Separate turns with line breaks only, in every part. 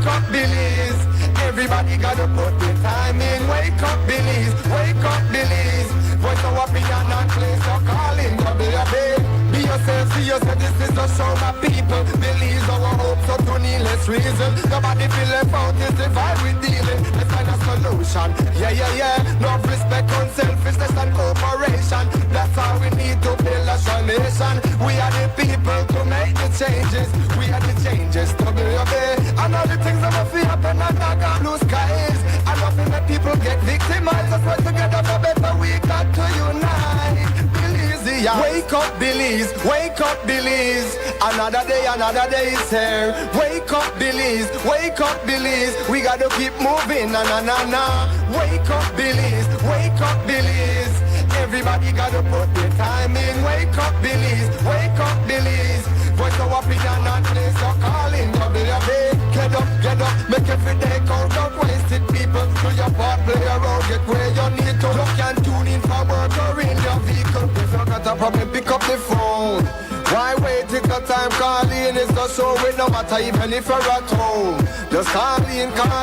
up, Billies. Everybody gotta put the time in. Wake up, Billies. Wake up, Billies. Voice our opinion and place your calling. WB. Be yourself, see yourself. This is a show, my people. Billies our hope, so to needless reason. Nobody feel left out. It's the vibe we dealing. Let's find a solution. Yeah, yeah, yeah. Love, respect, unselfishness and cooperation. That's how we need to build a strong nation. We are the people to make the changes. We are the changes. WB. And all the things that will feel happen and dark and blue skies. And nothing that people get victimized. Let's work together for better. We got to unite. Billies, yeah. Wake up, Billies. Wake up, Billies. Another day is here. Wake up, Billies. Wake up, Billies. We gotta keep moving. Na na na na. Wake up, Billies. Wake up, Billies. Everybody gotta put their time in. Wake up, Billies. Wake up, Billies. Voice our opinion and place your calling. WB. Get up, make every day count. Don't waste it, people. Do your part, play a role, get where you need to. You can tune in for work or in your vehicle. If you got a problem, pick up the phone. Why wait till the time calling is the show with no matter even if you're at home. Just call in. WB.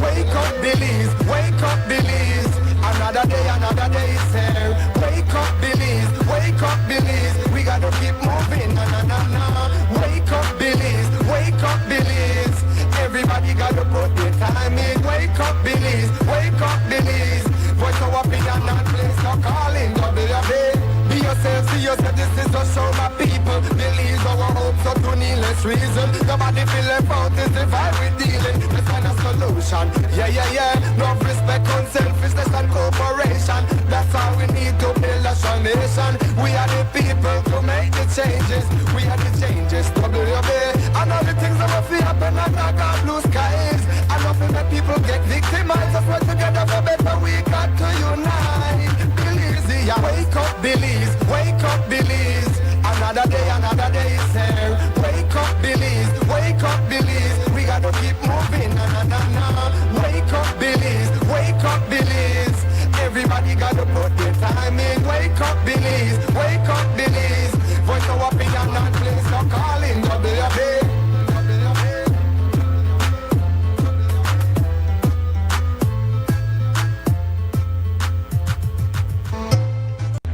Wake up, Billies. Wake up, Billies. Another day is here. Wake up, Billies. Wake up, Billies. We gotta keep moving. Na na na na. Wake up, Billies. Wake up, Billies. Everybody gotta put their time in. Wake up, Billies. Wake up, Billies. Voice our opinion and place your calling. WB. Be yourself, see yourself. This is a show, my people. Billies our hope, so to needless reason. Nobody feel left out. It's the vibe we dealing. Let's find a solution. Yeah, yeah, yeah. Love, respect, unselfishness and cooperation. That's how we need to build a strong nation. We are the people to make the changes. We are the changes. WB. And all the things that will feel happen and dark and blue skies. And nothing that people get victimized. Let's work together for better. We got to unite. Billies, yeah. Wake up, Billies. Wake up, Billies. Another day is here. Wake up, Billies. Wake up, Billies. We gotta keep moving. Na na na na. Wake up, Billies. Wake up, Billies. Everybody gotta put their time in. Wake up, Billies. Wake up, Billies. Voice our opinion and place your calling. WB.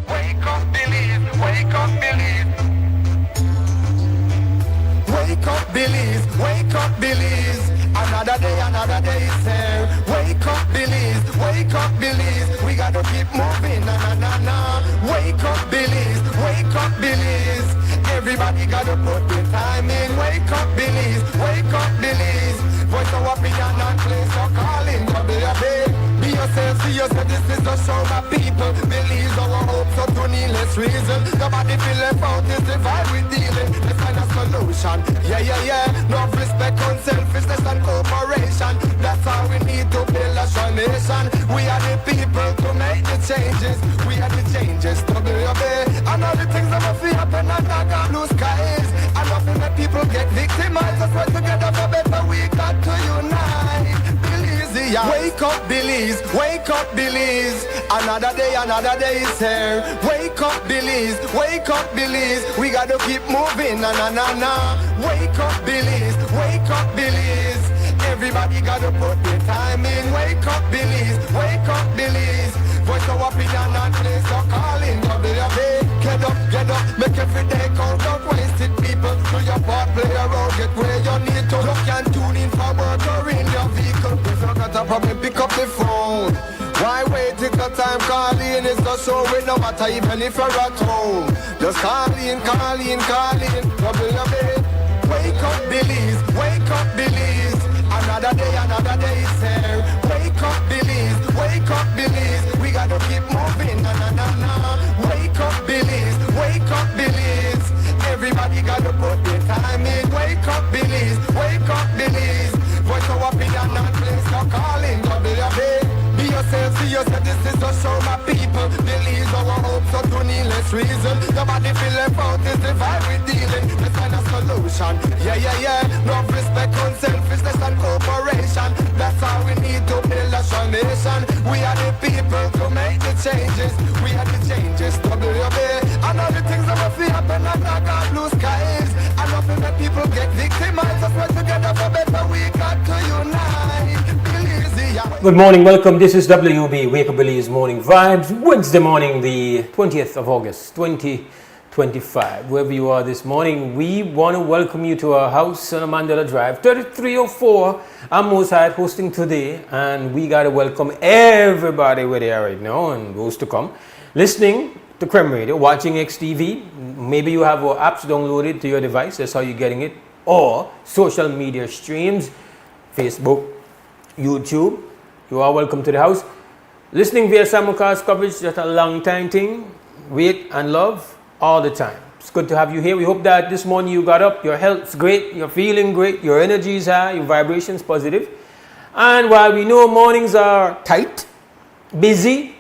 Wake up, Billies. Wake up, Billies. Wake up, Billies. Wake up, Billies. Another day is here. Wake up, Billies. Wake up, Billies. We gotta keep moving. Na na na na. Wake up, Billies. Wake up, Billies. Everybody gotta put their time in. Wake up, Billies. Wake up, Billies. Voice our opinion and place your calling. WB. Be yourself, see yourself. This is a show, my people. Billies our hope, so to needless reason. Nobody feel left out. It's the vibe we dealing. Let's find a solution. Yeah, yeah, yeah. Love, respect, unselfishness and cooperation. That's how we need to build a strong nation. We are the people to make the changes. We are the changes. WB. And all the things that will feel happen and dark and blue skies. And nothing that people get victimized. Let's work together for better. We got to unite. Billies, yeah. Wake up, Billies. Wake up, Billies. Another day is here. Wake up, Billies. Wake up, Billies. We gotta keep moving. Na na na na. Wake up, Billies. Wake up, Billies. Everybody gotta put their time in. Wake up, Billies. Wake up, Billies. Voice our opinion and place your calling. WB. Get up, make every day count. Don't waste it, people. Do your part, play a role, get where you need to. You can tune in for work or in your vehicle. If you got a problem, pick up the phone. Why wait till the time calling is the show with no matter even if you're at home. Just call in. WB. Wake up, Billies. Wake up, Billies. Another day is here. Wake up, Billies. Wake up, Billies. We gotta keep moving. Na na na na. Wake up, Billies. Wake up, Billies. Everybody gotta put their time in. Wake up, Billies. Wake up, Billies. Voice our opinion and place your calling. WB. Be yourself, see yourself. This is a show, my people. Billies our hope, so to needless reason. Nobody feel left out. It's the vibe we dealing. Let's find a solution. Yeah, yeah, yeah. Love, respect, unselfishness and cooperation. That's how we need to build a strong nation. We are the people to make the changes. We are the changes. WB. And all the things that will feel happen and dark and blue skies. And nothing that people get victimized. That's what order for better, we got to unite. Belize, yeah.
Good morning, welcome. This is WUB, Wake Up Belize Morning Vibes, Wednesday morning, the 20th of August, 2025. Wherever you are this morning, we want to welcome you to our house on Mandela Drive, 3304. I'm Mose, Hyde, hosting today, and we got to welcome everybody where they are right now and those to come. Listening to Creme Radio, watching XTV, maybe you have our apps downloaded to your device, that's how you're getting it, or social media streams, Facebook, YouTube, you are welcome to the house. Listening via simulcast coverage, that's a long time thing. Wait and love all the time. It's good to have you here. We hope that this morning you got up, your health's great, you're feeling great, your energy is high, your vibration's positive. And while we know mornings are tight, busy,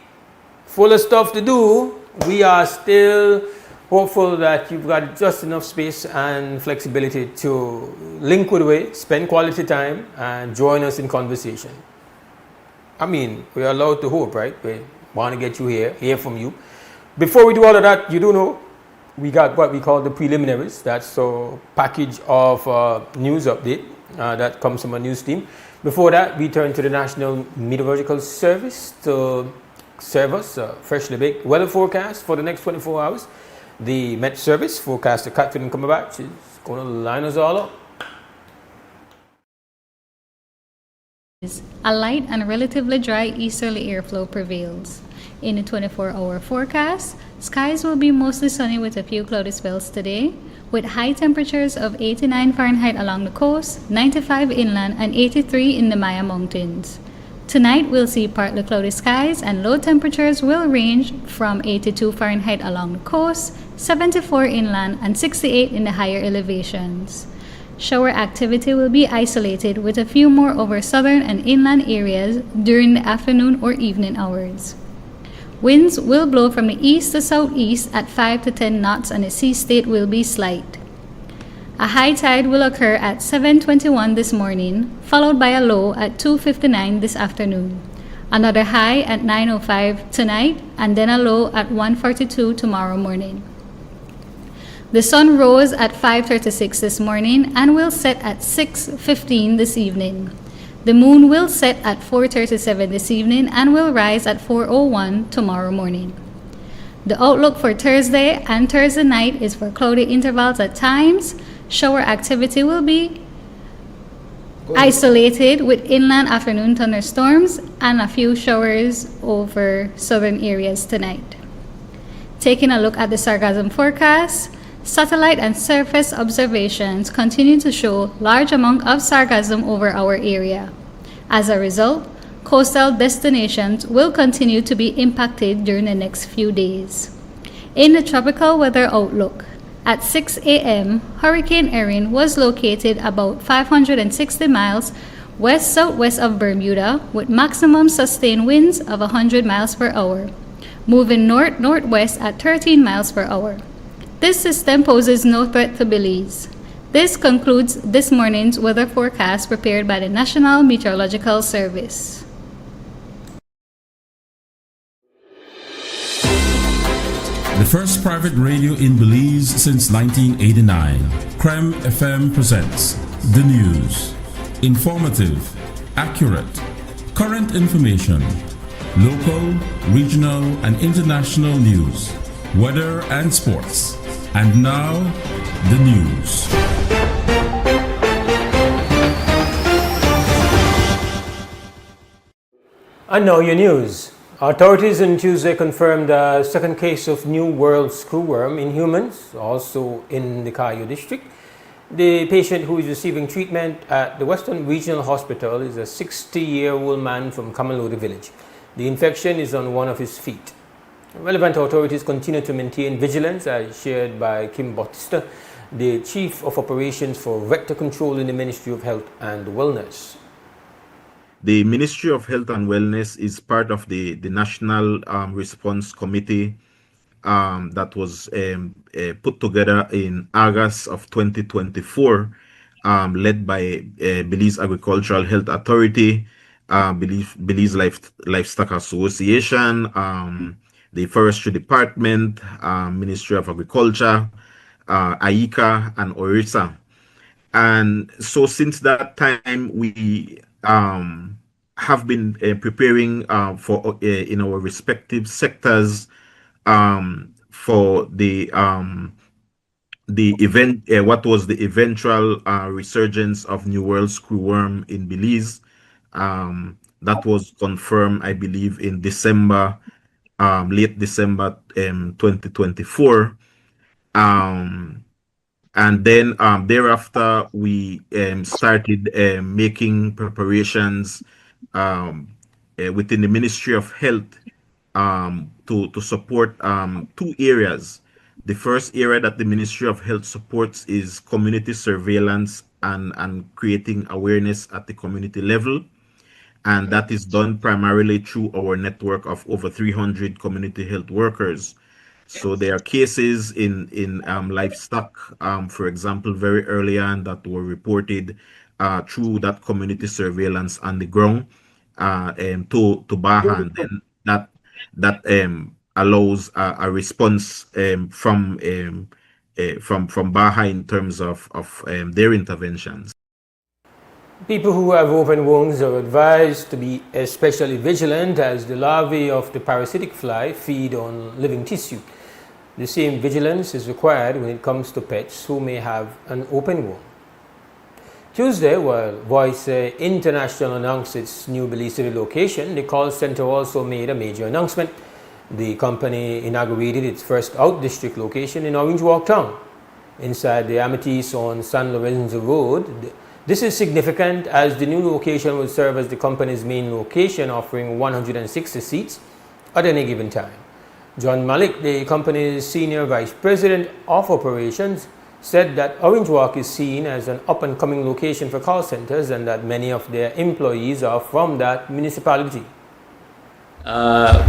full of stuff to do, we are still hopeful that you've got just enough space and flexibility to link with way, spend quality time, and join us in conversation. I mean, we are allowed to hope, right? We want to get you here, hear from you. Before we do all of that, you do know we got what we call the preliminaries. That's a package of news update that comes from a news team. Before that, we turn to the National Meteorological Service to serve us a freshly baked weather forecast for the next 24 hours. The Met Service forecast the Catherine Cumberbatch is going to line us all up.
A light and relatively dry easterly airflow prevails. In the 24-hour forecast, skies will be mostly sunny with a few cloudy spells today, with high temperatures of 89 Fahrenheit along the coast, 95 inland, and 83 in the Maya Mountains. Tonight, we'll see partly cloudy skies and low temperatures will range from 82 Fahrenheit along the coast, 74 inland, and 68 in the higher elevations. Shower activity will be isolated with a few more over southern and inland areas during the afternoon or evening hours. Winds will blow from the east to southeast at 5 to 10 knots and the sea state will be slight. A high tide will occur at 7:21 this morning, followed by a low at 2:59 this afternoon. Another high at 9:05 tonight, and then a low at 1:42 tomorrow morning. The sun rose at 5:36 this morning and will set at 6:15 this evening. The moon will set at 4:37 this evening and will rise at 4:01 tomorrow morning. The outlook for Thursday and Thursday night is for cloudy intervals at times. Shower activity will be isolated with inland afternoon thunderstorms and a few showers over southern areas tonight. Taking a look at the sargassum forecast, satellite and surface observations continue to show large amount of sargassum over our area. As a result, coastal destinations will continue to be impacted during the next few days. In the tropical weather outlook, at 6 a.m., Hurricane Erin was located about 560 miles west-southwest of Bermuda with maximum sustained winds of 100 miles per hour, moving north-northwest at 13 miles per hour. This system poses no threat to Belize. This concludes this morning's weather forecast prepared by the National Meteorological Service.
The first private radio in Belize since 1989, Creme FM presents the news. Informative, accurate, current information, local, regional, and international news, weather and sports. And now, the news.
And now your news. Authorities on Tuesday confirmed a second case of New World screwworm in humans, also in the Cayo district. The patient who is receiving treatment at the Western Regional Hospital is a 60-year-old man from Kamalodi village. The infection is on one of his feet. Relevant authorities continue to maintain vigilance, as shared by Kim Bautista, the Chief of Operations for Vector Control in the Ministry of Health and Wellness.
The Ministry of Health and Wellness is part of the National Response Committee that was put together in August of 2024, led by Belize Agricultural Health Authority, Belize Livestock Association, the Forestry Department, Ministry of Agriculture, AICA, and ORISA. And so since that time, we have been preparing for in our respective sectors for the event, what was the eventual resurgence of New World screwworm in Belize. That was confirmed, I believe, in December, late December 2024. And then thereafter, we started making preparations within the Ministry of Health to support two areas. The first area that the Ministry of Health supports is community surveillance and creating awareness at the community level. And that is done primarily through our network of over 300 community health workers. So there are cases in livestock, for example, very early on that were reported through that community surveillance on the ground to Bahan. Then that allows a response from Baha in terms of their interventions.
People who have open wounds are advised to be especially vigilant as the larvae of the parasitic fly feed on living tissue. The same vigilance is required when it comes to pets who may have an open wound. Tuesday, while Voice International announced its new Belize City location, the call center also made a major announcement. The company inaugurated its first out-district location in Orange Walk Town, inside the Amities on San Lorenzo Road. This is significant as the new location will serve as the company's main location, offering 160 seats at any given time. John Malik, the company's Senior Vice President of Operations, said that Orange Walk is seen as an up-and-coming location for call centers and that many of their employees are from that municipality.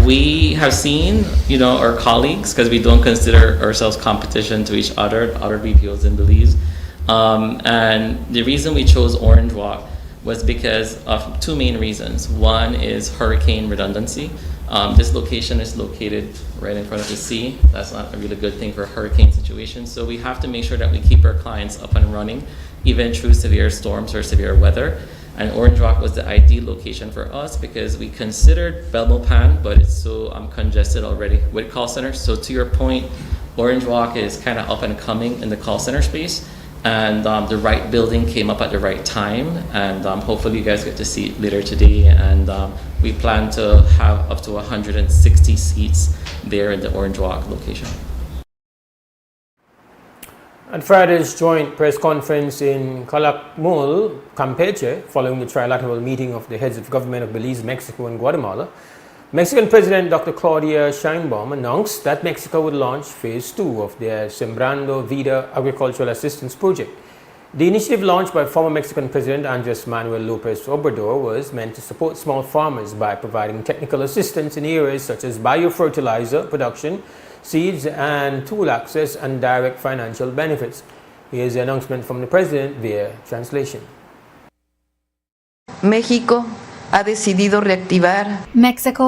We have seen, our colleagues, because we don't consider ourselves competition to each other BPOs in Belize. And the reason we chose Orange Walk was because of two main reasons. One is hurricane redundancy. This location is located right in front of the sea. That's not a really good thing for a hurricane situation. So we have to make sure that we keep our clients up and running, even through severe storms or severe weather. And Orange Walk was the ideal location for us because we considered Belmopan, but it's so congested already with call centers. So to your point, Orange Walk is kind of up and coming in the call center space. And the right building came up at the right time, and hopefully you guys get to see it later today. And we plan to have up to 160 seats there in the Orange Walk location.
At Friday's joint press conference in Calakmul, Campeche, following the trilateral meeting of the heads of government of Belize, Mexico, and Guatemala, Mexican President Dr. Claudia Sheinbaum announced that Mexico would launch Phase 2 of their Sembrando Vida Agricultural Assistance Project. The initiative launched by former Mexican President Andres Manuel Lopez Obrador was meant to support small farmers by providing technical assistance in areas such as biofertilizer production, seeds and tool access, and direct financial benefits. Here's the announcement from the President via translation.
Mexico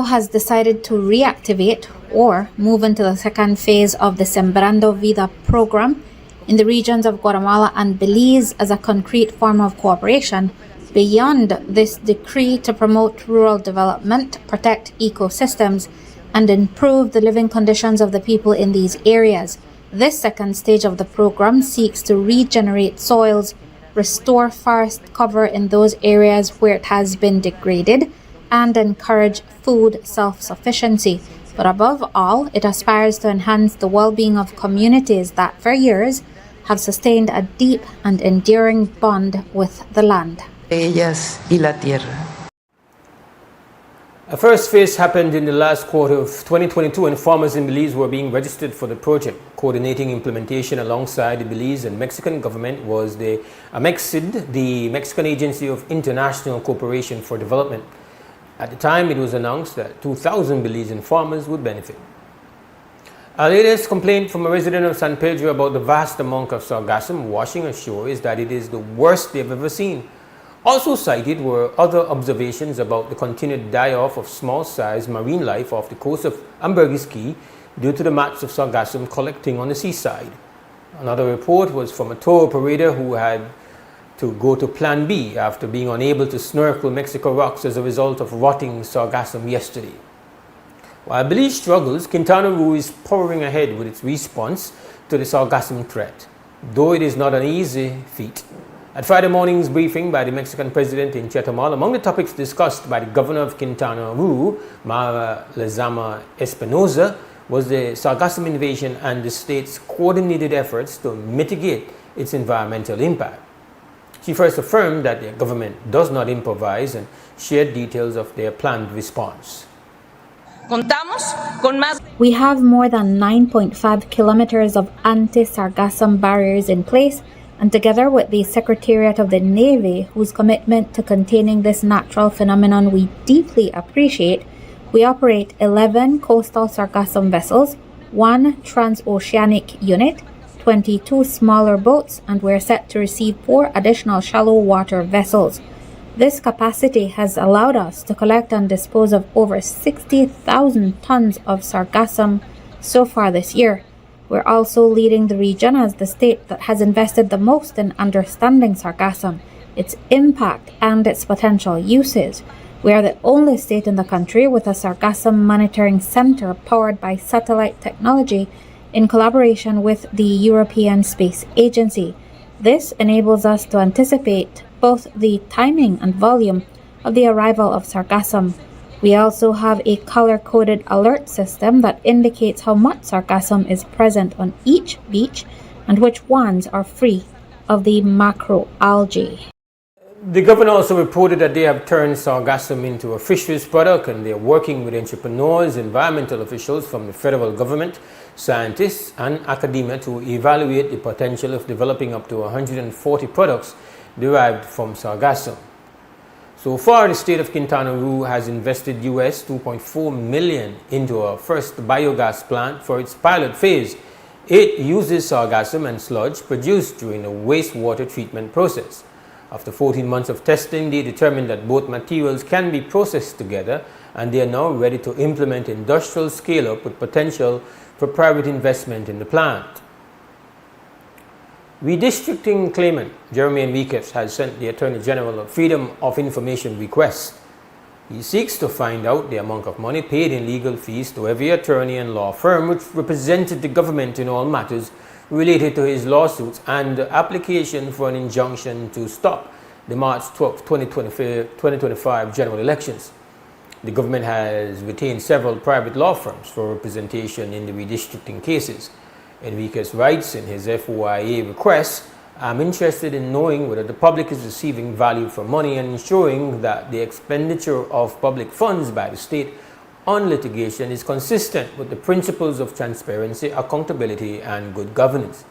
has decided to reactivate or move into the second phase of the Sembrando Vida program in the regions of Guatemala and Belize as a concrete form of cooperation beyond this decree to promote rural development, protect ecosystems, and improve the living conditions of the people in these areas. This second stage of the program seeks to regenerate soils, restore forest cover in those areas where it has been degraded, and encourage food self-sufficiency. But above all, it aspires to enhance the well-being of communities that for years have sustained a deep and enduring bond with the land.
Ellas y la tierra.
A first phase happened in the last quarter of 2022 and farmers in Belize were being registered for the project. Coordinating implementation alongside the Belize and Mexican government was the AMEXID, the Mexican Agency of International Cooperation for Development. At the time, it was announced that 2,000 Belizean farmers would benefit. Our latest complaint from a resident of San Pedro about the vast amount of sargassum washing ashore is that it is the worst they've ever seen. Also cited were other observations about the continued die-off of small-sized marine life off the coast of Ambergris Key due to the mats of sargassum collecting on the seaside. Another report was from a tour operator who had to go to Plan B after being unable to snorkel Mexico rocks as a result of rotting sargassum yesterday. While Belize struggles, Quintana Roo is powering ahead with its response to the sargassum threat, though it is not an easy feat. At Friday morning's briefing by the Mexican president in Chetumal, among the topics discussed by the governor of Quintana Roo, Mara Lezama Espinoza, was the sargassum invasion and the state's coordinated efforts to mitigate its environmental impact. She first affirmed that the government does not improvise and shared details of their planned response.
We have more than 9.5 kilometers of anti-sargassum barriers in place, and together with the Secretariat of the Navy, whose commitment to containing this natural phenomenon we deeply appreciate, we operate 11 coastal sargassum vessels, 1 transoceanic unit, 22 smaller boats, and we're set to receive 4 additional shallow water vessels. This capacity has allowed us to collect and dispose of over 60,000 tons of sargassum so far this year. We're also leading the region as the state that has invested the most in understanding sargassum, its impact, and its potential uses. We are the only state in the country with a sargassum monitoring center powered by satellite technology in collaboration with the European Space Agency. This enables us to anticipate both the timing and volume of the arrival of sargassum. We also have a color-coded alert system that indicates how much sargassum is present on each beach and which ones are free of the macroalgae.
The governor also reported that they have turned sargassum into a fisheries product, and they are working with entrepreneurs, environmental officials from the federal government, scientists and academia to evaluate the potential of developing up to 140 products derived from sargassum. So far, the state of Quintana Roo has invested US $2.4 million into a first biogas plant for its pilot phase. It uses sargassum and sludge produced during the wastewater treatment process. After 14 months of testing, they determined that both materials can be processed together, and they are now ready to implement industrial scale-up with potential for private investment in the plant. Redistricting claimant Jeremy Enriquez has sent the Attorney General a Freedom of Information request. He seeks to find out the amount of money paid in legal fees to every attorney and law firm which represented the government in all matters related to his lawsuits and the application for an injunction to stop the March 12, 2025 general elections. The government has retained several private law firms for representation in the redistricting cases. Enriquez writes in his FOIA request, "I'm interested in knowing whether the public is receiving value for money and ensuring that the expenditure of public funds by the state on litigation is consistent with the principles of transparency, accountability, and good governance."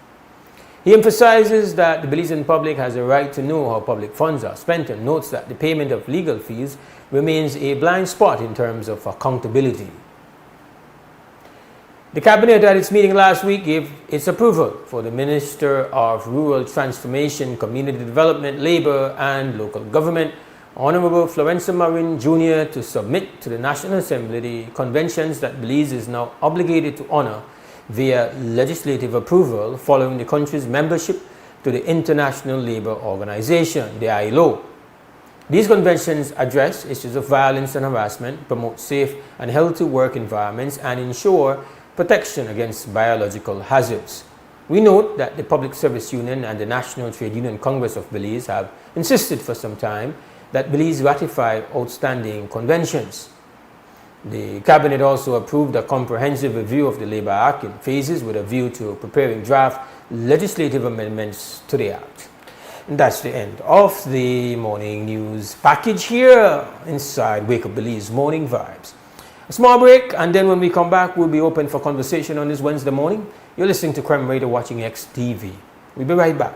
He emphasizes that the Belizean public has a right to know how public funds are spent and notes that the payment of legal fees remains a blind spot in terms of accountability. The Cabinet at its meeting last week gave its approval for the Minister of Rural Transformation, Community Development, Labor and Local Government, Honorable Florencio Marin Jr., to submit to the National Assembly the conventions that Belize is now obligated to honor via legislative approval following the country's membership to the International Labour Organization, the ILO. These conventions address issues of violence and harassment, promote safe and healthy work environments, and ensure protection against biological hazards. We note that the Public Service Union and the National Trade Union Congress of Belize have insisted for some time that Belize ratify outstanding conventions. The Cabinet also approved a comprehensive review of the Labour Act in phases with a view to preparing draft legislative amendments to the Act. And that's the end of the morning news package here inside Wake Up Belize Morning Vibes. A small break, and then when we come back, we'll be open for conversation on this Wednesday morning. You're listening to Creme Radio, watching XTV. We'll be right back.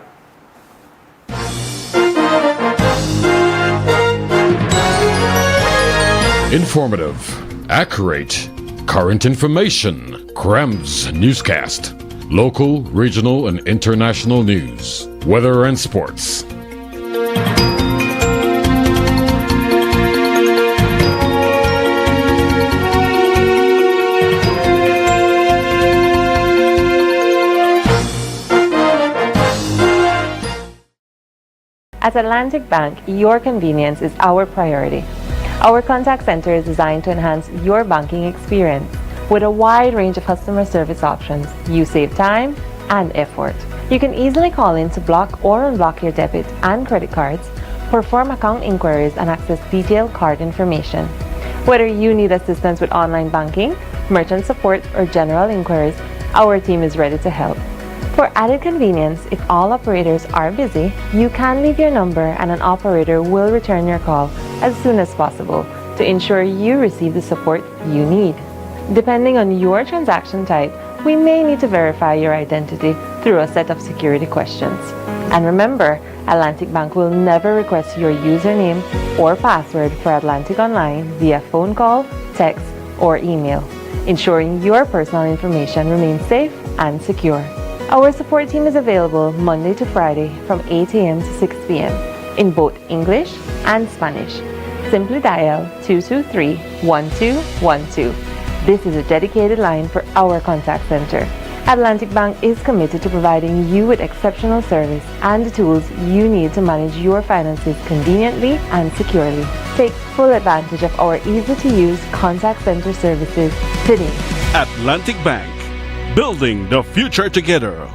Informative, accurate, current information. Crem's newscast. Local, regional, and international news. Weather and sports.
At Atlantic Bank, your convenience is our priority. Our contact center is designed to enhance your banking experience. With a wide range of customer service options, you save time and effort. You can easily call in to block or unblock your debit and credit cards, perform account inquiries, and access detailed card information. Whether you need assistance with online banking, merchant support, or general inquiries, our team is ready to help. For added convenience, if all operators are busy, you can leave your number and an operator will return your call as soon as possible to ensure you receive the support you need. Depending on your transaction type, we may need to verify your identity through a set of security questions. And remember, Atlantic Bank will never request your username or password for Atlantic Online via phone call, text, or email, ensuring your personal information remains safe and secure. Our support team is available Monday to Friday from 8 a.m. to 6 p.m. in both English and Spanish. Simply dial 223-1212. This is a dedicated line for our contact center. Atlantic Bank is committed to providing you with exceptional service and the tools you need to manage your finances conveniently and securely. Take full advantage of our easy-to-use contact center services today.
Atlantic Bank, building the future together.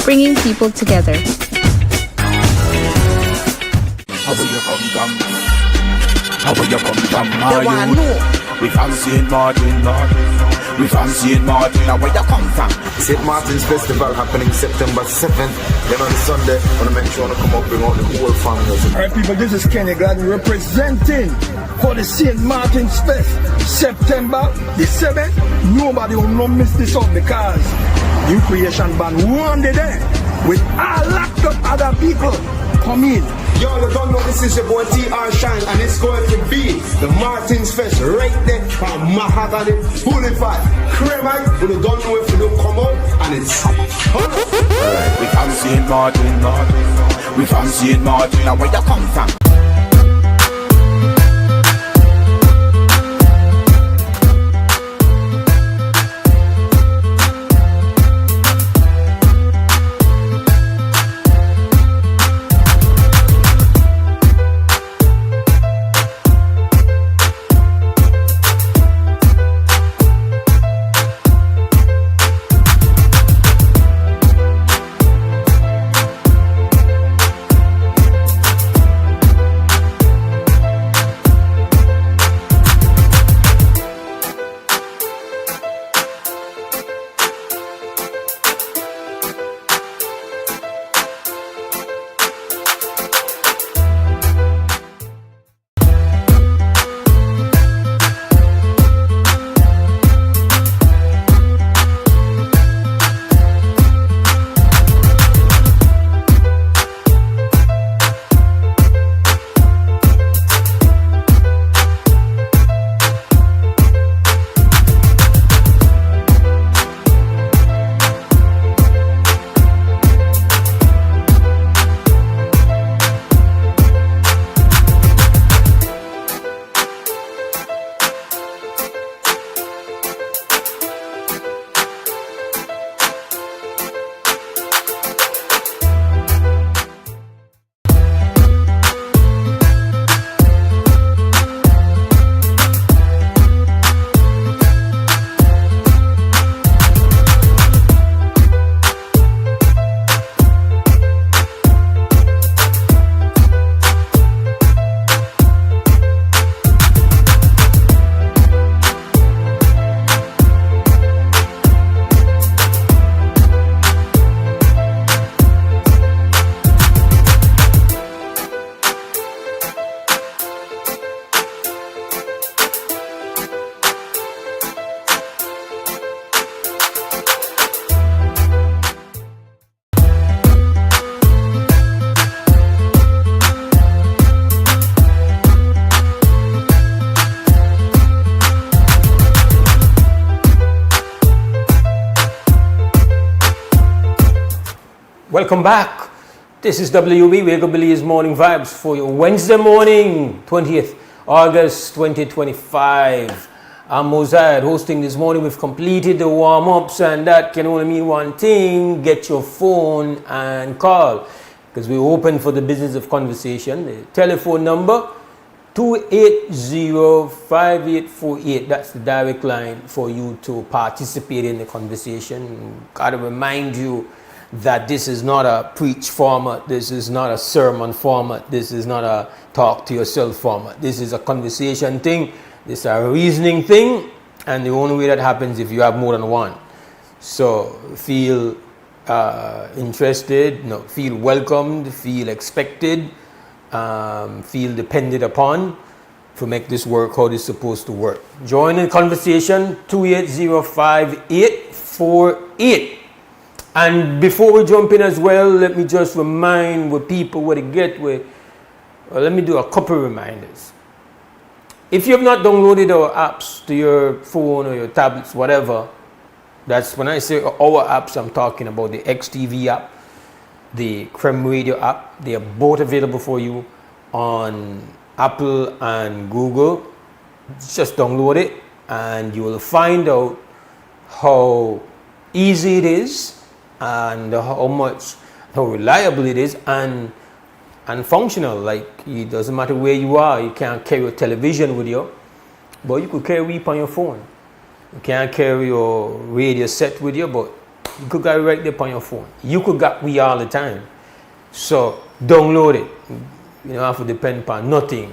Bringing people together.
How will you come from? How will you come from? We from St. Martin. We from St. Martin. Now where you come from?
St. Martin's Festival happening September 7th. Then on Sunday, I'm gonna make sure to come up bring out the whole family.
Alright people, this is Kenny Gladden representing for the St. Martin's Fest. September the 7th. Nobody will not miss this out because New Creation Band one day there with a lot of other people come in.
Y'all don't know this is your boy TR Shine and it's going to be the Martins Fest right there from Mahogany Boulevard. Cremite, we don't know if you don't come out and it's
Alright, we from St. Martin. We from St. Martin. Now where you come from?
Welcome back. This is WUB, Wake Up Belize Morning Vibes for your Wednesday morning, 20th August 2025. I'm Mose, hosting this morning. We've completed the warm-ups, and that can only mean one thing: get your phone and call, because we're open for the business of conversation. The telephone number 280-5848. That's the direct line for you to participate in the conversation. Gotta remind you that this is not a preach format, this is not a sermon format, this is not a talk to yourself format. This is a conversation thing, this is a reasoning thing, and the only way that happens if you have more than one. So feel interested, feel welcomed, feel expected, feel depended upon to make this work how it's supposed to work. Join the conversation, 280-5848. And before we jump in as well, let me just remind what people where to get with. Let me do a couple reminders. If you have not downloaded our apps to your phone or your tablets, whatever, that's when I say our apps, I'm talking about the XTV app, the Creme Radio app. They are both available for you on Apple and Google. Just download it and you will find out how easy it is and how reliable it is and functional. Like, it doesn't matter where you are, you can't carry a television with you, but you could carry it on your phone. You can't carry your radio set with you, but you could get it right there on your phone. You could get we all the time. So download it. You don't have to depend upon nothing.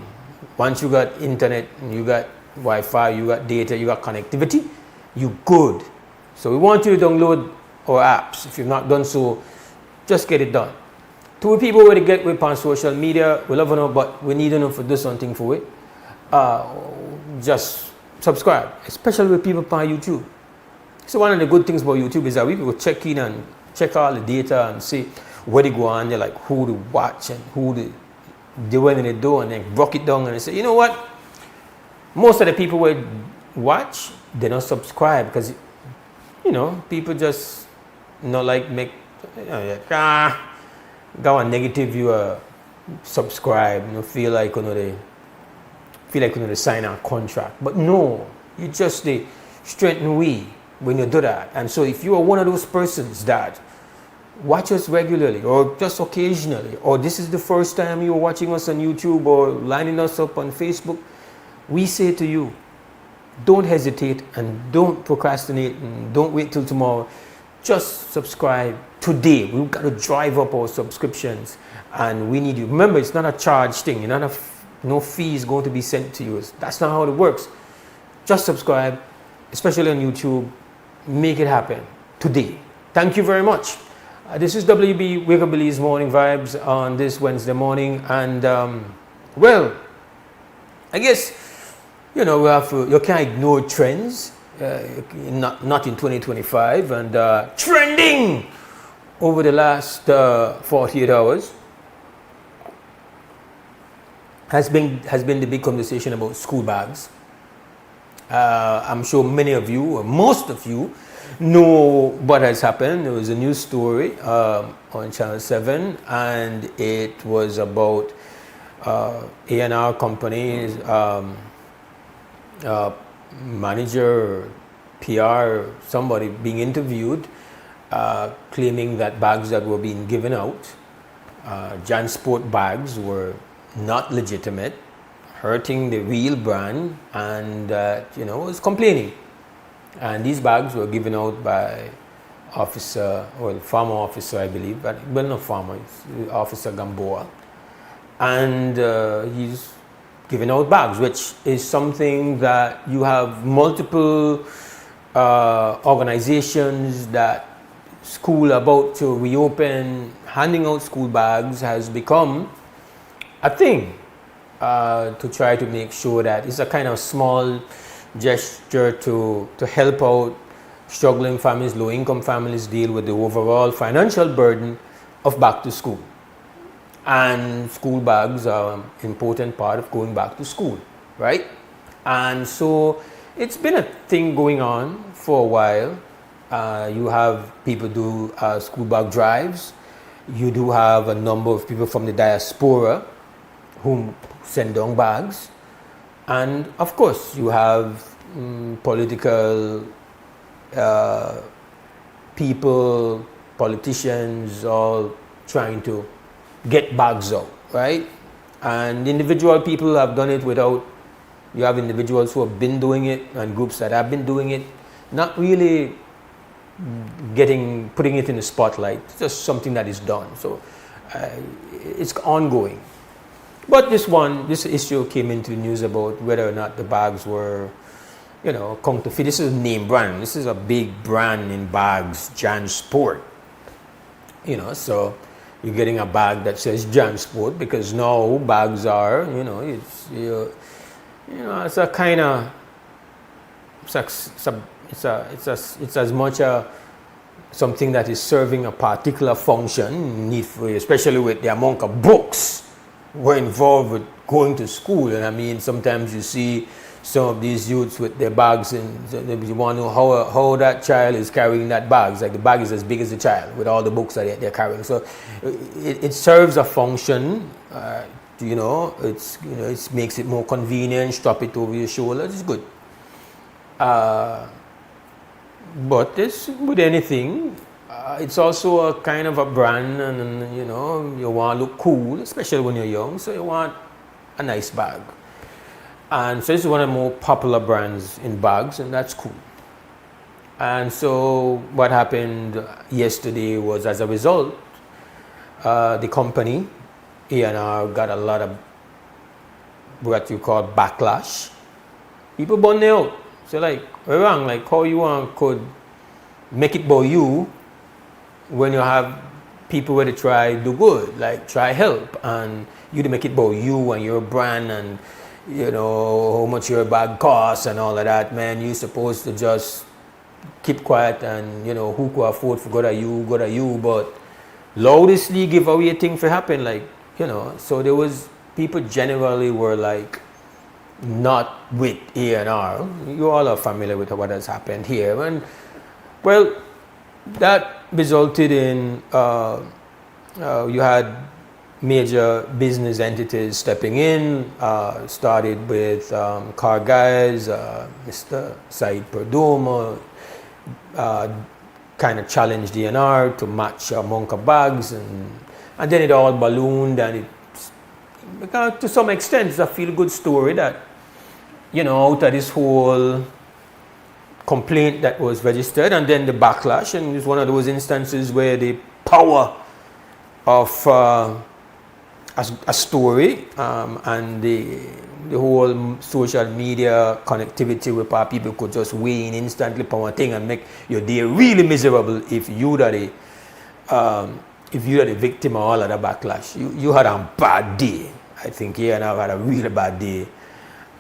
Once you got internet, you got Wi-Fi, you got data, you got connectivity, you good. So we want you to download our apps. If you've not done so, just get it done. Two people where to get with on social media, we love to know, but we need to know for do something for it. Just subscribe, especially with people on YouTube. So one of the good things about YouTube is that we will check in and check all the data and see where they go on there, like who to watch and who to do when they do, and then rock it down and say, you know what? Most of the people will watch, they don't subscribe because, people just not like make go on negative. You subscribe, feel like they sign a contract, but no, you just they strengthen we when you do that. And so if you are one of those persons that watch us regularly or just occasionally, or this is the first time you're watching us on YouTube or lining us up on Facebook, we say to you, don't hesitate and don't procrastinate and don't wait till tomorrow. Just subscribe today. We've got to drive up our subscriptions and we need you. Remember, it's not a charge thing. No fee is going to be sent to you. That's not how it works. Just subscribe, especially on YouTube. Make it happen today. Thank you very much. This is WB Wake Up Belize Morning Vibes on this Wednesday morning. And, I guess, you can't ignore trends. Not in 2025, and trending over the last 48 hours has been the big conversation about school bags. I'm sure many of you, or most of you, know what has happened. There was a news story on Channel 7, and it was about A&R companies, manager, PR, somebody being interviewed, claiming that bags that were being given out, JanSport bags, were not legitimate, hurting the real brand, and was complaining. And these bags were given out by officer, or the farmer officer, I believe, but well, not farmer, it's Officer Gamboa, and he's giving out bags, which is something that you have multiple organizations that school about to reopen. Handing out school bags has become a thing to try to make sure that it's a kind of small gesture to help out struggling families, low-income families deal with the overall financial burden of back to school. And school bags are an important part of going back to school, right? And so it's been a thing going on for a while. You have people do school bag drives. You do have a number of people from the diaspora who send down bags. And of course, you have political people, politicians, all trying to get bags out, right? And individual people have done it without, you have individuals who have been doing it and groups that have been doing it, not really putting it in the spotlight. It's just something that is done. So it's ongoing. But this issue came into the news about whether or not the bags were, counterfeit. This is a name brand. This is a big brand in bags, Jan Sport. So you're getting a bag that says Jan Sport because now bags are, it's a kind of, it's as much something that is serving a particular function, need for, especially with the amount of books were involved with going to school. And I mean, sometimes you see some of these youths with their bags, and you want to know how that child is carrying that bag. It's like the bag is as big as the child with all the books that they're carrying. So it serves a function. It makes it more convenient. Strap it over your shoulder. It's good. But this, with anything, it's also a kind of a brand, and you want to look cool, especially when you're young, so you want a nice bag. And so this is one of the more popular brands in bags, and that's cool. And so what happened yesterday was, as a result, the company, A&R, got a lot of what you call backlash. People burn out. So we're wrong, how you could make it about you when you have people where they try do good, try help, and you to make it about you and your brand and how much your bag costs and all of that. Man, you're supposed to just keep quiet and who could afford for go to you, but loudly give away a thing for happen, so there was people generally were not with A&R. You all are familiar with what has happened here, and well, that resulted in you had major business entities stepping in. Started with car guys, Mr. Said Perdomo kind of challenged A&R to match among bags, and then it all ballooned, and because to some extent it's a feel-good story that out of this whole complaint that was registered, and then the backlash, and it's one of those instances where the power of a story and the whole social media connectivity with people could just weigh in instantly upon one thing and make your day really miserable if you are the victim of all of the backlash. You had a bad day. I think I've had a really bad day.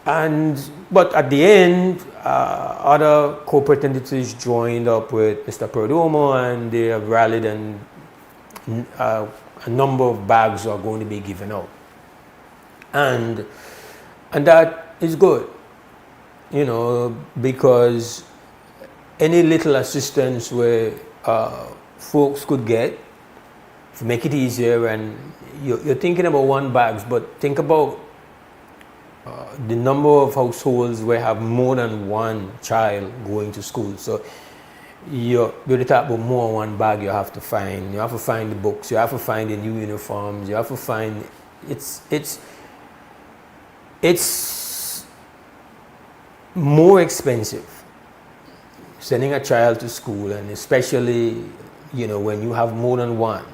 But at the end, other corporate entities joined up with Mr. Perdomo, and they have rallied, and a number of bags are going to be given out. And that is good, because any little assistance where folks could get to make it easier, and you're thinking about one bags, but think about the number of households where have more than one child going to school. So you're the type of more than one bag you have to find. You have to find the books, you have to find the new uniforms, you have to find it's more expensive sending a child to school, and especially when you have more than one.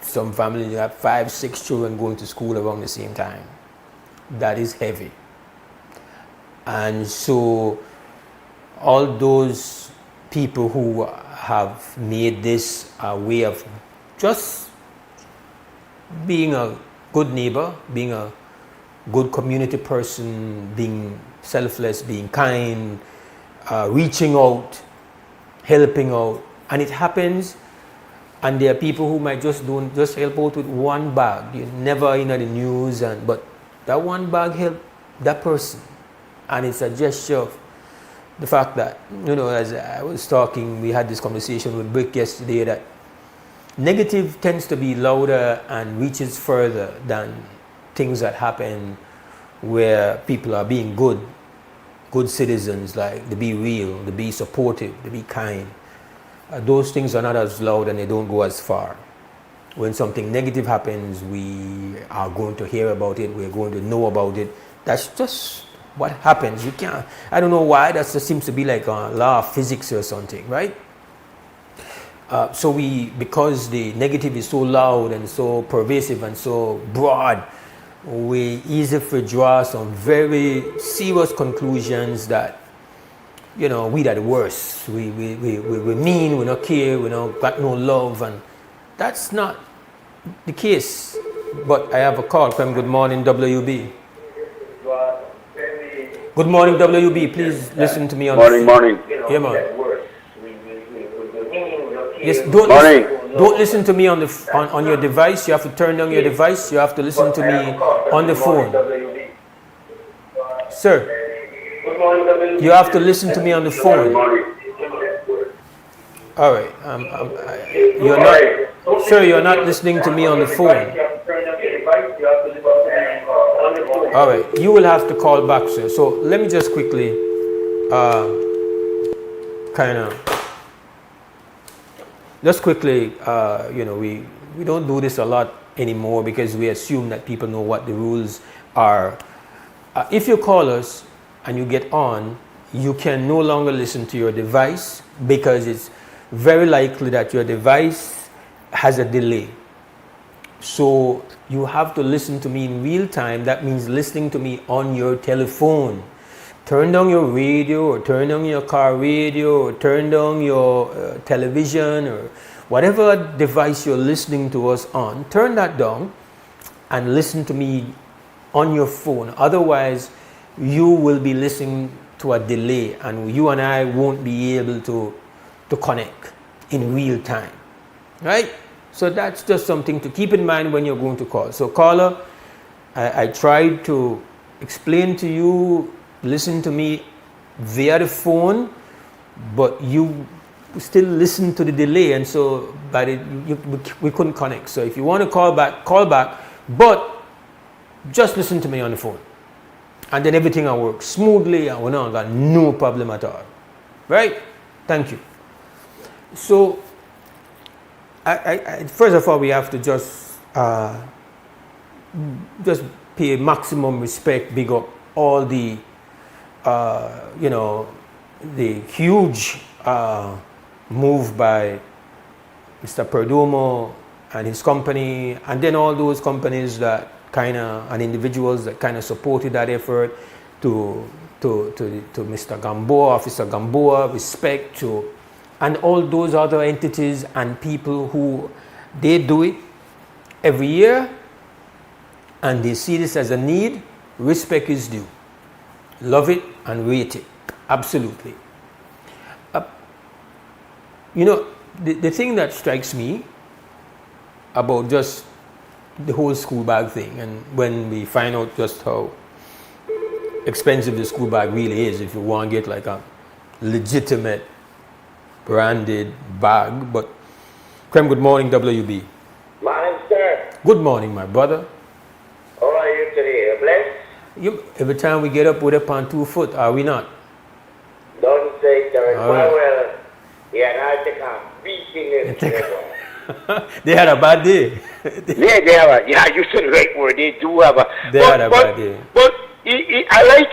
Some families, you have 5-6 children going to school around the same time. That is heavy. And so all those people who have made this a way of just being a good neighbor, being a good community person, being selfless, being kind, reaching out, helping out, and it happens. And there are people who might just help out with one bag. You're never in the news, but that one bag helped that person, and it's a gesture of the fact that as I was talking, we had this conversation with Brick yesterday that negative tends to be louder and reaches further than things that happen where people are being good citizens, like to be real, to be supportive, to be kind. Those things are not as loud and they don't go as far. When something negative happens, we are going to hear about it, we're going to know about it. That's just what happens. You can't, I don't know why, that just seems to be like a law of physics or something, right? So because the negative is so loud and so pervasive and so broad, we easily draw some very serious conclusions that, we are the worst. We're mean, we don't care, we don't got no love, and that's not the case. But I have a call. Good morning, WUB. Good morning, WUB. Please listen to me on
Morning.
Yeah, man. Yes, don't listen to me on your device. You have to turn down your device. You have to listen to me on the phone. Sir, you have to listen to me on the phone. All right. You're not listening to me on the phone. All right. You will have to call back, sir. So let me just quickly we don't do this a lot anymore because we assume that people know what the rules are. If you call us and you get on, you can no longer listen to your device because it's very likely that your device has a delay. So you have to listen to me in real time. That means listening to me on your telephone. Turn down your radio, or turn down your car radio, or turn down your television, or whatever device you're listening to us on. Turn that down and listen to me on your phone. Otherwise, you will be listening to a delay, and you and I won't be able to connect in real time. Right? So that's just something to keep in mind when you're going to call. So caller, I tried to explain to you, listen to me via the phone, but you still listen to the delay, and so we couldn't connect. So if you want to call back, but just listen to me on the phone, and then everything will work smoothly, and we're not got no problem at all. Right? Thank you. So I first of all, we have to just pay maximum respect, big up all the the huge move by Mr. Perdomo and his company, and then all those companies that and individuals that supported that effort, to Mr. Gamboa, Officer Gamboa, respect to, and all those other entities and people who they do it every year and they see this as a need. Respect is due. Love it and rate it. Absolutely. The thing that strikes me about just the whole school bag thing, and when we find out just how expensive the school bag really is, if you want to get like a legitimate branded bag. But good morning, WB.
Morning, sir.
Good morning, my brother.
How are you today? Blessed?
Every time we get up, we're up on 2 foot, are we not?
Don't say that.
Right.
Well, yeah, I think I'm beating it.
They had a bad day.
They have a, yeah, you said the right word. They do have a.
They had a bad day.
But I like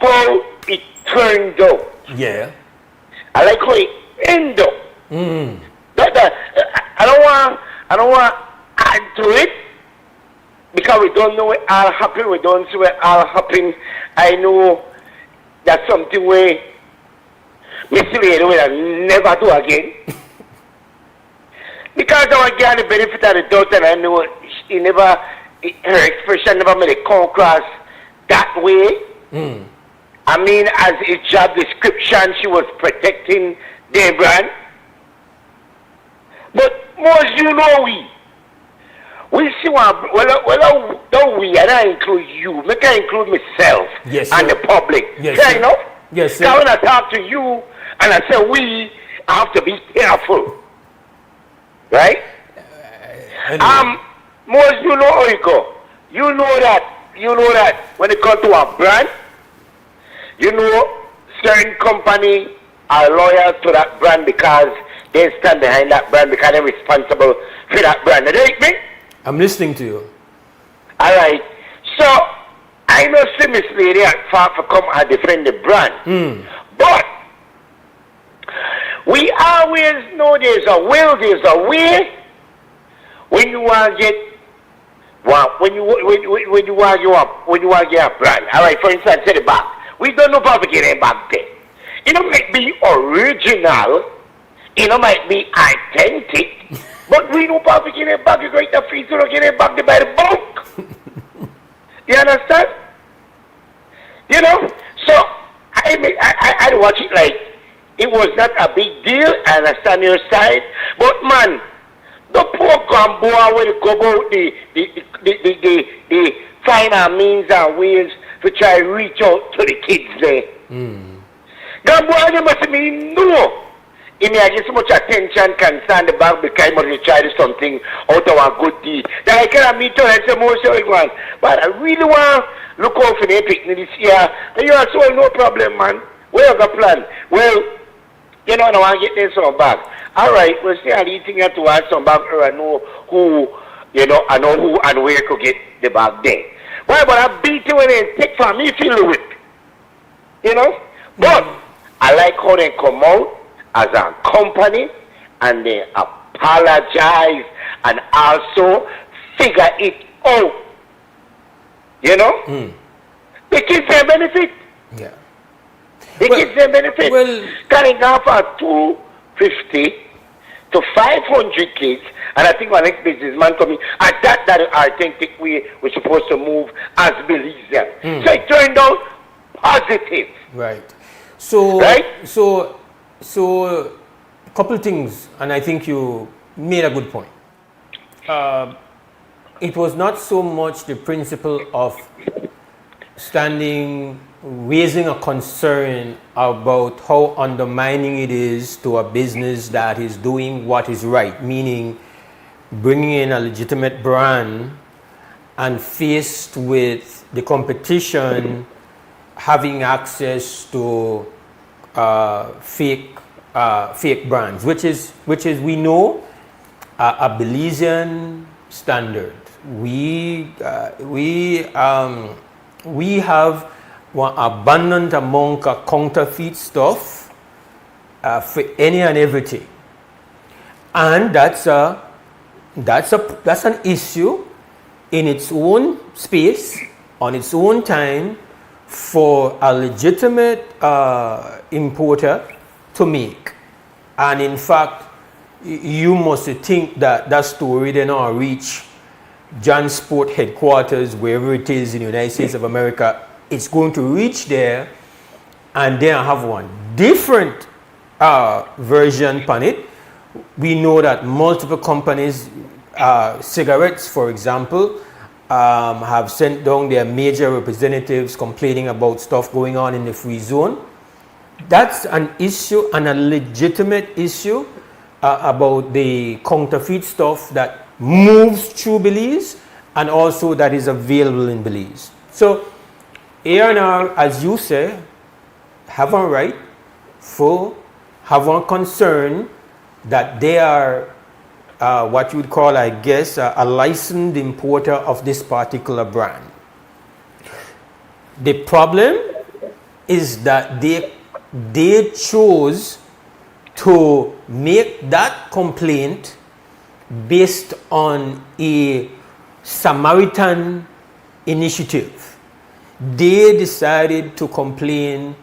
how it turned out.
Yeah.
I like how it ended up.
Mm.
I don't want to add to it because we don't know what all happened. We don't see what all happened. I know that's something we will never do again. Because I get the benefit of the doubt, and I know her expression never made it come across that way.
Mm.
I mean, as a job description, she was protecting their brand. But most we see one, don't we, and I include you, make I include myself,
yes,
and the public.
Yes,
fair enough?
Yes, sir.
Now when I talk to you and I say we, I have to be careful. Right?
Anyway.
Mose, you know how it go. You know that when it comes to a brand, certain company are loyal to that brand because they stand behind that brand because they're responsible for that brand. You like me?
I'm listening to you.
All right. So I know see Miss Lady at far for come and defend the brand, but we always know there's a will, there's a way. When you want to get when you want to get a brand. All right. For instance, say the bag. We don't know how to get a bag there. It might be original. It might be authentic. But we know how to get a bag. You go to the free to get a bag by the bulk. You understand? So I watch it like it was not a big deal. I understand your side, but man, the program boy will go about the finer means and ways to try to reach out to the kids there. Gamboa, you must mean no. He may get so much attention, concern the bag because he must try to do something out of a good deed. Then I cannot meet her and say, Mose, but I really want to look out for the picnic this year. And you also no problem, man. Where you got plan? Well, I want to get there some bag. All right, we'll see how you think you have to add some bag or I know who, I know who and where to get the bag there. Why, but I beat you and then take from me feel the whip. But I like how they come out as a company and they apologize and also figure it out. The kids they benefit.
Yeah.
The kids they benefit. Carrying off at 250 to 500 kids, and I think our next businessman coming at that authentic way we're supposed to move as believers. So it turned out positive.
Right. So
right?
So a couple of things, and I think you made a good point. It was not so much the principle of raising a concern about how undermining it is to a business that is doing what is right, meaning bringing in a legitimate brand and faced with the competition having access to fake brands, which is we know a Belizean standard. We have one abundant amount of counterfeit stuff for any and everything, and that's an issue in its own space, on its own time, for a legitimate importer to make. And in fact, you must think that story then will reach Jansport headquarters, wherever it is in the United States of America. It's going to reach there, and then have one different version on it. We know that multiple companies, cigarettes, for example, have sent down their major representatives complaining about stuff going on in the free zone. That's an issue, and a legitimate issue about the counterfeit stuff that moves through Belize and also that is available in Belize. So A&R, as you say, have a right, have one concern that they are what you would call, I guess, a licensed importer of this particular brand. The problem is that they chose to make that complaint based on a Samaritan initiative. They decided to complain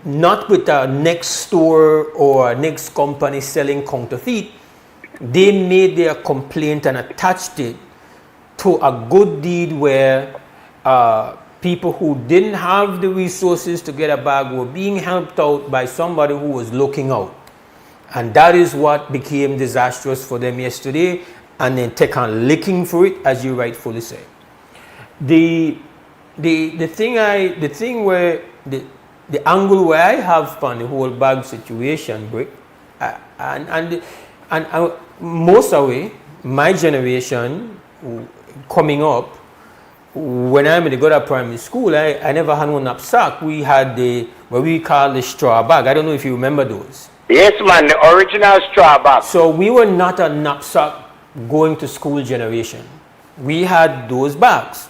not with a next store or next company selling counterfeit. They made their complaint and attached it to a good deed where people who didn't have the resources to get a bag were being helped out by somebody who was looking out. And that is what became disastrous for them yesterday, and then take on licking for it, as you rightfully say. The angle where I have on the whole bag situation, Brick, and and most away, my generation coming up, when I'm in the Goddard Primary School, I never had one knapsack. We had what we call the straw bag. I don't know if you remember those.
Yes, man, the original straw bag.
So we were not a knapsack going to school generation. We had those bags.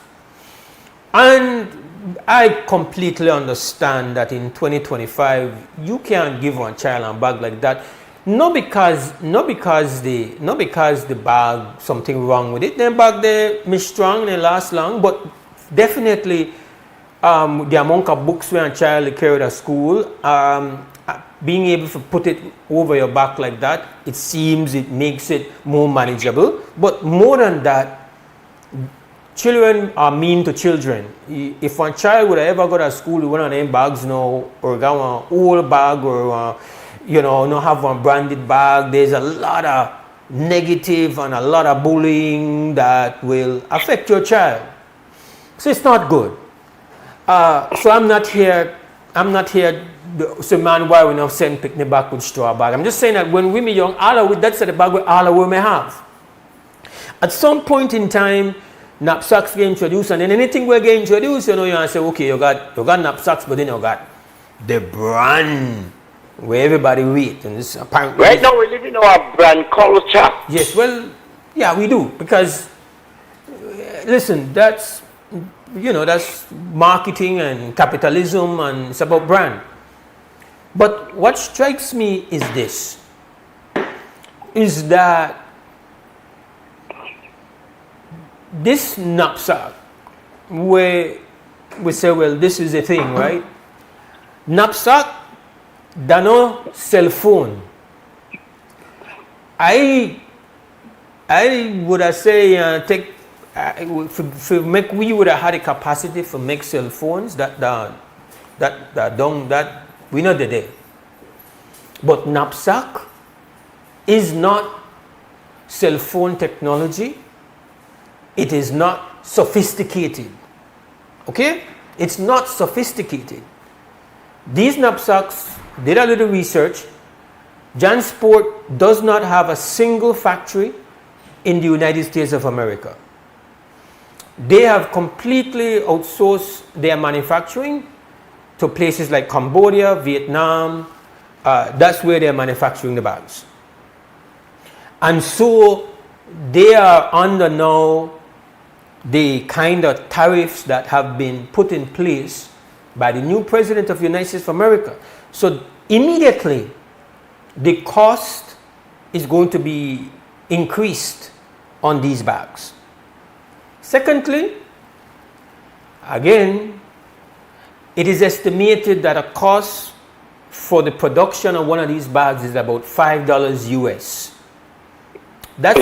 And I completely understand that in 2025, you can't give one child a bag like that. Not because the bag, something wrong with it. The bag they may strong, they last long, but definitely the amount of books when a child carried at school, being able to put it over your back like that, it makes it more manageable. But more than that, children are mean to children. If one child would have ever got to school with one of them bags now, or got one old bag, or not have one branded bag, there's a lot of negative and a lot of bullying that will affect your child. So it's not good. So I'm not here, so man, why we not send picnic back with straw bag? I'm just saying that when we were young, that's the bag where all we may have. At some point in time, knapsacks get introduced, and then anything will get introduced, you say, okay, you got knapsacks, but then you got the brand where everybody read. And this apparently
right now we live in our brand culture.
Yes, well, yeah, we do, because listen, that's marketing and capitalism, and it's about brand. But what strikes me is that this knapsack, where we say, well, this is a thing, right? Knapsack, there no cell phone. I would have say we would have had a capacity for make cell phones that we know the day. But knapsack is not cell phone technology. It is not sophisticated. Okay? It's not sophisticated. These knapsacks, did a little research. JanSport does not have a single factory in the United States of America. They have completely outsourced their manufacturing to places like Cambodia, Vietnam. That's where they're manufacturing the bags. And so they are under now the kind of tariffs that have been put in place by the new president of the United States of America. So immediately, the cost is going to be increased on these bags. Secondly, again, it is estimated that a cost for the production of one of these bags is about $5 US. That's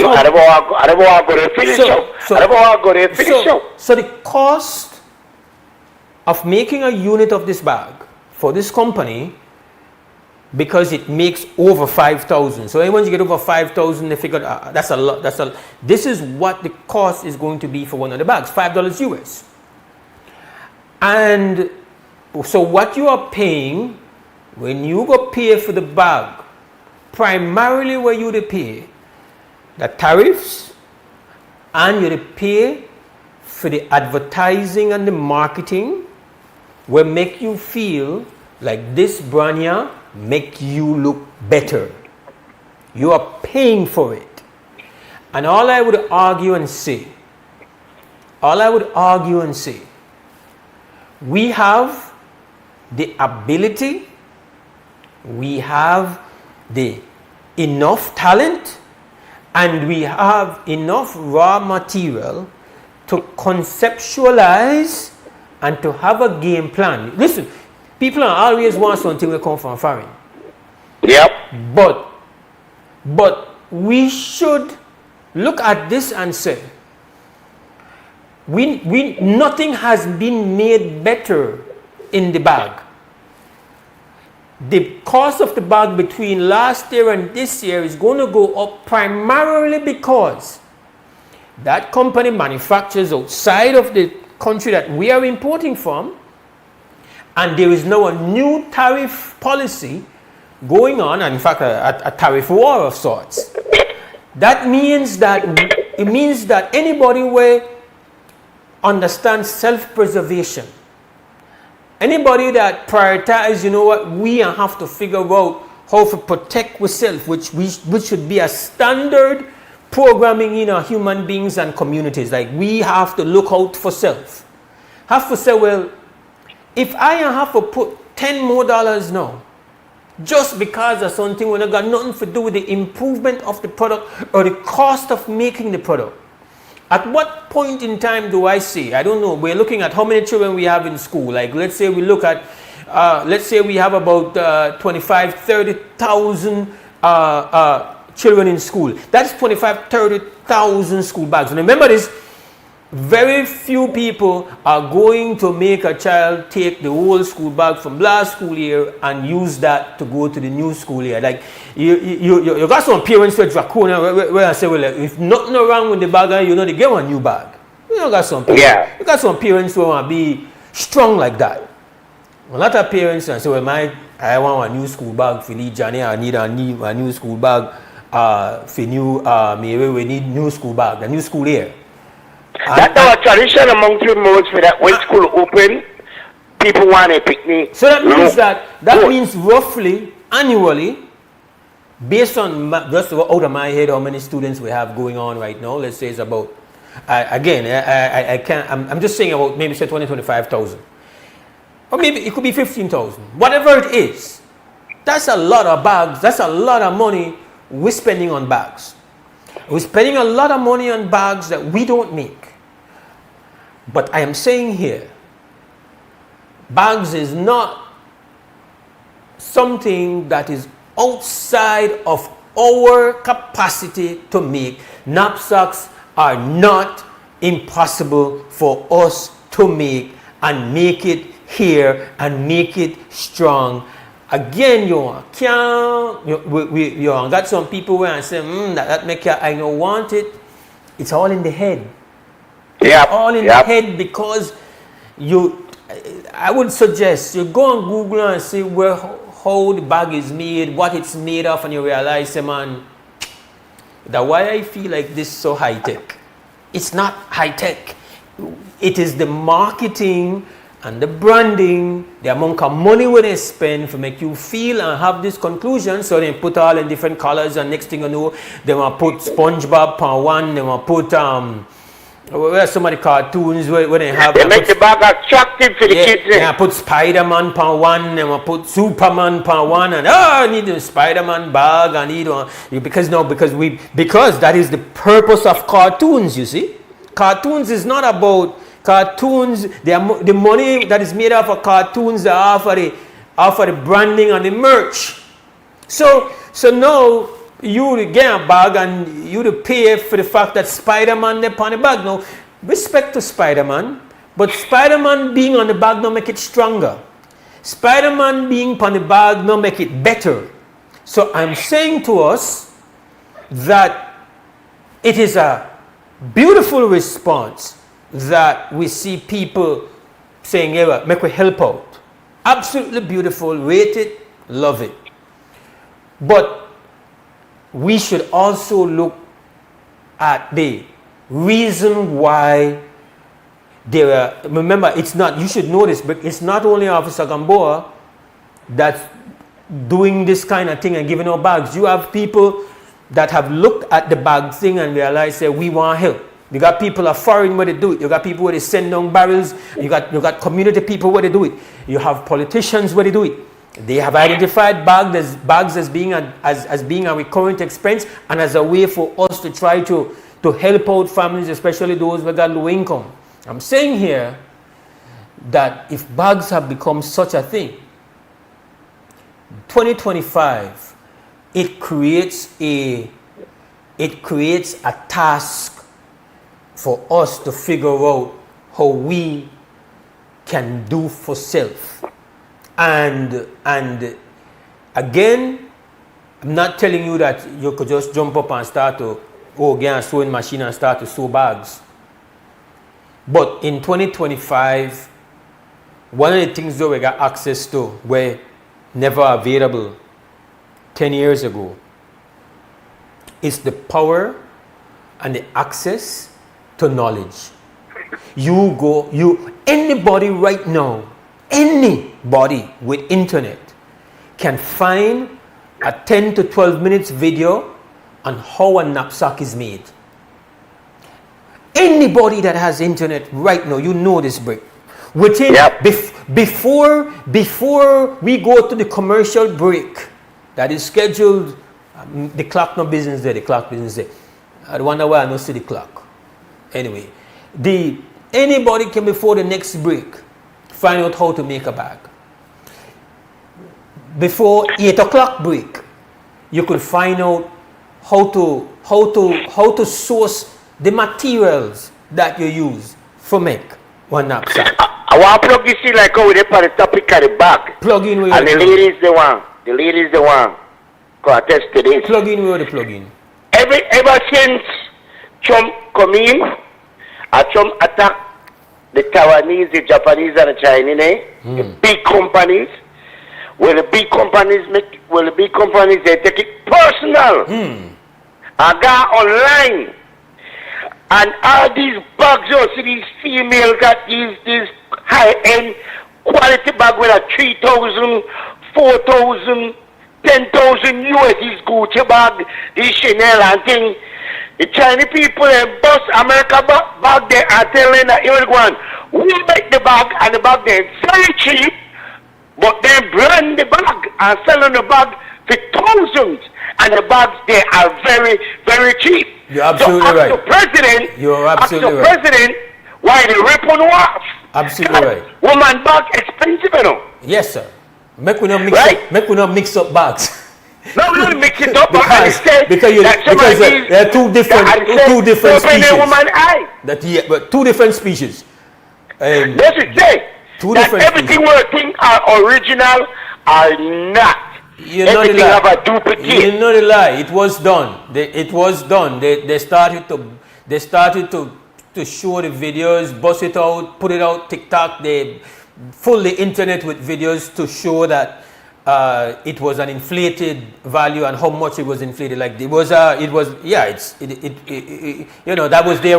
so
the cost of making a unit of this bag for this company, because it makes over 5,000. So once you get over 5,000, they figure that's a lot. This is what the cost is going to be for one of the bags, $5 US. And so what you are paying when you go pay for the bag, primarily where you pay the tariffs, and you pay for the advertising and the marketing, will make you feel like this brand here make you look better. You are paying for it. And all I would argue and say, we have the ability, we have the enough talent, and we have enough raw material to conceptualize and to have a game plan. Listen, people always want something to come from foreign.
Yep.
But we should look at this and say, nothing has been made better in the bag. The cost of the bag between last year and this year is going to go up primarily because that company manufactures outside of the country that we are importing from, and there is now a new tariff policy going on, and in fact a tariff war of sorts. That means that anybody will understand self-preservation. Anybody that prioritize, you know what, we have to figure out how to protect ourselves, which should be a standard programming in our human beings and communities. Like, we have to look out for self. Have to say, well, if I have to put $10 more now, just because of something when I got nothing to do with the improvement of the product or the cost of making the product, at what point in time do I say, I don't know, we're looking at how many children we have in school. Like, let's say we look at, let's say we have about 25, 30,000 children in school. That's 25, 30,000 school bags. And remember this, very few people are going to make a child take the whole school bag from last school year and use that to go to the new school year. Like, you got some parents with draconian where I say, well, if nothing wrong with the bag, you know, they get one new bag. You know, got some parents, you got some parents who want to be strong like that. A lot of parents say, well, I want a new school bag for Johnny. I need a new school bag for new. Maybe we need new school bag, a new school year.
That's our tradition among the Mose for that when school open, people want a picnic.
So that means that means roughly annually, based on just out of my head, how many students we have going on right now. Let's say it's about I can't. I'm just saying about maybe say 25,000, or maybe it could be 15,000. Whatever it is, that's a lot of bags. That's a lot of money we're spending on bags. We're spending a lot of money on bags that we don't make. But I am saying here, bags is not something that is outside of our capacity to make. Knapsacks are not impossible for us to make, and make it here and make it strong. Again, you got some people where I say, that make you, I don't want it. It's all in the head. It's all in the head, because I would suggest you go on Google and see how the bag is made, what it's made of, and you realize, man, that why I feel like this is so high tech. It's not high tech. It is the marketing and the branding, the amount of money where they spend to make you feel and have this conclusion. So they put all in different colors, and next thing you know, they will put SpongeBob on one, they will put where some of the cartoons where they have.
They make the bag attractive for the kids.
Yeah, put Spider-Man on one, they will put Superman on one, and I need a Spider-Man bag, I need one. Because that is the purpose of cartoons, you see. Cartoons is not about cartoons, the money that is made off of cartoons are for the branding and the merch. So now you get a bag and you pay for the fact that Spider-Man is on the bag. Now, respect to Spider-Man, but Spider-Man being on the bag don't make it stronger. Spider-Man being on the bag don't make it better. So I'm saying to us that it is a beautiful response that we see people saying, yeah, make we help out. Absolutely beautiful, rate it, love it. But we should also look at the reason why there are, remember, it's not, you should know this, but it's not only Officer Gamboa that's doing this kind of thing and giving out bags. You have people that have looked at the bag thing and realized that we want help. You got people are foreign where they do it. You got people where they send down barrels. You got community people where they do it. You have politicians where they do it. They have identified bags as being a recurrent expense and as a way for us to try to help out families, especially those who got low income. I'm saying here that if bags have become such a thing, 2025, it creates a task for us to figure out how we can do for self. And again, I'm not telling you that you could just jump up and start to get a sewing machine and start to sew bags. But in 2025, one of the things that we got access to were never available 10 years ago. is the power and the access to knowledge. Anybody right now, anybody with internet can find a 10 to 12 minutes video on how a knapsack is made. Anybody that has internet right now, you know this break. Within before we go to the commercial break that is scheduled, the clock no business there, the clock business there. I wonder why I don't see the clock. Anyway, anybody can before the next break find out how to make a bag. Before 8 o'clock break, you could find out how to source the materials that you use for make one knapsack.
I want to plug this in like how we did for the topic of the bag.
Plug in with
and the ladies the one. The ladies the one. Go attest to this.
Plug in with the plug in.
Ever since Trump come in, Trump attack the Taiwanese, the Japanese and the Chinese, the big companies. The big companies they take it personal. I got online. And all these bags, you see these females got these high-end quality bag with a 3,000, 4,000, 10,000 US Gucci bag, this Chanel and thing. The Chinese people they bust America bag there and telling that everyone, we make the bag and the bag there very cheap, but they brand the bag and selling the bag for thousands, and the bags there are very, very cheap.
You're absolutely right.
You're absolutely right. President, why they rip on off?
Absolutely right.
Woman bag expensive, you know.
Yes, sir. Make we not mix up bags.
No, we don't mix it up.
because there are two different species. But two different species.
That's it. Say that everything we think are original are not.
You know the lie. Have a duplicate. You know the lie. It was done. They started to show the videos, bust it out, put it out TikTok. They full the internet with videos to show that it was an inflated value and how much it was inflated. Like that was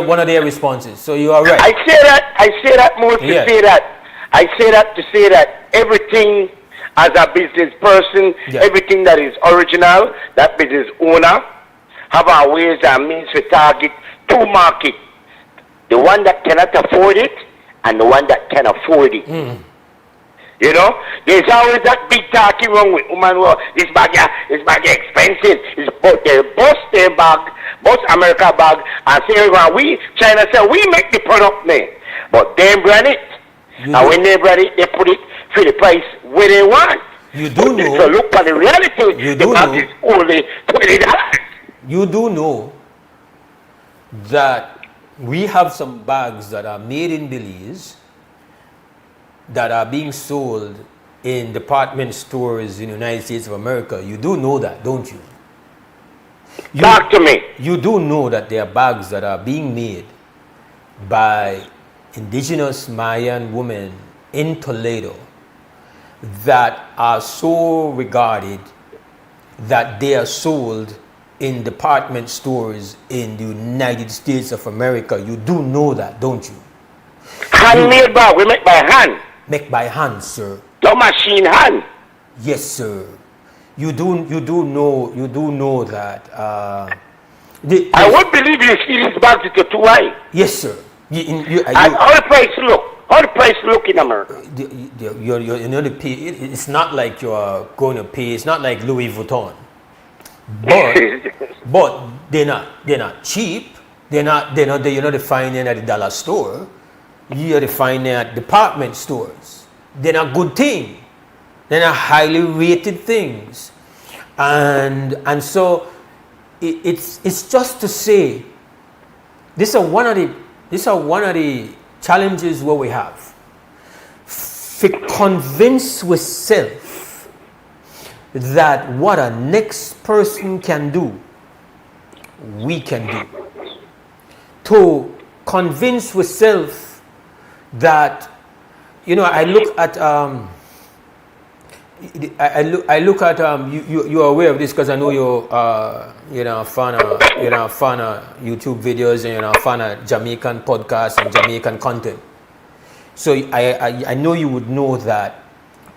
one of their responses. So you are right.
I say that more to say that. I say that to say that everything. As a business person, everything that is original, that business owner, have our ways and means to target two market. The one that cannot afford it and the one that can afford it. You know, there's always that big talking wrong with woman. Well, this bag expensive. They bust their bag, bust America bag, and say, China say, we make the product there. But they brand it. And when they brand it, they put it for the price where they want.
You do know.
So look at the reality. The bag is only $20.
You do know that we have some bags that are made in Belize that are being sold in department stores in the United States of America. You do know that, don't you?
Talk to me.
You do know that there are bags that are being made by indigenous Mayan women in Toledo that are so regarded that they are sold in department stores in the United States of America. You do know that, don't you?
Handmade bag, we make by hand.
Make by hand, sir.
No machine hand.
Yes, sir. You do know that.
I won't believe you see these bags with your two eyes.
Yes, sir.
How the price look? How the price look in America?
It's not like you're going to pay. It's not like Louis Vuitton, but they're not cheap. They're not they find them at the dollar store. You're find them at department stores. They're not good things. They're not highly rated things, and so it's just to say these are one of the challenges what we have. To convince ourselves that what a next person can do, we can do. To convince ourselves that, I look at I look at you're aware of this because I know you're a fan of YouTube videos and you're a fan of Jamaican podcasts and Jamaican content. So I know you would know that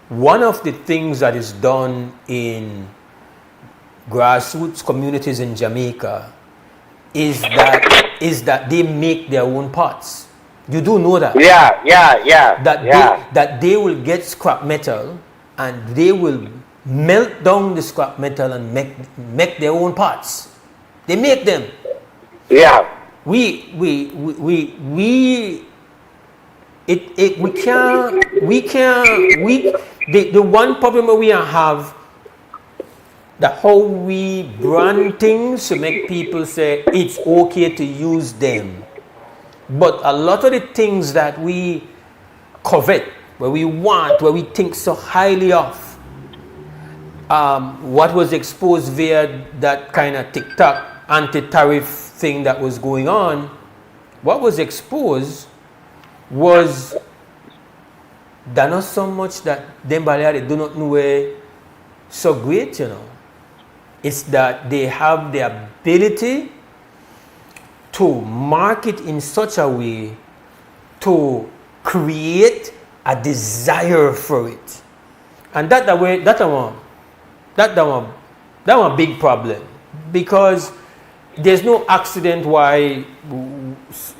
one of the things that is done in grassroots communities in Jamaica is that they make their own pots. You do know that?
Yeah.
That they will get scrap metal and they will melt down the scrap metal and make their own pots. They make them.
Yeah.
The one problem that we have, that how we brand things to make people say it's okay to use them. But a lot of the things that we covet, where we want, where we think so highly of, what was exposed via that kind of TikTok anti-tariff thing that was going on, what was exposed was that not so much that them they do not know where so great, It's that they have the ability to market in such a way to create a desire for it. And that's a big problem, because there's no accident why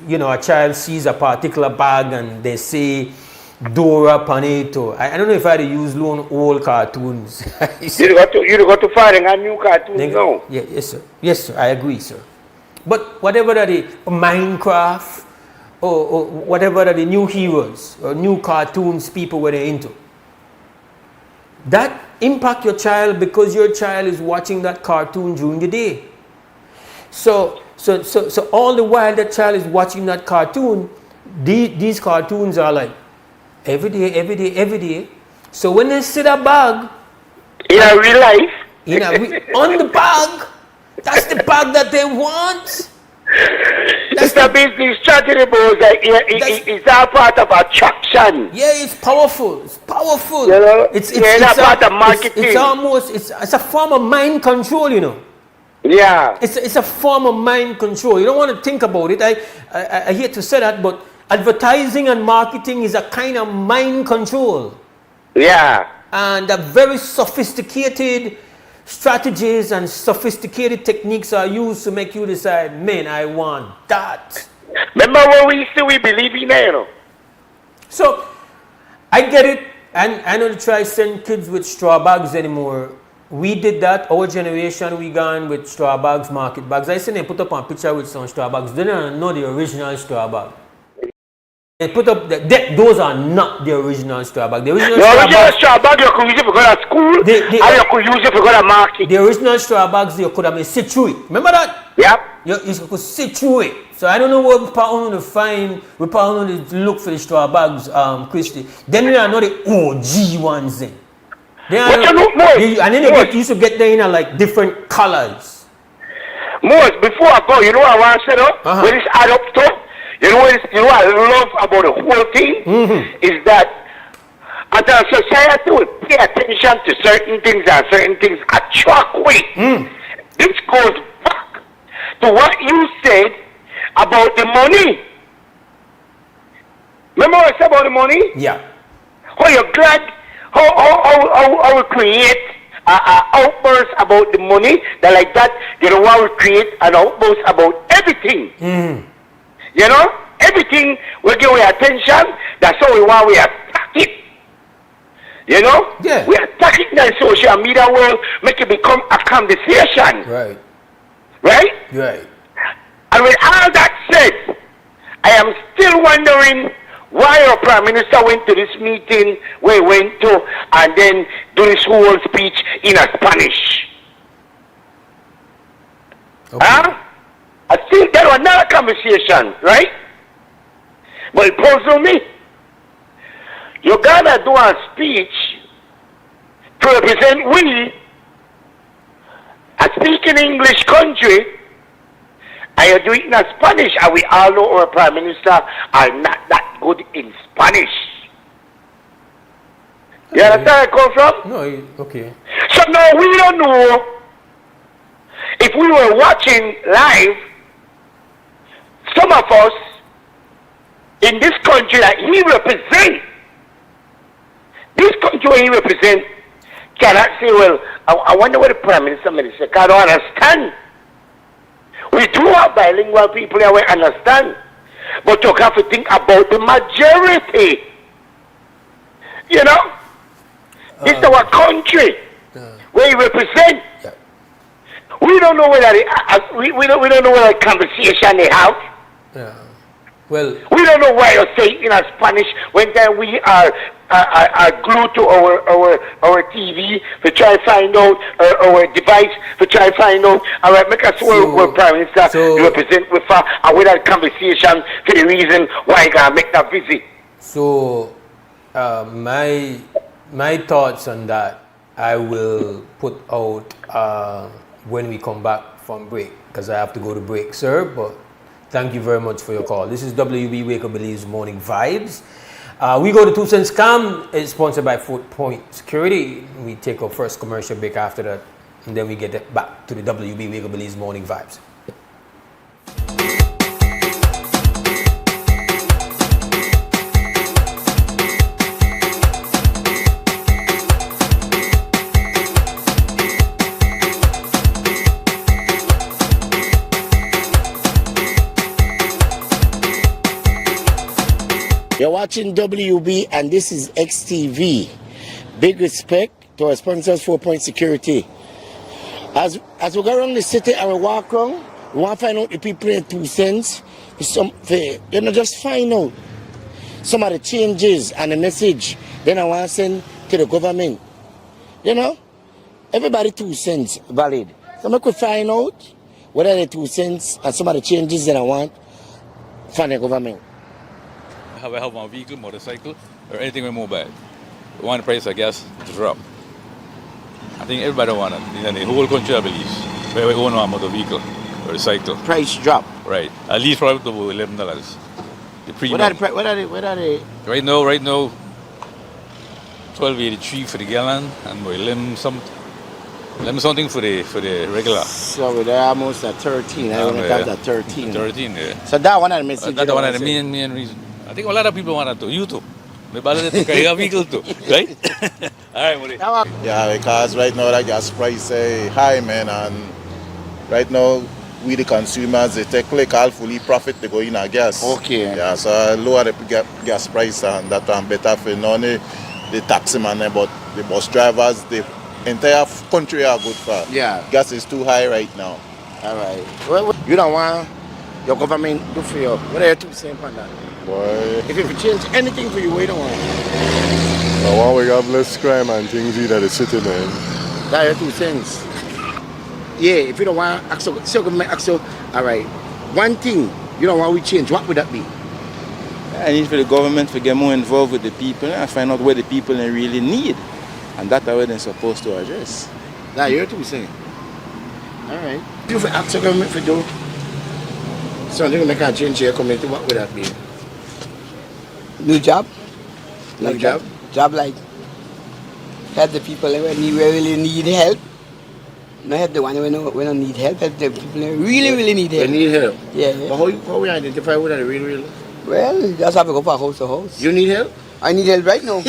a child sees a particular bag and they say Dora Paneto. I don't know if I had to use old cartoons.
You got to find a new cartoon now.
Yeah, yes sir, I agree, sir. But whatever that is, Minecraft or whatever that the new heroes or new cartoons people were into, that impact your child because your child is watching that cartoon during the day. So all the while that child is watching that cartoon, these cartoons are like every day. So when they see that bag
in a real life,
on the bag, that's the bag that they want.
It's a business strategy, but it's all part of attraction.
Yeah, it's powerful. It's powerful. It's
part of marketing.
It's a form of mind control,
Yeah.
It's a form of mind control. You don't want to think about it. I hate to say that, but advertising and marketing is a kind of mind control.
Yeah.
And a very sophisticated strategies and sophisticated techniques are used to make you decide, man, I want that.
Remember when we used to believe in it,
So, I get it. And I don't try send kids with straw bags anymore. We did that. Our generation, we gone with straw bags, market bags. I seen them put up a picture with some straw bags. They don't know the original straw bag. They put up those are not the original straw bag. The original
straw bag you could use it for going to school, and you could use it for going to market.
The original straw bags you could have been sit through it. Remember that?
Yep.
You could sit through it. So I don't know what we probably to find. We probably to look for the straw bags, Christy. Then we are not the OG ones then. And then you used to get them in like different colors.
Mose, before I go, you know what I want to say though? When it's add up to, you know what I love about the whole thing? Is that as a society we pay attention to certain things and certain things attract weight. This goes back to what you said about the money. Remember what I said about the money?
Yeah.
Oh, you're glad how we create an outburst about the money, that like that, why we create an outburst about everything. Everything we give our attention, that's how we want we attack it.
Yeah.
We attack it in the social media world, make it become a conversation.
Right.
Right?
Right.
And with all that said, I am still wondering why our Prime Minister went to this meeting where he went to and then do his whole speech in a Spanish.
Okay.
I think that was another conversation, right? But it puzzled me. You gotta do a speech to represent we, a speaking English country, and you do it in Spanish, and we all know our Prime Minister are not that good in Spanish. You understand where I come from?
No, okay.
So now we don't know if we were watching live, some of us in this country that he represents, this country he represents, cannot say, well, I wonder what the Prime Minister may say. I don't understand. We do have bilingual people that we understand. But you have to think about the majority. You know? It's our country where he represents. We don't know whether we don't know what conversation they have.
Yeah. Well,
we don't know why you say it in Spanish when then we are glued to our TV to try to find out our device to try to find out. All right, make us where Prime Minister represent with her and with that conversation for the reason why I gotta make that visit.
So, my thoughts on that I will put out when we come back from break, because I have to go to break, sir. But thank you very much for your call. This is WB Wake Up Believes Morning Vibes. We go to 2 Cents Scam. It's sponsored by 4 Point Security. We take our first commercial break after that, and then we get back to the WB Wake Up Believes Morning Vibes.
You're watching WB and this is XTV. Big respect to our sponsors, 4 Point Security. As we go around the city and we walk around, we want to find out the people in 2 cents. Just find out some of the changes and the message then I want to send to the government. You know, everybody 2 cents valid. So we could find out what are the 2 cents and some of the changes that I want from the government.
Have I have my vehicle, motorcycle, or anything with mobile. We want the price of gas to drop. I think everybody want it. In the whole country, I believe. Where we own a motor vehicle or a cycle.
Price drop.
Right. At least probably to $11. The premium.
What are they?
Right now, $12.83 for the gallon, and we limit something for the regular.
So they're almost at 13. I only got at 13.
13, yeah.
So that one of the messages.
That's one of the main reason. I think a lot of people want to you too. Maybe to carry a vehicle too, right? All right, Mose.
Yeah, because right now the gas price high, man, and right now we the consumers they take like all fully profit they go in our gas.
Okay.
Yeah, so lower the gas price and that one better for not only the taxi man but the bus drivers. The entire country are good for.
Yeah.
Gas is too high right now.
All right. Well, you don't want your government do for you. What are you 2 cents on that?
Boy.
If it change anything for you, we don't want.
I want we have less crime and things in the city, man.
That's 2 cents. Yeah, if you don't want so all right. One thing you don't want we change, what would that be?
I need for the government to get more involved with the people and find out what the people really need. And that's what they're supposed to address.
That's your 2 cents. All right. If you ask the government for do something to make a change here community, what would that be?
New job.
New job?
Job like help the people when we really need help. Not help the one we don't need help. Help the people who really need help.
They need help?
Yeah.
But how we identify what are the real?
Well, you just have to go from house to house.
You need help?
I need help right now.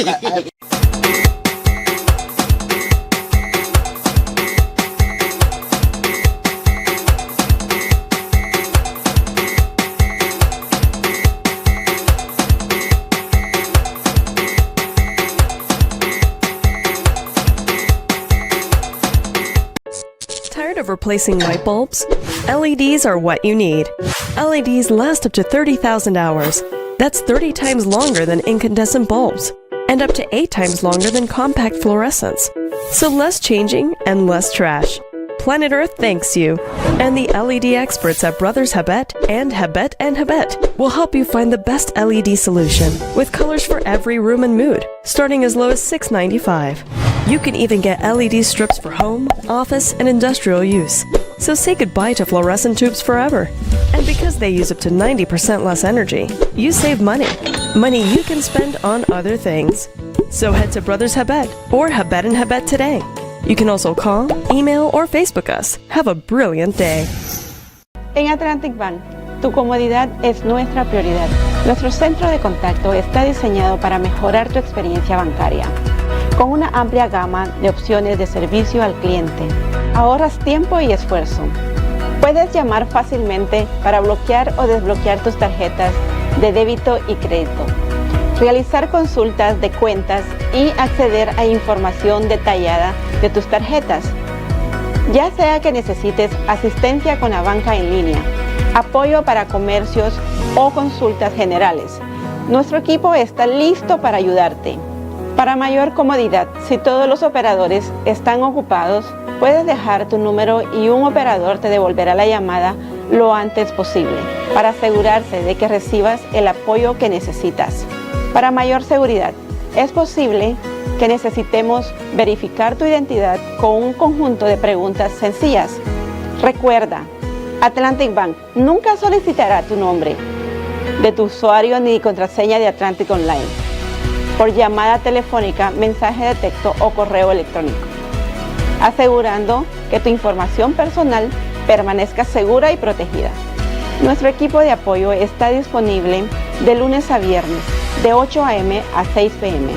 Tired of replacing light bulbs? LEDs are what you need. LEDs last up to 30,000 hours. That's 30 times longer than incandescent bulbs, and up to 8 times longer than compact fluorescents. So less changing and less trash. Planet Earth thanks you. And the LED experts at Brothers Habet and Habet will help you find the best LED solution with colors for every room and mood, starting as low as $6.95. You can even get LED strips for home, office, and industrial use. So say goodbye to fluorescent tubes forever. And because they use up to 90% less energy, you save money. Money you can spend on other things. So head to Brothers Habed or Habed and Habed today. You can also call, email, or Facebook us. Have a brilliant day.
En Atlantic Bank, tu comodidad es nuestra prioridad. Nuestro centro de contacto está diseñado para mejorar tu experiencia bancaria. Con una amplia gama de opciones de servicio al cliente, ahorras tiempo y esfuerzo. Puedes llamar fácilmente para bloquear o desbloquear tus tarjetas de débito y crédito, realizar consultas de cuentas y acceder a información detallada de tus tarjetas. Ya sea que necesites asistencia con la banca en línea, apoyo para comercios o consultas generales, nuestro equipo está listo para ayudarte. Para mayor comodidad, si todos los operadores están ocupados, puedes dejar tu número y un operador te devolverá la llamada lo antes posible para asegurarse de que recibas el apoyo que necesitas. Para mayor seguridad, es posible que necesitemos verificar tu identidad con un conjunto de preguntas sencillas. Recuerda, Atlantic Bank nunca solicitará tu nombre de tu usuario ni contraseña de Atlantic Online por llamada telefónica, mensaje de texto o correo electrónico, asegurando que tu información personal permanezca segura y protegida. Nuestro equipo de apoyo está disponible de lunes a viernes, de 8 a.m. a 6 p.m.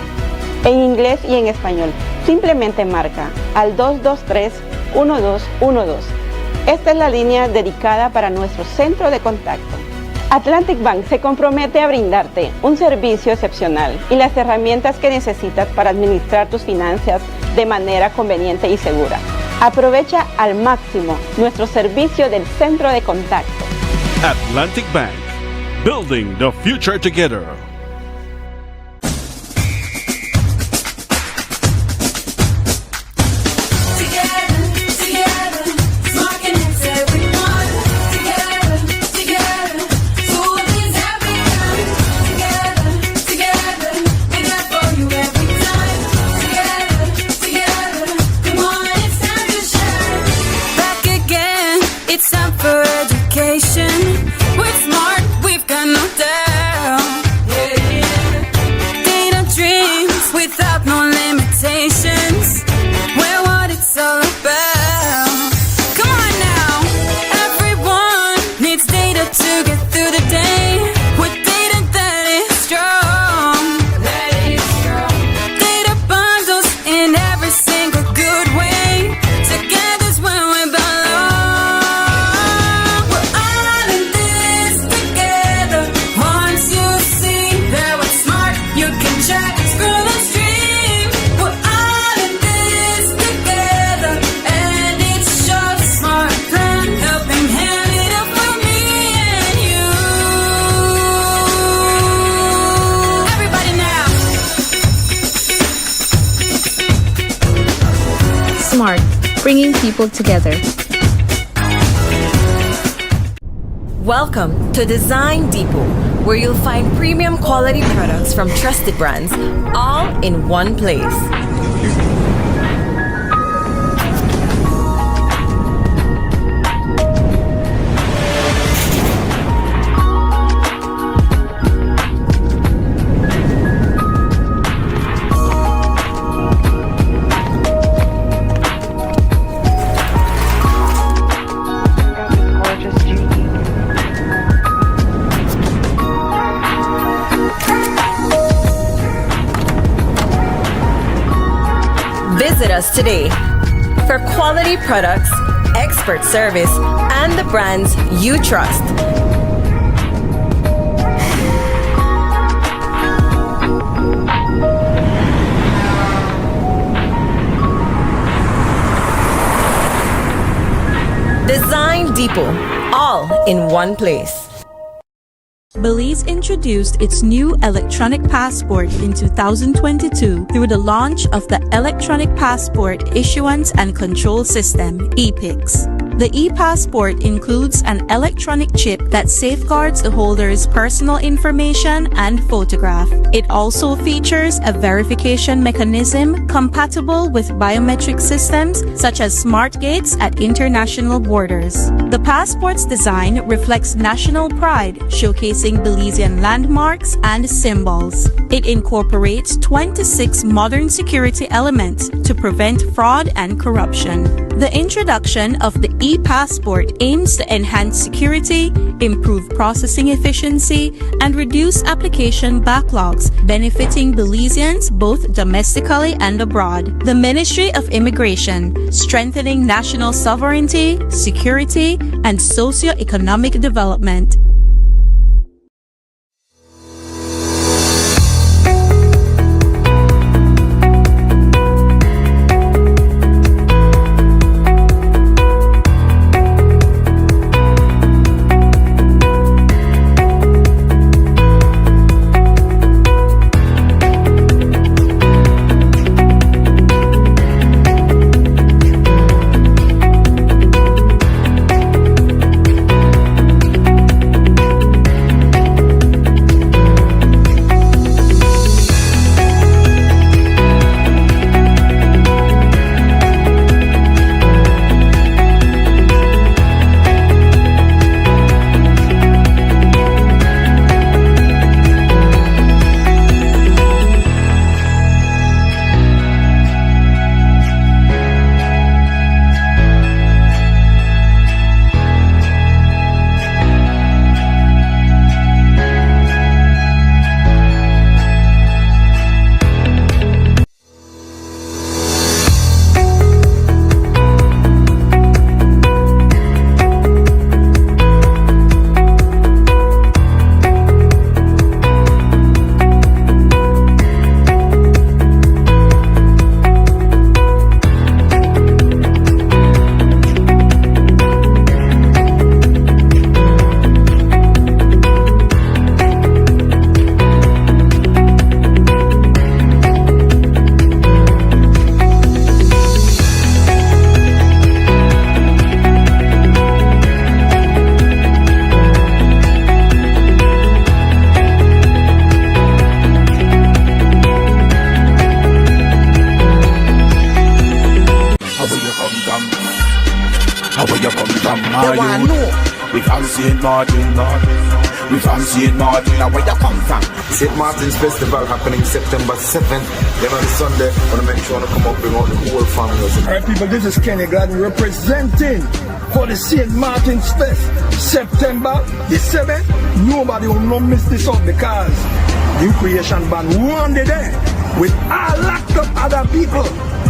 en inglés y en español. Simplemente marca al 223-1212. Esta es la línea dedicada para nuestro centro de contacto. Atlantic Bank se compromete a brindarte un servicio excepcional y las herramientas que necesitas para administrar tus finanzas de manera conveniente y segura. Aprovecha al máximo nuestro servicio del centro de contacto.
Atlantic Bank, building the future together.
Bringing people together.
Welcome to Design Depot, where you'll find premium quality products from trusted brands, all in one place. Visit us today for quality products, expert service, and the brands you trust. Design Depot, all in one place.
Belize introduced its new electronic passport in 2022 through the launch of the Electronic Passport Issuance and Control System, EPICS. The e-passport includes an electronic chip that safeguards the holder's personal information and photograph. It also features a verification mechanism compatible with biometric systems such as smart gates at international borders. The passport's design reflects national pride, showcasing Belizean landmarks and symbols. It incorporates 26 modern security elements to prevent fraud and corruption. The introduction of the e-passport aims to enhance security, improve processing efficiency, and reduce application backlogs, benefiting Belizeans both domestically and abroad. The Ministry of Immigration, strengthening national sovereignty, security, and socio-economic development.
St. Martin, we from St. Martin, where you come from?
St. Martin's Festival happening September 7th. Then on the Sunday, I want to make sure I come up, bring out the whole family.
Alright people, this is Kenny Gladden representing for the St. Martin's Fest, September the 7th. Nobody will not miss this out because New Creation Band one day there with all locked up other people.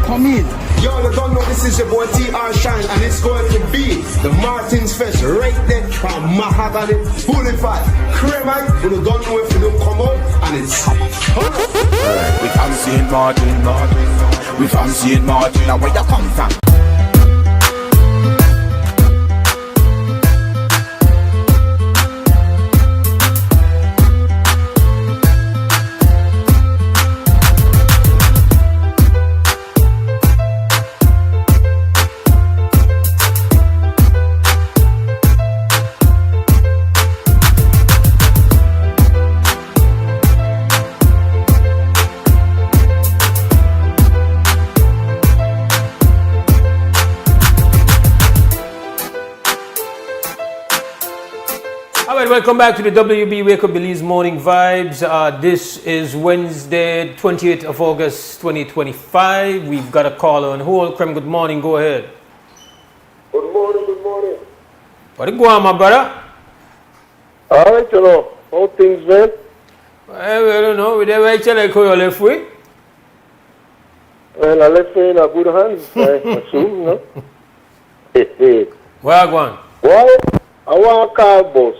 Come in.
Y'all don't know this is your boy TR Shine and it's going to be the Martins Fest right there from Mahogany, Boulevard, Cremite. We don't know if you don't come out and it's
Alright, we from St. Martin, we from St. Martin, where you come from?
Welcome back to the WB Wake Up Belize Morning Vibes. This is Wednesday, 28th of August, 2025. We've got a caller on hold. Krem, good morning. Go ahead.
Good morning, good morning.
What you going, my brother?
All right, you know, how things went?
Well, I don't know. We never actually call you left way.
Well, I left you in a good hands, I assume, no?
Where are you going?
Well, I want to call boss.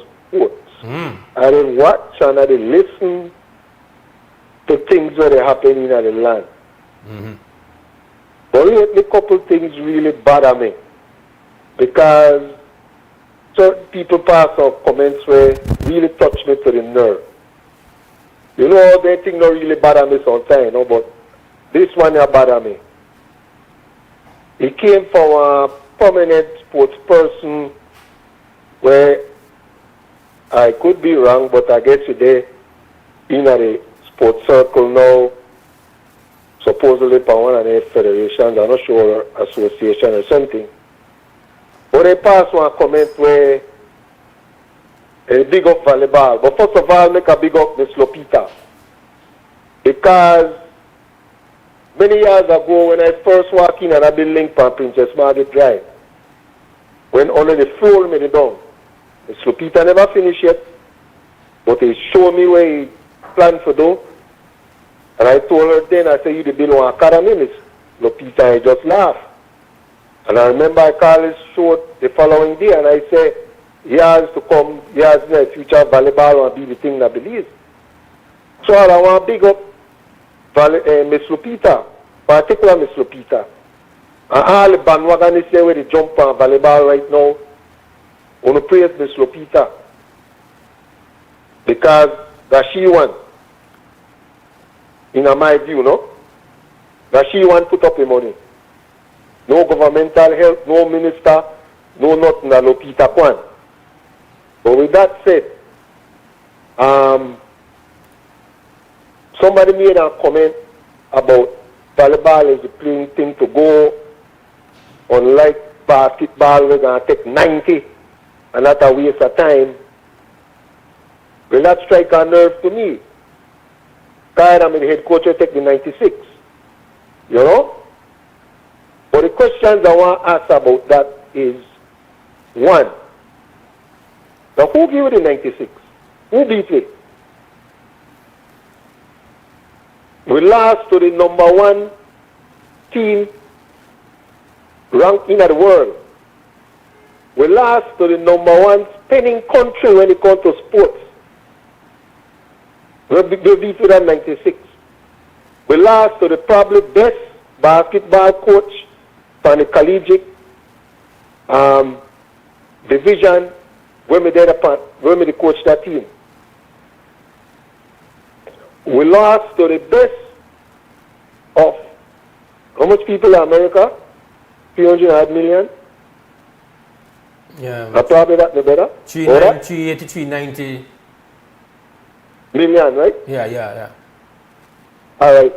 I didn't watch and I didn't listen to things that are happening in the land. But lately, a couple things really bother me because certain people pass out comments where really touch me to the nerve. You know, they think don't really bother me sometimes, you know, but this one bother me. He came from a prominent sports person where I could be wrong, but I guess today in the sports circle now, supposedly for one of the federations, I'm not sure, association or something. But they pass one comment where they big up volleyball. But first of all, make a big up Miss Lupita. Because many years ago when I first walked in at a building for Princess Margaret Drive, when only the floor made it down, Miss Lupita never finished yet, but he showed me where he planned to do. And I told her then, I said, you the build one academy, Miss Lupita, and just laughed. And I remember I called his show the following day, and I said, he has to come, he has the future volleyball and be the thing that believes. So I want to big up Miss Lupita, particularly Miss Lupita. And all the bandwagonists there where they jump on volleyball right now, I want to praise Miss Lupita. Because that she won. In my view, no? That she won put up the money. No governmental help, no minister, no nothing that Lupita Kwan. But with that said, somebody made a comment about volleyball is the playing thing to go, unlike basketball, we're going to take 90, and that's a waste of time. Well, that strike a nerve to me. Because I'm the head coach, I take the 96. You know? But the questions I want to ask about that is, one, now who gave you the 96? Who beat it? We lost to the number one team ranked in the world. We lost to the number one spending country when it comes to sports. They beat with that 96. We lost to the probably best basketball coach from the collegiate division when we coach that team. We lost to the best of how much people in America? 300 million?
Yeah.
Probably that the better.
380, 390
million, right?
Yeah.
All right.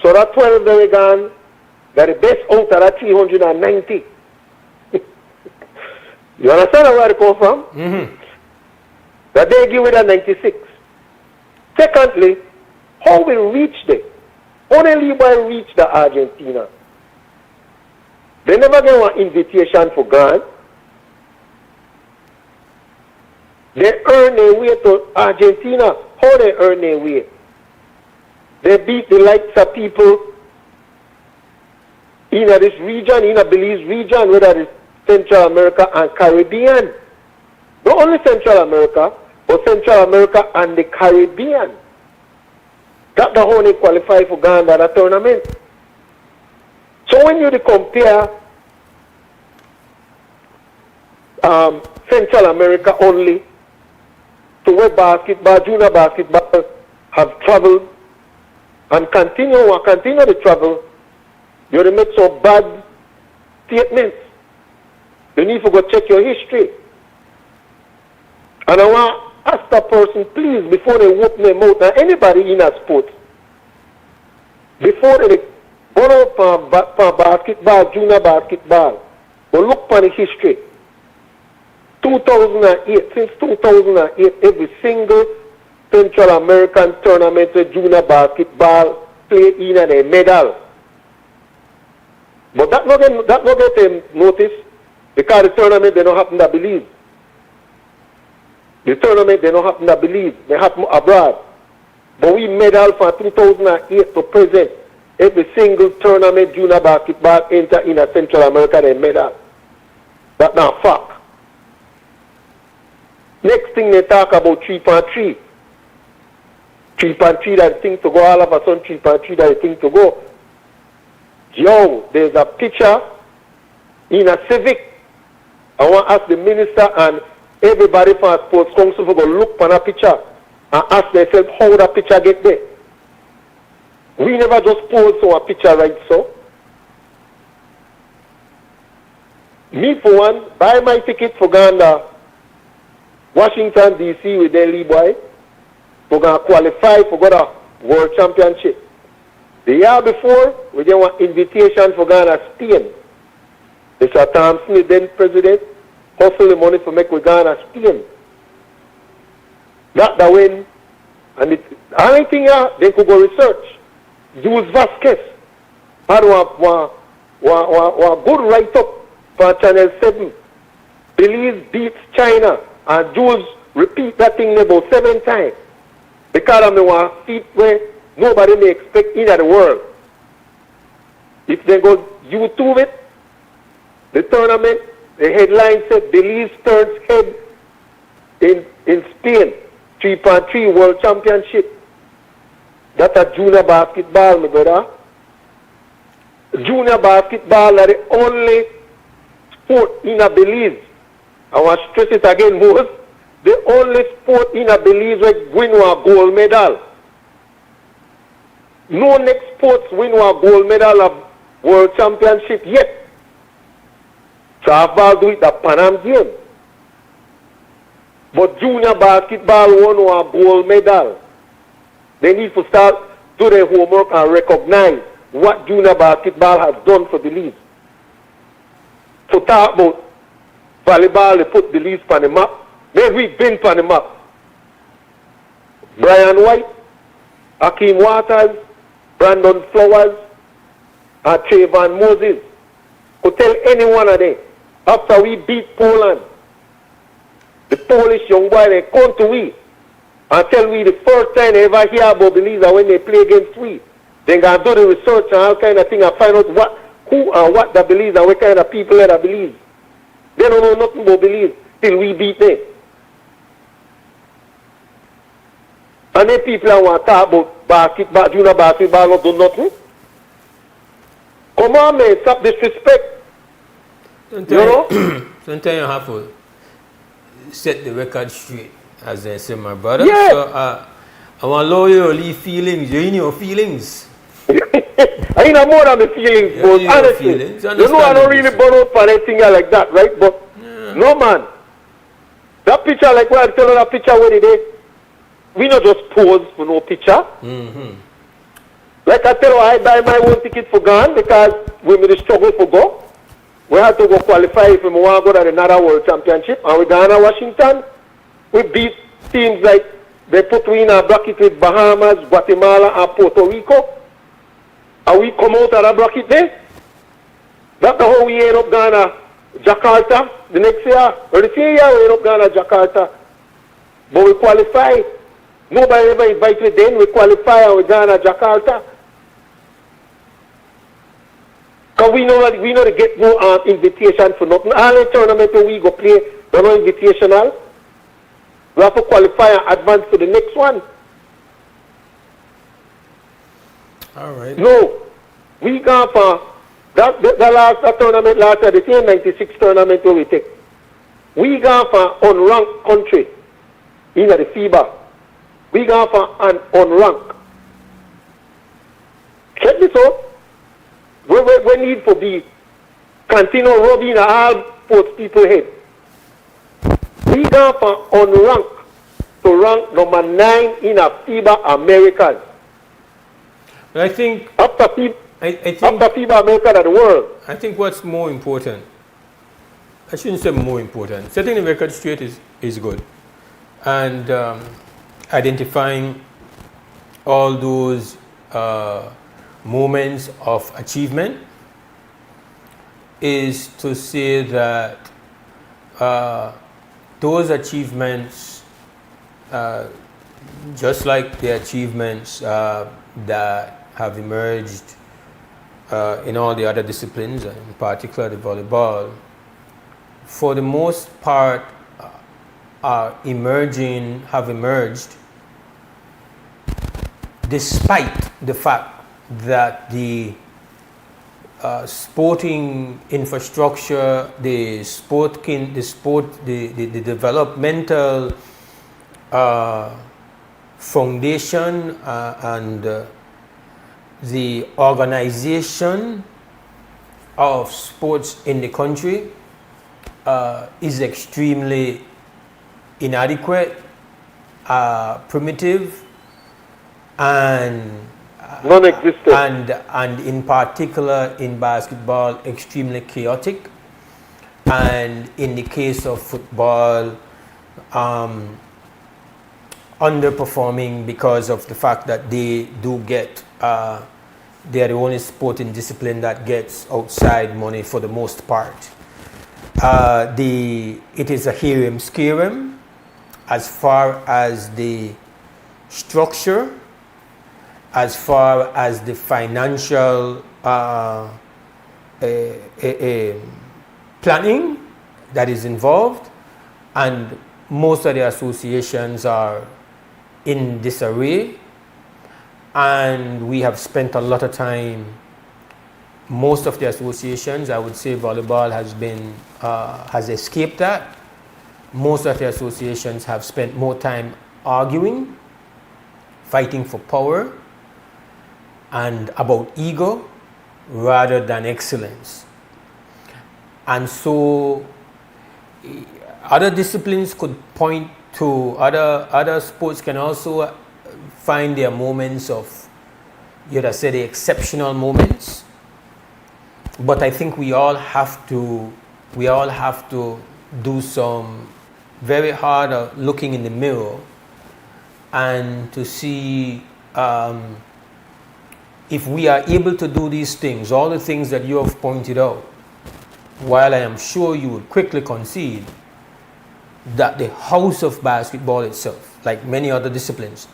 So that 12 that we gone, that the best out of that 390. You understand where it come from?
Mm-hmm.
That they give it a 96. Secondly, how we reach there? Only by reach the Argentina. They never get an invitation for grant. They earn their way to Argentina. How they earn their way? They beat the likes of people in this region, in a Belize region, whether it's Central America and Caribbean. Not only Central America, but Central America and the Caribbean. That's the how they qualify for Ghana that tournament. So when you compare Central America only to where basketball, junior basketball have traveled and continue to travel, you have make some bad statements. You need to go check your history. And I want to ask that person, please, before they open their mouth, and anybody in a sport, before they go out for basketball, junior basketball, but look for the history. 2008, since 2008, every single Central American tournament with junior basketball play in a medal. But that not get them notice because the tournament they don't happen to believe. The tournament they don't happen to believe. They happen abroad. But we medal from 2008 to present. Every single tournament junior basketball enter in a Central America they medal. That's not fact. Next thing they talk about 3.3. 3.3 that thing to go, all of a sudden 3.3 that thing to go. Yo, there's a picture in a civic. I want to ask the minister and everybody from a sports council to go look for that picture and ask themselves how that picture get there. We never just pose on a picture right so. Me for one, buy my ticket for Ghana, Washington DC with their lead boy. We're gonna qualify for go to World Championship. The year before, we get one invitation for Ghana, Spain. Mr. Thompson, the then president, hustle the money for make we Ghana, Spain. Not the win. And the only thing they could go research. Jules Vasquez had one good write-up for Channel 7. Belize beats China. And Jules repeat that thing about 7 times. Because of the one feat where nobody may expect in the world. If they go YouTube it, the tournament, the headline said Belize turns head in Spain. 3.3 World Championship. That's a junior basketball, my brother. Junior basketball are the only sport in a Belize. I want to stress it again, Mose. The only sport in a Belize where win a gold medal. No next sports win a gold medal of World Championship yet. Softball do it at Pan Am game. But junior basketball won a gold medal. They need to start do their homework and recognize what junior basketball has done for Belize. So talk about volleyball, they put Belize on the map. Maybe we've been on the map. Brian White, Hakeem Waters, Brandon Flowers, and Trayvon Moses. Could tell any one of them, after we beat Poland, the Polish young boy, they come to we and tell we the first time they ever hear about Belize when they play against we. They going to do the research and all kind of thing and find out who and what the Belize and what kind of people that Belize. They don't know nothing about Belize till we beat them. And then people that want to talk about basketball, junior basketball, not do nothing. Come on, man, stop disrespect.
Sometimes, you know? Sometimes you have to set the record straight, as I say, my brother.
Yeah.
So I want to allow you to leave feelings. You're in your feelings.
I ain't more than the feelings,
Yeah,
but
your
honestly,
feelings.
you know I don't really burn out for anything like that, right? But no, man, that picture, like what I tell you, that picture where they did, we not just pose for no picture.
Mm-hmm.
Like I tell you, I buy my own ticket for Ghana because we made a struggle for go. We had to go qualify if we want to go to another World Championship. And we Ghana, Washington, we beat teams like they put we in a bracket with Bahamas, Guatemala, and Puerto Rico. And we come out of that bracket there. That's how we end up Ghana, Jakarta the next year. Or the same year we end up Ghana, Jakarta. But we qualify. Nobody ever invited them. We qualify and we Ghana, Jakarta. Because we know to get no invitation for nothing. All the tournament we go play, there's no invitational. We have to qualify and advance to the next one.
All right.
No. We gone for that last tournament last year, the same 96 tournament where we take. We gone for unranked country in the FIBA. We gone for an unranked. Check this out. We need to be continue rubbing all sports people head. We gone for unranked to rank number 9 in a FIBA Americas.
But I think
after FIBA,
I think
after FIBA America of the world.
I think what's more important, I shouldn't say more important, setting the record straight is good. And identifying all those moments of achievement is to say that those achievements, just like the achievements that have emerged in all the other disciplines, and in particular the volleyball, for the most part have emerged despite the fact that the sporting infrastructure, the developmental foundation and the organization of sports in the country is extremely inadequate, primitive, and
non-existent,
and in particular in basketball, extremely chaotic, and in the case of football, underperforming because of the fact that they do get they are the only sporting discipline that gets outside money for the most part. It is a hiram scarum as far as the structure, as far as the financial planning that is involved, and most of the associations are in disarray, and we have spent a lot of time. Most of the associations, I would say volleyball has escaped that. Most of the associations have spent more time arguing, fighting for power, and about ego rather than excellence. And so other disciplines could point to, other sports can also find their moments of, you know, say the exceptional moments. But I think we all have to do some very hard looking in the mirror and to see if we are able to do these things, all the things that you have pointed out, while I am sure you would quickly concede that the house of basketball itself, like many other disciplines,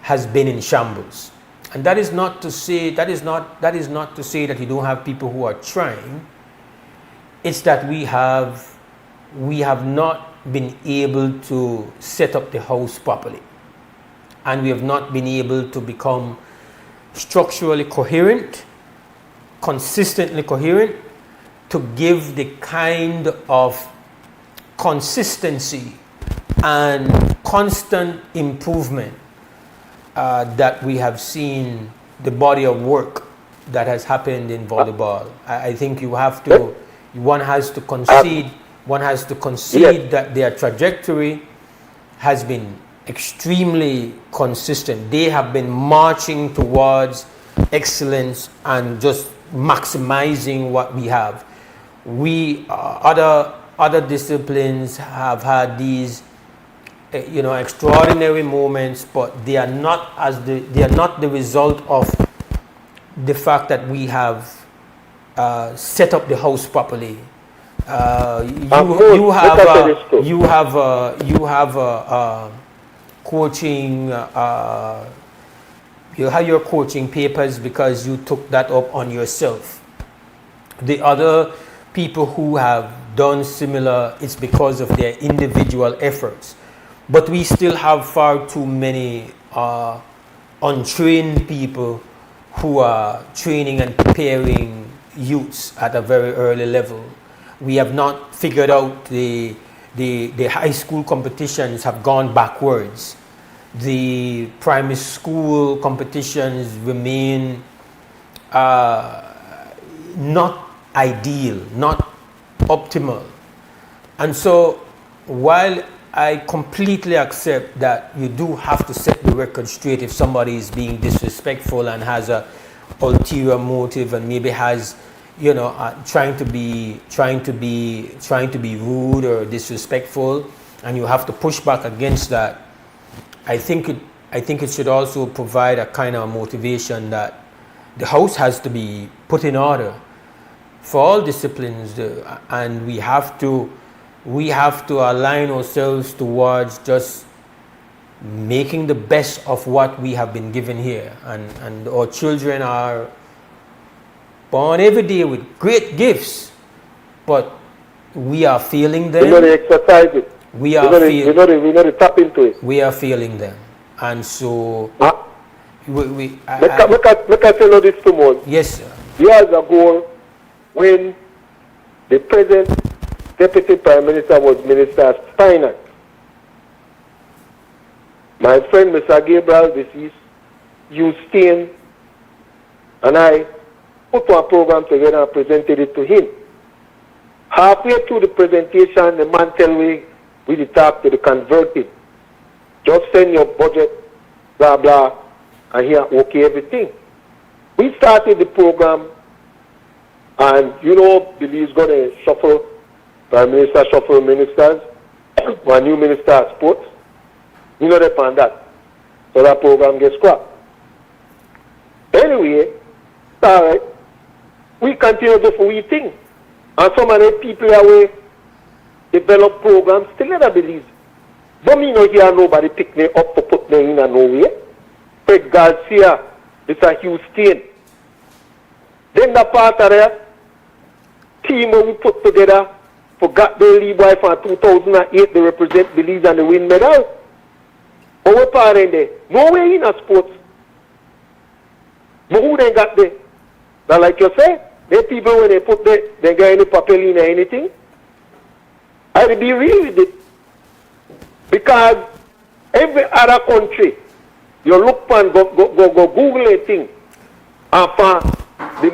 has been in shambles. And that is not to say that you don't have people who are trying. It's that we have not been able to set up the house properly, and we have not been able to become structurally coherent, consistently coherent, to give the kind of consistency and constant improvement that we have seen, the body of work that has happened in volleyball. I think one has to concede that their trajectory has been extremely consistent. They have been marching towards excellence and just maximizing what we have. Other disciplines have had these extraordinary moments, but they are not the result of the fact that we have set up the house properly. You have coaching. You have your coaching papers because you took that up on yourself. The other people who have done similar, it's because of their individual efforts. But we still have far too many untrained people who are training and preparing youths at a very early level. We have not figured out the high school competitions have gone backwards. The primary school competitions remain not ideal, not optimal. And so while I completely accept that you do have to set the record straight if somebody is being disrespectful and has a ulterior motive and maybe has, trying to be rude or disrespectful, and you have to push back against that. I think it should also provide a kind of motivation that the house has to be put in order for all disciplines, and we have to align ourselves towards just making the best of what we have been given here. And our children are born every day with great gifts, but we are failing them.
We know they exercise it. We know they tap into it.
We are failing them. And so
Look at tell you this tomorrow.
Yes, sir.
Years ago, when the present Deputy Prime Minister was Minister of Finance, my friend Mr. Gabriel deceased, Eustain, and I put a program together and presented it to him. Halfway through the presentation, the man tell me, we the talk to the converted. Just send your budget, blah, blah, and here, okay, everything. We started the program, and you know, Billy's going to shuffle, Prime Minister shuffle ministers, one new minister of sports. You know, they found that. So that program gets scrapped. Anyway, all right, we continue to do we thing. And some of the people that we develop programs still never believe. But me no hear nobody pick me up to put me in a nowhere. Fred Garcia, it's a huge stain. Then the part of the team we put together forgot the lead boy from 2008, they represent Belize and they win medal. But we're part in there. No way in a sports. But who they got there? Now like you say, the people when they put there, they got any papelina or anything. I'd be real with it. Because every other country, you look and go Google a thing. And for the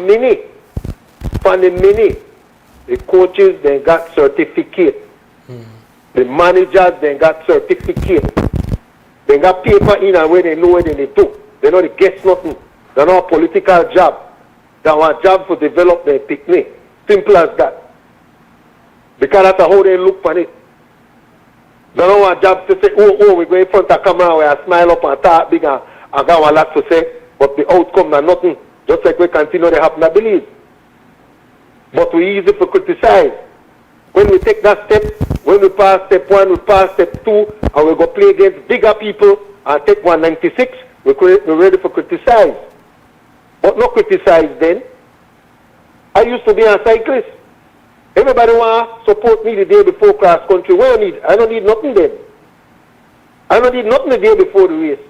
mini, the coaches, they got certificate. The managers, they got certificate. They got paper in and where they know what they do. They know they guess nothing. They know a political job. They want a job to develop their picnic. Simple as that. Because that's how they look for it. They don't want a job to say, oh, we go in front of the camera where I smile up and talk big and I got a lot to say, but the outcome is nothing. Just like we continue to happen, I believe. But we easy to criticize. When we take that step, when we pass step 1, we pass step 2, and we go play against bigger people and take 196, we're ready for criticize. But not criticize then. I used to be a cyclist. Everybody want to support me the day before cross country. What do I need? I don't need nothing then. I don't need nothing the day before the race.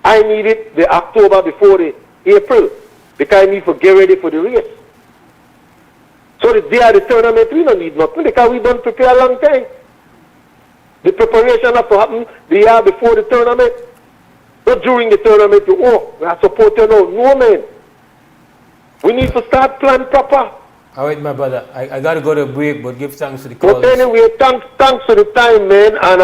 I need it the October before the April. Because I need to get ready for the race. So the day of the tournament, we don't need nothing because we don't prepare a long time. The preparation has to happen the year before the tournament. Not during the tournament, we are supporting now. No, man. We need to start plan proper.
All right, my brother. I got to go to a break, but give thanks to the callers.
But anyway, thanks for the time, man. And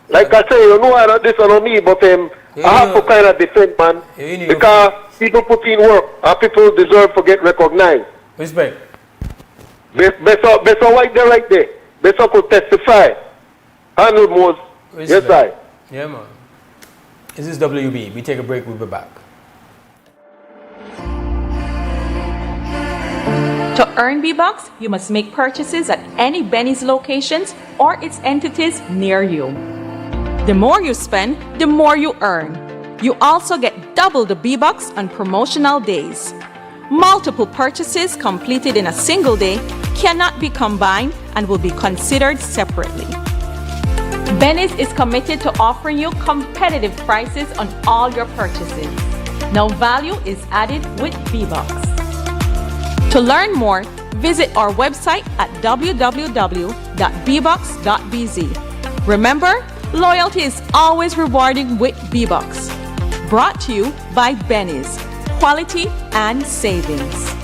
like I say, you know, this is not me, but I have to kind of defend, man. Because people put in work and people deserve to get recognized.
Respect.
Better right there, right there. Better could testify. Handle Mose. Yes, I.
Yeah, man. This is WB. We take a break. We'll be back.
To earn V-Bucks, you must make purchases at any Benny's locations or its entities near you. The more you spend, the more you earn. You also get double the V-Bucks on promotional days. Multiple purchases completed in a single day cannot be combined and will be considered separately. Benny's is committed to offering you competitive prices on all your purchases. No value is added with V-Bucks. To learn more, visit our website at www.vbucks.bz. Remember, loyalty is always rewarding with V-Bucks. Brought to you by Benny's. Quality and savings.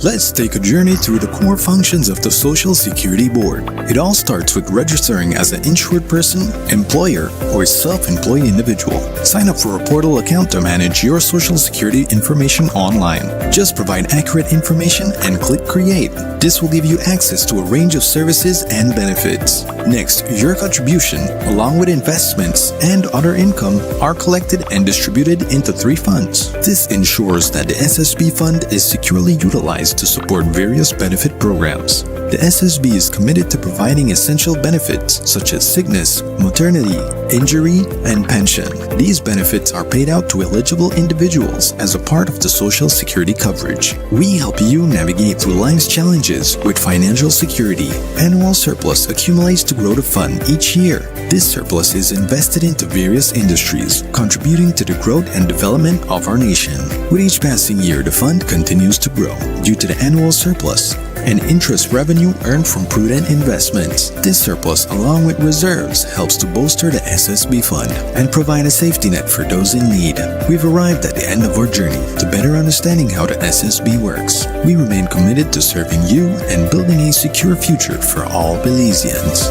Let's take a journey through the core functions of the Social Security Board. It all starts with registering as an insured person, employer, or self-employed individual. Sign up for a portal account to manage your Social Security information online. Just provide accurate information and click Create. This will give you access to a range of services and benefits. Next, your contribution, along with investments and other income, are collected and distributed into 3 funds. This ensures that the SSB fund is securely utilized to support various benefit programs. The SSB is committed to providing essential benefits such as sickness, maternity, injury, and pension. These benefits are paid out to eligible individuals as a part of the Social Security coverage. We help you navigate through life's challenges with financial security. Annual surplus accumulates to grow the fund each year. This surplus is invested into various industries, contributing to the growth and development of our nation. With each passing year, the fund continues to grow. Due to the annual surplus, and interest revenue earned from prudent investments. This surplus, along with reserves, helps to bolster the SSB fund and provide a safety net for those in need. We've arrived at the end of our journey to better understanding how the SSB works. We remain committed to serving you and building a secure future for all Belizeans.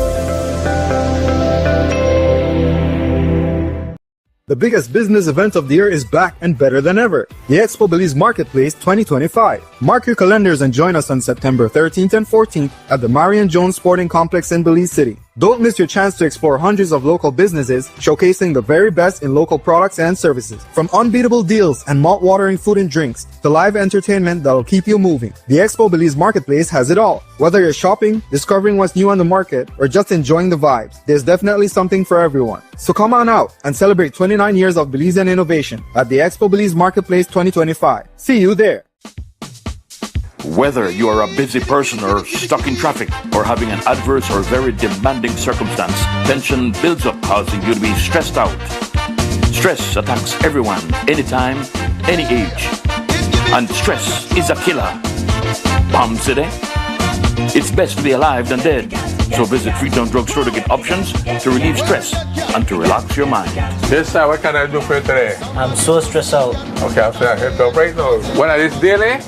The biggest business event of the year is back and better than ever. The Expo Belize Marketplace 2025. Mark your calendars and join us on September 13th and 14th at the Marion Jones Sporting Complex in Belize City. Don't miss your chance to explore hundreds of local businesses showcasing the very best in local products and services. From unbeatable deals and mouth-watering food and drinks to live entertainment that'll keep you moving. The Expo Belize Marketplace has it all. Whether you're shopping, discovering what's new on the market, or just enjoying the vibes, there's definitely something for everyone. So come on out and celebrate 29 years of Belizean innovation at the Expo Belize Marketplace 2025. See you there.
Whether you are a busy person or stuck in traffic or having an adverse or very demanding circumstance, tension builds up, causing you to be stressed out. Stress attacks everyone, anytime, any age. And stress is a killer. Palm City? It's best to be alive than dead. So visit Freetown Drugstore to get options to relieve stress and to relax your mind.
Yes, sir. What can I do for you today?
I'm so stressed out.
Okay, I'm saying help you right now. When I this daily,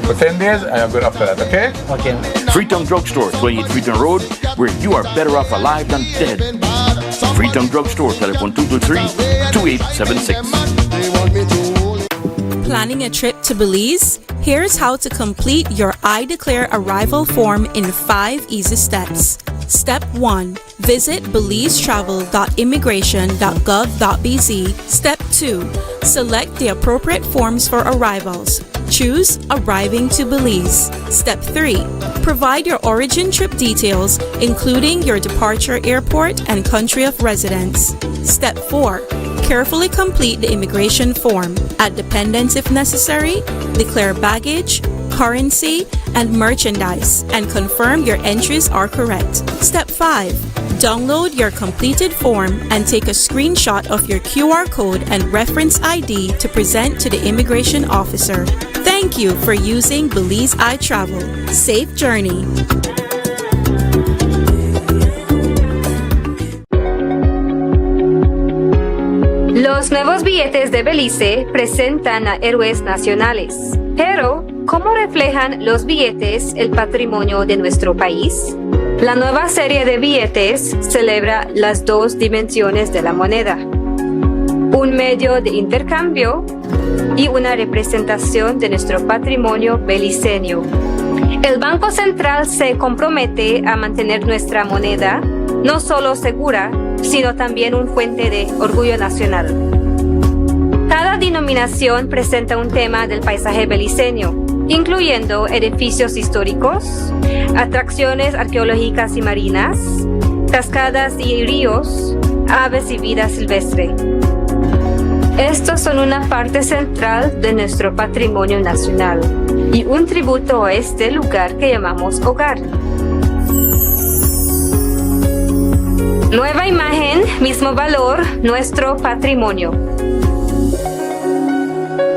for 10 days, I am good after that, okay?
Okay.
Freetown Drugstore, 28 Freetown Road, where you are better off alive than dead. Freetown Drugstore, telephone 223-2876.
Planning a trip to Belize? Here's how to complete your I Declare Arrival form in 5 easy steps. Step 1. Visit belizetravel.immigration.gov.bz. Step 2. Select the appropriate forms for arrivals. Choose Arriving to Belize. Step 3. Provide your origin trip details, including your departure airport and country of residence. Step 4. Carefully complete the immigration form. Add dependents if necessary. Declare baggage, currency, and merchandise, and confirm your entries are correct. Step 5. Download your completed form and take a screenshot of your QR code and reference ID to present to the immigration officer. Thank you for using Belize iTravel. Safe journey.
Los nuevos billetes de Belice presentan a héroes nacionales. Pero, ¿cómo reflejan los billetes el patrimonio de nuestro país? La nueva serie de billetes celebra las dos dimensiones de la moneda: un medio de intercambio y una representación de nuestro patrimonio beliceño. El Banco Central se compromete a mantener nuestra moneda no solo segura, sino también una fuente de orgullo nacional. Cada denominación presenta un tema del paisaje beliceño, incluyendo edificios históricos, atracciones arqueológicas y marinas, cascadas y ríos, aves y vida silvestre. Estos son una parte central de nuestro patrimonio nacional y un tributo a este lugar que llamamos hogar. Nueva imagen, mismo valor, nuestro patrimonio.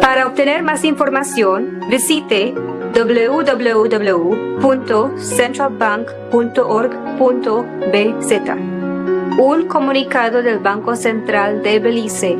Para obtener más información, visite www.centralbank.org.bz. Un comunicado del Banco Central de Belice.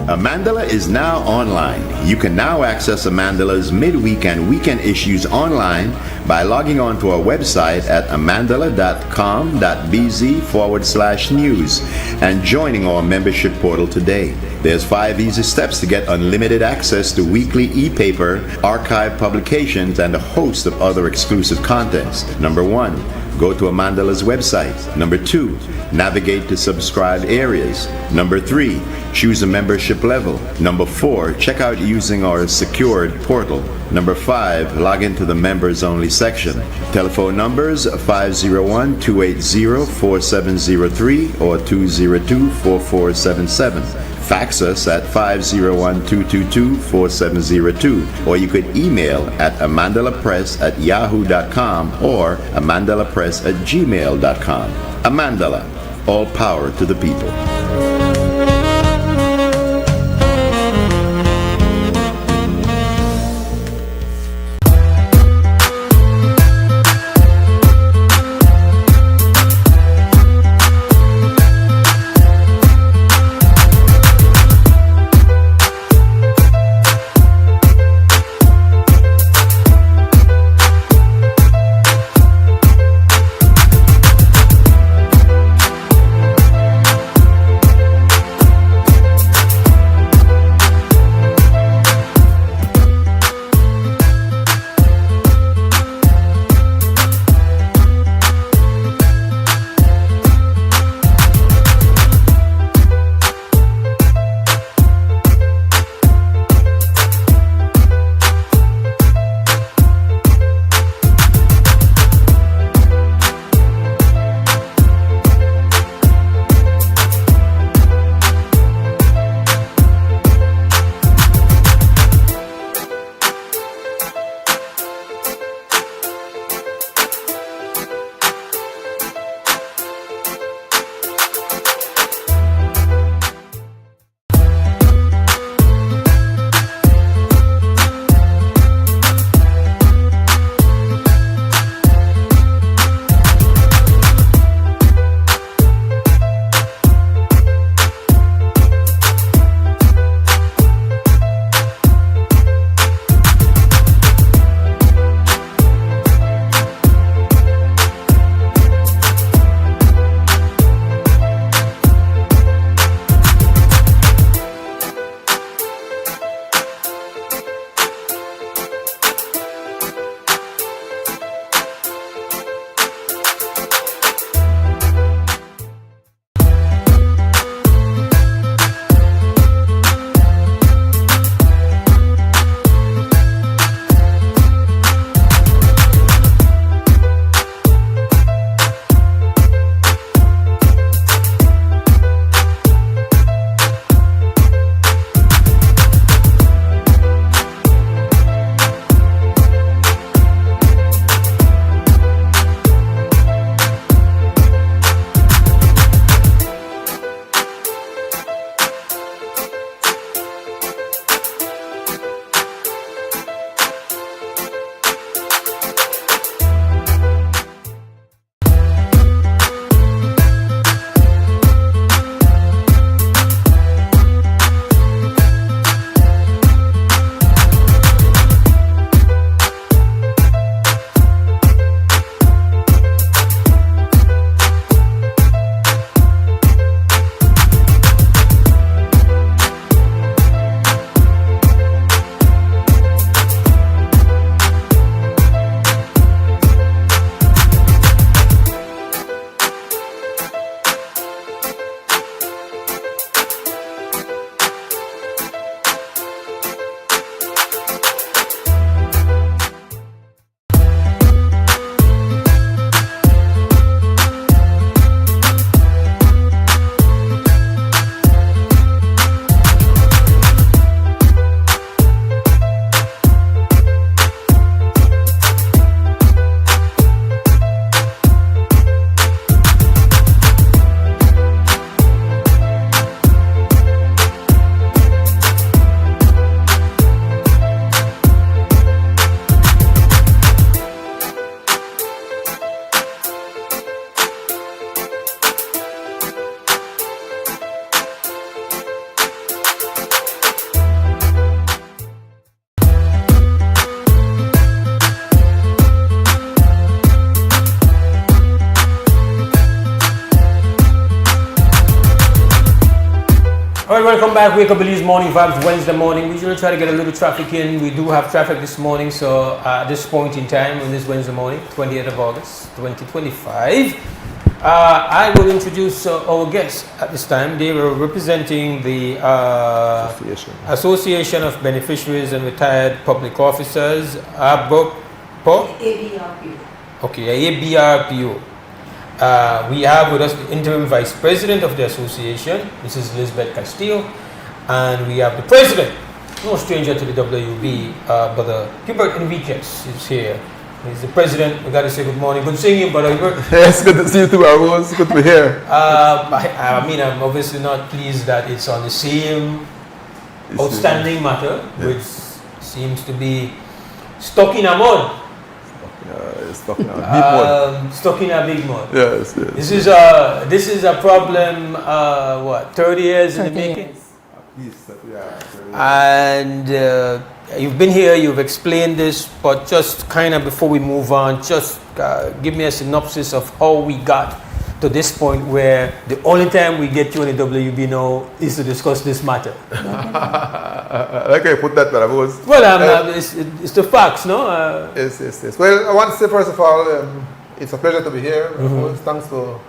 Amandala is now online. You can now access Amandala's midweek and weekend issues online by logging on to our website at amandala.com.bz/news and joining our membership portal today. There's 5 easy steps to get unlimited access to weekly e-paper, archive publications, and a host of other exclusive contents. Number 1, go to Amandala's website. Number 2, navigate to subscribed areas. Number 3, choose a membership level. Number 4, check out using our secured portal. Number 5, log into the members only section. Telephone numbers 501-280-4703 or 202-4477. Fax us at 501-222-4702, or you could email at amandalapress@yahoo.com or amandalapress@gmail.com. Amandala, all power to the people.
welcome back. Wake Up Belize Morning Vibes Wednesday morning. We usually try to get a little traffic in. We do have traffic this morning, so at this point in time, on this Wednesday morning, 20th of August, 2025, I will introduce our guests at this time. They were representing the Association of Beneficiaries and Retired Public Officers,
ABRPO.
Okay, ABRPO. We have with us the interim vice president of the association, Mrs. Elizabeth Castillo, and we have the president, no stranger to the WUB, Brother Hubert Enriquez is here. He's the president. We got to say good morning. Good seeing you, Brother Hubert.
Yes, good to see you too, Arroz. Good to be here.
I mean, I'm obviously not pleased that it's on the same outstanding matter, which seems to be stuck in a mud.
Stuck in a big mud.
Stuck in a big mud.
Yes, yes.
This is a problem. What, 30 years in the making? And you've been here. You've explained this, but just kind of before we move on, just give me a synopsis of how we got to this point where the only time we get you on the WB now is to discuss this matter.
Like I put that, but I was.
Well, it's the facts, no?
Yes, yes, yes. Well, I want to say first of all, it's a pleasure to be here. Thanks for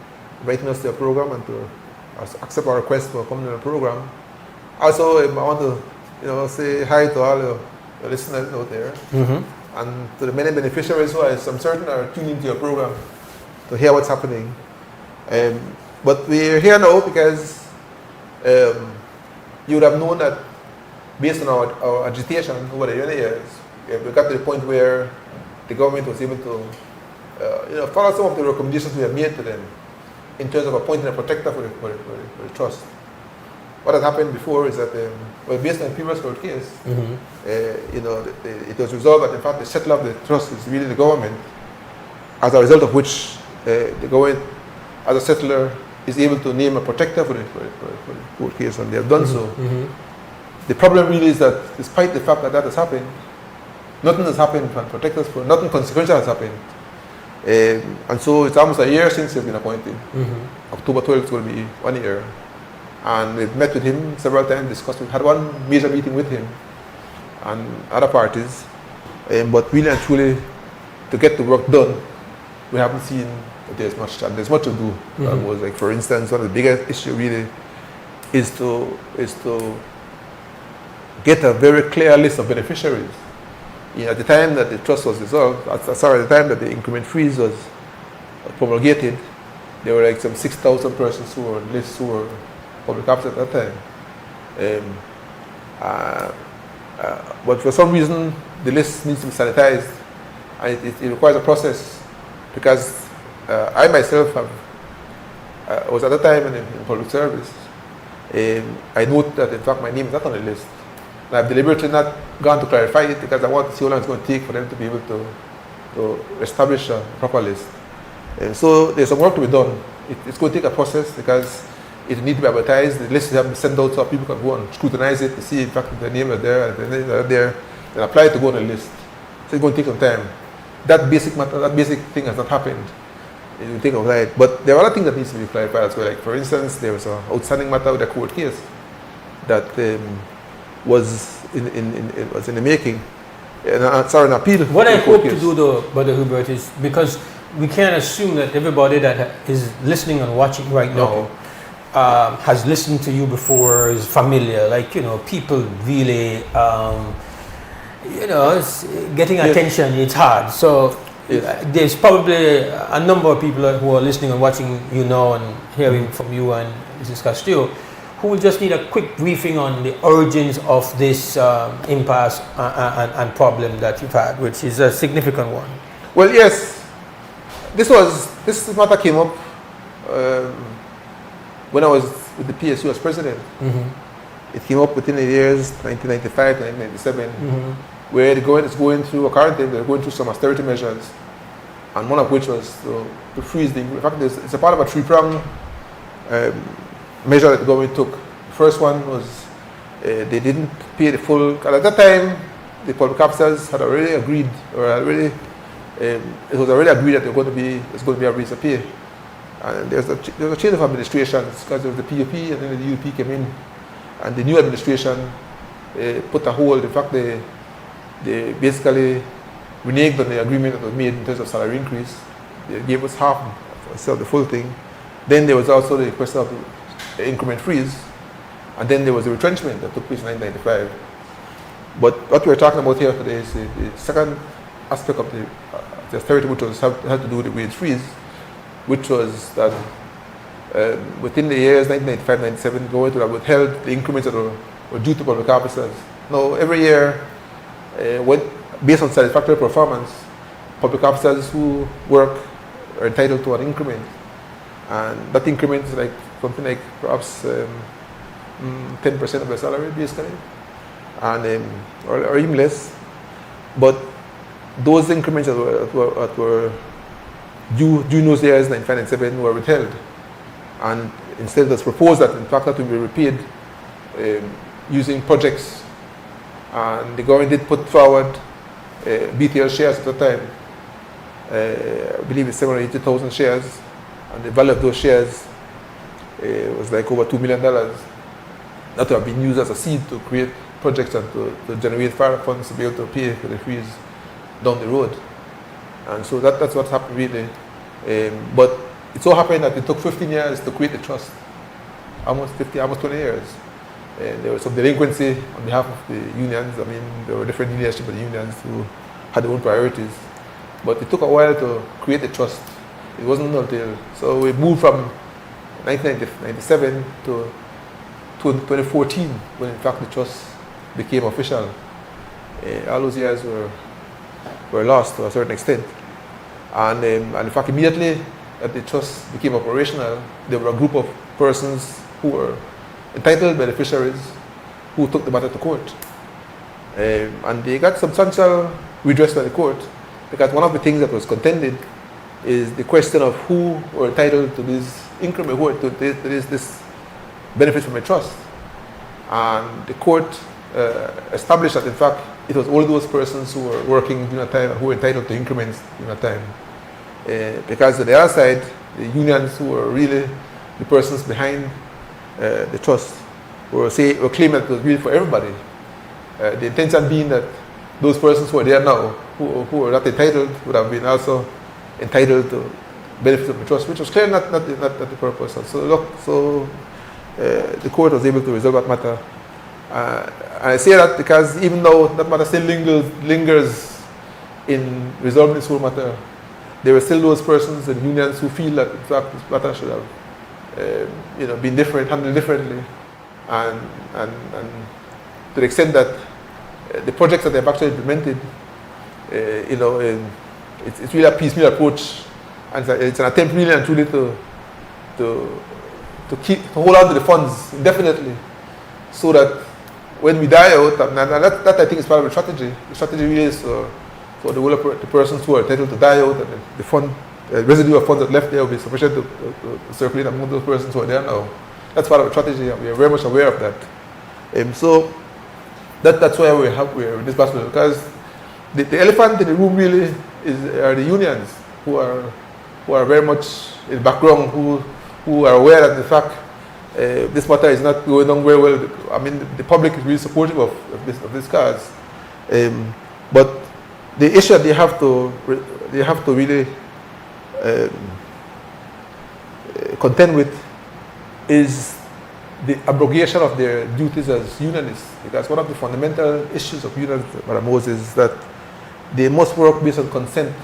inviting us to your program and to accept our request for coming to the program. Also, I want to, say hi to all your listeners out there, and to the many beneficiaries who I'm certain are tuning into your program to hear what's happening. But we're here now because you would have known that based on our agitation over the years, we got to the point where the government was able to follow some of the recommendations we have made to them in terms of appointing a protector for the trust. What had happened before is that, based on the previous court case, it was resolved that in fact the settler of the trust is really the government, as a result of which the government, as a settler, is able to name a protector for the court case, and they have done so. The problem really is that, despite the fact that that has happened, nothing has happened for protectors, nothing consequential has happened. And so it's almost a year since he's been appointed. October 12th will be 1 year. And we've met with him several times, discussed. We had one major meeting with him and other parties. But really and truly, to get the work done, we haven't seen that there's much, and there's much to do. Was like, for instance, one of the biggest issues really is to get a very clear list of beneficiaries. At the time that the trust was dissolved, at the time that the increment freeze was promulgated, there were like some 6,000 persons who were on lists who were public officers at that time. But for some reason, the list needs to be sanitized, and it requires a process, because I myself was at that time in public service. I note that in fact my name is not on the list. And I've deliberately not gone to clarify it because I want to see how long it's going to take for them to be able to establish a proper list. And so there's some work to be done. It's going to take a process because it needs to be advertised. The list has to be sent out so people can go and scrutinize it to see in fact if their name is there, and if their names are there, and apply to go on the list. So it's going to take some time. That basic thing has not happened. It will take a while. But there are other things that needs to be clarified as well. Like, for instance, there was an outstanding matter with a court case that was in the making. An appeal.
What I hope to do, though, Brother Hubert, is because we can't assume that everybody that is listening and watching right now has listened to you before, is familiar. Like, people really, getting attention, it's hard. So there's probably a number of people who are listening and watching you now and hearing from you and Mrs. Castillo, who will just need a quick briefing on the origins of this impasse and problem that you've had, which is a significant one.
Well, yes, this matter came up when I was with the PSU as president. It came up within the years 1995 to 1997, where the government is going through, currently they're going through some austerity measures, and one of which was to freeze the. In fact, it's a part of a three-pronged measure that the government took. The first one was they didn't pay the full. At that time, the public officers had already agreed, it was already agreed that there's going to be a raise of pay. And there's a change of administration because there was the PUP and then the UP came in, And the new administration put a hold. In fact, they basically reneged on the agreement that was made in terms of salary increase. They gave us half instead of the full thing. Then there was also the question of the increment freeze, and then there was the retrenchment that took place in 1995. But what we're talking about here today is the second aspect of the austerity, which had to do with the wage freeze, which was that within the years 1995-97, the government would have withheld the increments that were due to public officers. Now, every year, based on satisfactory performance, public officers who work are entitled to an increment. And that increment is like something like perhaps 10% of their salary, basically, and or even less. But those increments that were due in those years, 1997, were withheld. And instead it was proposed that in fact that will be repaid using projects. And the government did put forward BTL shares at the time. I believe it's 780,000 shares, and the value of those shares was like over $2 million. That would have been used as a seed to create projects and to generate funds to be able to pay for the fees down the road. And so that's what's happened really. But it so happened that it took 15 years to create the trust. Almost 20 years. There was some delinquency on behalf of the unions. I mean, there were different leadership of the unions who had their own priorities. But it took a while to create the trust. It wasn't until, so we moved from 1997 to 2014 when in fact the trust became official. All those years were lost to a certain extent. And in fact immediately that the trust became operational, there were a group of persons who were entitled beneficiaries who took the matter to court. And they got substantial redress by the court, because one of the things that was contended is the question of who were entitled to this increment, who to this benefit from a trust. And the court established that in fact it was only those persons who were working during that time who were entitled to increments during that time. Because on the other side, the unions who were really the persons behind the trust were claiming that it was really for everybody. The intention being that those persons who are there now, who are not entitled, would have been also entitled to benefits of the trust, which was clearly not the purpose. And so the court was able to resolve that matter. And I say that because even though that matter still lingers in resolving this whole matter, there are still those persons and unions who feel that in fact this matter should have been handled differently, and to the extent that the projects that they've actually implemented, it's really a piecemeal approach, and it's an attempt really and truly to hold on to the funds indefinitely, so that when we die out, and that I think is part of the strategy. The strategy really is for the persons who are entitled to die out, and the fund, residue of funds that left there will be sufficient to circulate among those persons who are there now. That's part of the strategy, and we are very much aware of that. So that's why we're in this battle, because the elephant in the room really are the unions who are very much in the background, who are aware that in fact this matter is not going on very well. I mean, the public is really supportive of this cause, but the issue that they have to really contend with is the abrogation of their duties as unionists, because one of the fundamental issues of unions, Madam Mose, is that they must work based on consent.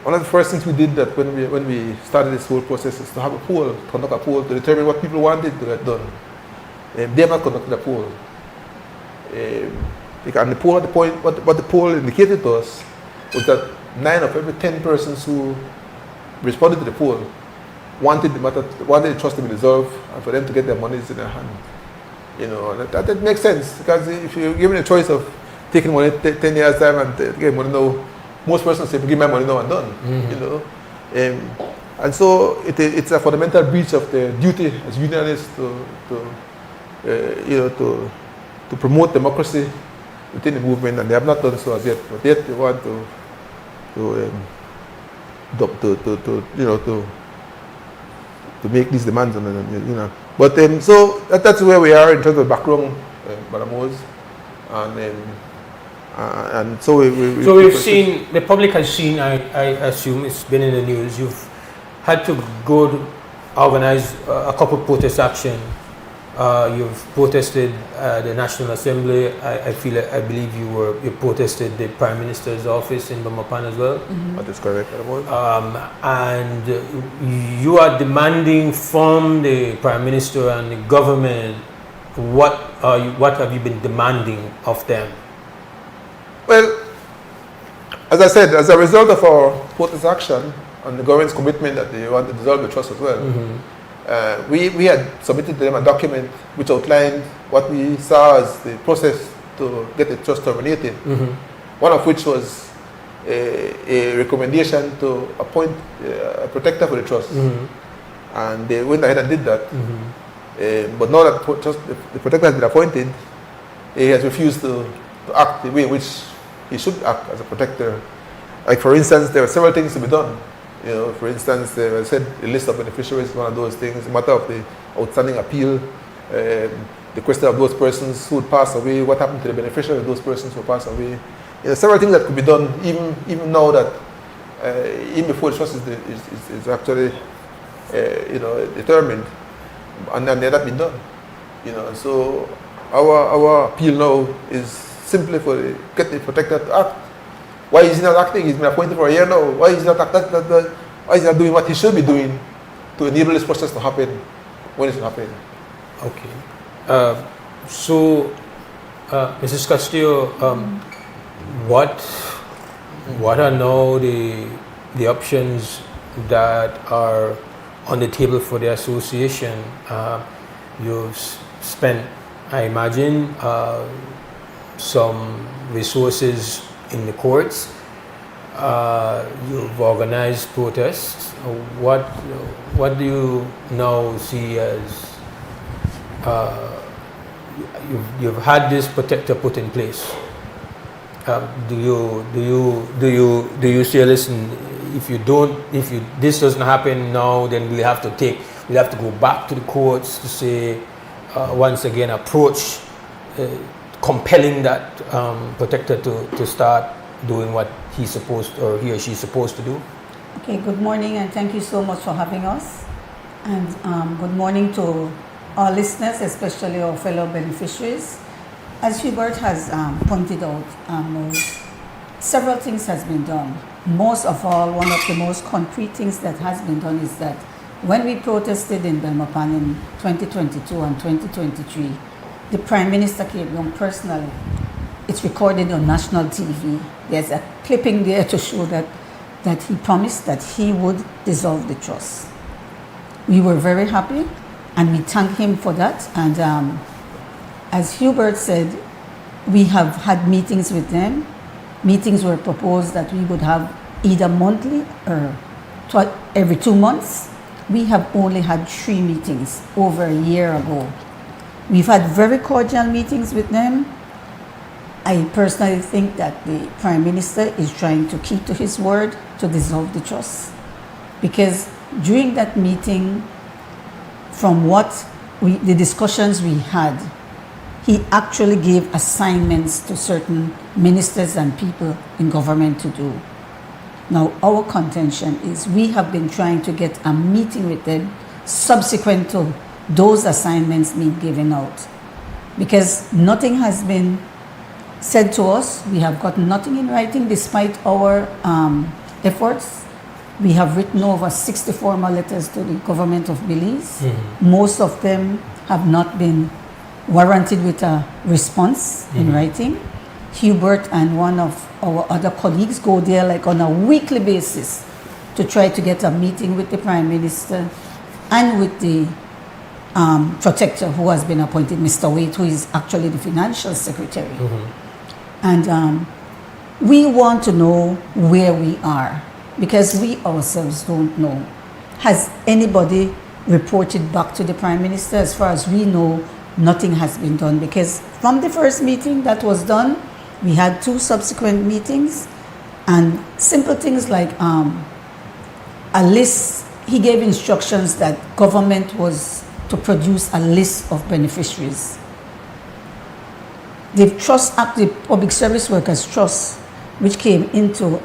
One of the first things we did that when we started this whole process is to have a poll, conduct a poll to determine what people wanted to get done. They have not conducted a poll. And the poll at the point, what the poll indicated to us was that 9 of every 10 persons who responded to the poll wanted the trust to be dissolved and for them to get their monies in their hand. And that makes sense, because if you're given a choice of taking money 10 years time and getting money now, most persons say, give my money now and done. And so it's a fundamental breach of their duty as unionists to promote democracy within the movement, and they have not done so as yet. But yet they want to make these demands, and But so that's where we are in terms of background, Madam Mose. And so
we've seen, the public has seen, I assume it's been in the news, you've had to go to organize a couple of protest action. You've protested the National Assembly. I believe you protested the Prime Minister's office in Bamapan as well.
Mm-hmm. That is correct.
And you are demanding from the Prime Minister and the government, what have you been demanding of them?
Well, as I said, as a result of our protest action and the government's commitment that they want to dissolve the trust as well, we had submitted to them a document which outlined what we saw as the process to get the trust terminated. One of which was a recommendation to appoint a protector for the trust. And they went ahead and did that. But now that the protector has been appointed, he has refused to act the way in which he should act as a protector. Like, for instance, there are several things to be done. You know, for instance, I said the list of beneficiaries is one of those things. The matter of the outstanding appeal, the question of those persons who would pass away, what happened to the beneficiaries of those persons who passed away. You know, several things that could be done even now that even before the trust is actually determined, and they're not been done. You know, so our appeal now is simply get the protector to act. Why is he not acting? He's been appointed for a year now. Why is he not why is he not doing what he should be doing to enable this process to happen when it's happening?
Okay. So, Mrs. Castillo, what are now the options that are on the table for the association? You've spent, I imagine, some resources in the courts. You've organized protests. What do you now see as you've had this protector put in place? Do you say, listen, if this doesn't happen now, then we'll have to go back to the courts to say once again approach compelling that protector to start doing what he or she's supposed to do?
Okay, good morning and thank you so much for having us. And good morning to our listeners, especially our fellow beneficiaries. As Hubert has pointed out, several things has been done. Most of all, one of the most concrete things that has been done is that when we protested in Belmopan in 2022 and 2023, the Prime Minister came down personally. It's recorded on national TV. There's a clipping there to show that he promised that he would dissolve the trust. We were very happy and we thank him for that. And as Hubert said, we have had meetings with them. Meetings were proposed that we would have either monthly or every 2 months. We have only had 3 meetings over a year ago. We've had very cordial meetings with them. I personally think that the Prime Minister is trying to keep to his word to dissolve the trust. Because during that meeting, from the discussions we had, he actually gave assignments to certain ministers and people in government to do. Now, our contention is we have been trying to get a meeting with them subsequent to those assignments being given out. Because nothing has been said to us. We have got nothing in writing despite our efforts. We have written over 60 formal letters to the government of Belize. Most of them have not been warranted with a response in writing. Hubert and one of our other colleagues go there like on a weekly basis to try to get a meeting with the Prime Minister and with the protector who has been appointed, Mr. Wade, who is actually the financial secretary. And we want to know where we are because we ourselves don't know. Has anybody reported back to the Prime Minister? As far as we know, nothing has been done because from the first meeting that was done, we had 2 subsequent meetings and simple things like a list. He gave instructions that government was to produce a list of beneficiaries. The Trust Act, the Public Service Workers Trust, which came into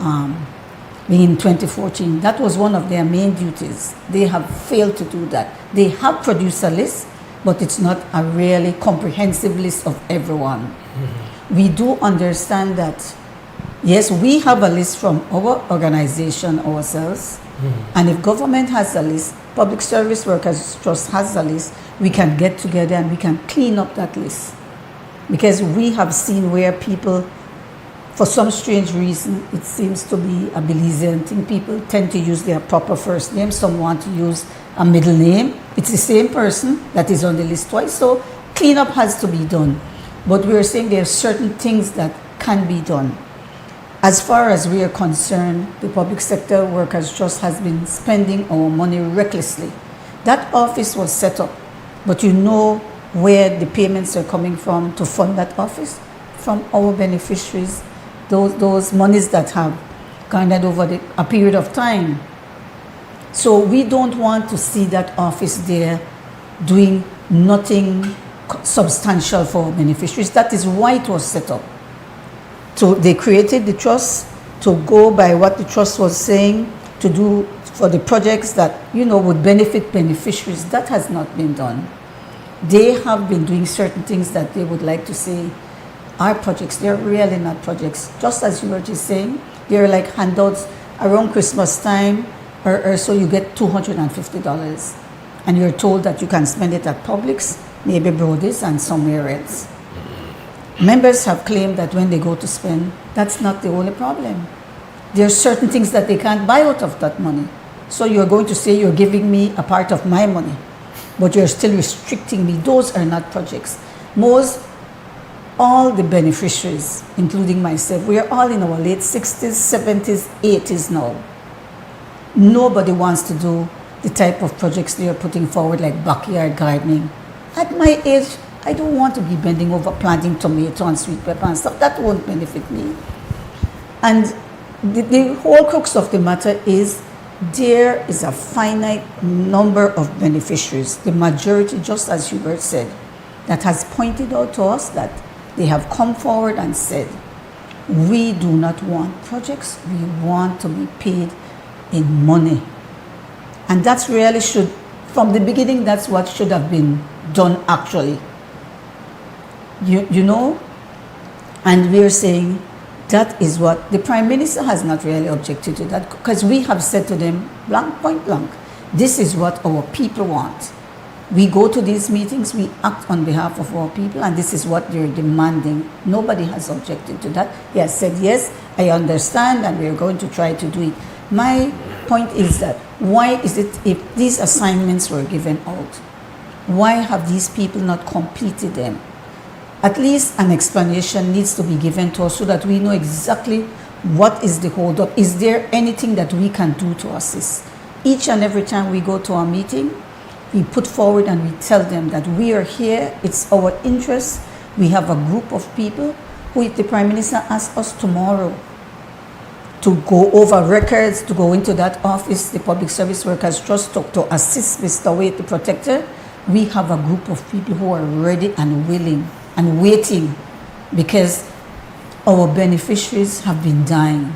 being in 2014, that was one of their main duties. They have failed to do that. They have produced a list, but it's not a really comprehensive list of everyone. Mm-hmm. We do understand that, yes, we have a list from our organization ourselves, mm-hmm. and if government has a list, Public Service Workers Trust has a list, we can get together and we can clean up that list. Because we have seen where people, for some strange reason, it seems to be a Belizean thing, people tend to use their proper first name, some want to use a middle name. It's the same person that is on the list twice, so cleanup has to be done. But we're saying there are certain things that can be done. As far as we are concerned, the Public Sector Workers Trust has been spending our money recklessly. That office was set up, but you know where the payments are coming from to fund that office? From our beneficiaries, those monies that have garnered over a period of time. So we don't want to see that office there doing nothing substantial for our beneficiaries. That is why it was set up. So they created the trust to go by what the trust was saying to do for the projects that, you know, would benefit beneficiaries. That has not been done. They have been doing certain things that they would like to say are projects. They're really not projects. Just as you were just saying, they're like handouts around Christmas time, or so you get $250. And you're told that you can spend it at Publix, maybe Brody's, and somewhere else. Members have claimed that when they go to spend, that's not the only problem. There are certain things that they can't buy out of that money. So you're going to say you're giving me a part of my money, but you're still restricting me. Those are not projects. Mose, all the beneficiaries, including myself, we are all in our late 60s, 70s, 80s now. Nobody wants to do the type of projects they are putting forward, like backyard gardening. At my age, I don't want to be bending over planting tomato and sweet pepper and stuff. That won't benefit me. And the whole crux of the matter is there is a finite number of beneficiaries, the majority, just as Hubert said, that has pointed out to us that they have come forward and said, we do not want projects, we want to be paid in money. And that's really should, from the beginning, that's what should have been done actually. You know, and we're saying that is what the Prime Minister has not really objected to that, because we have said to them point blank, this is what our people want. We go to these meetings, we act on behalf of our people, and this is what they're demanding. Nobody has objected to that. He has said, yes, I understand, and we're going to try to do it. My point is that why is it, if these assignments were given out, why have these people not completed them? At least an explanation needs to be given to us so that we know exactly what is the holdup. Is there anything that we can do to assist? Each and every time we go to a meeting, we put forward and we tell them that we are here, it's our interest. We have a group of people who, if the Prime Minister asks us tomorrow to go over records, to go into that office, the Public Service Workers Trust, to assist Mr. Wade, the protector, we have a group of people who are ready and willing and waiting, because our beneficiaries have been dying.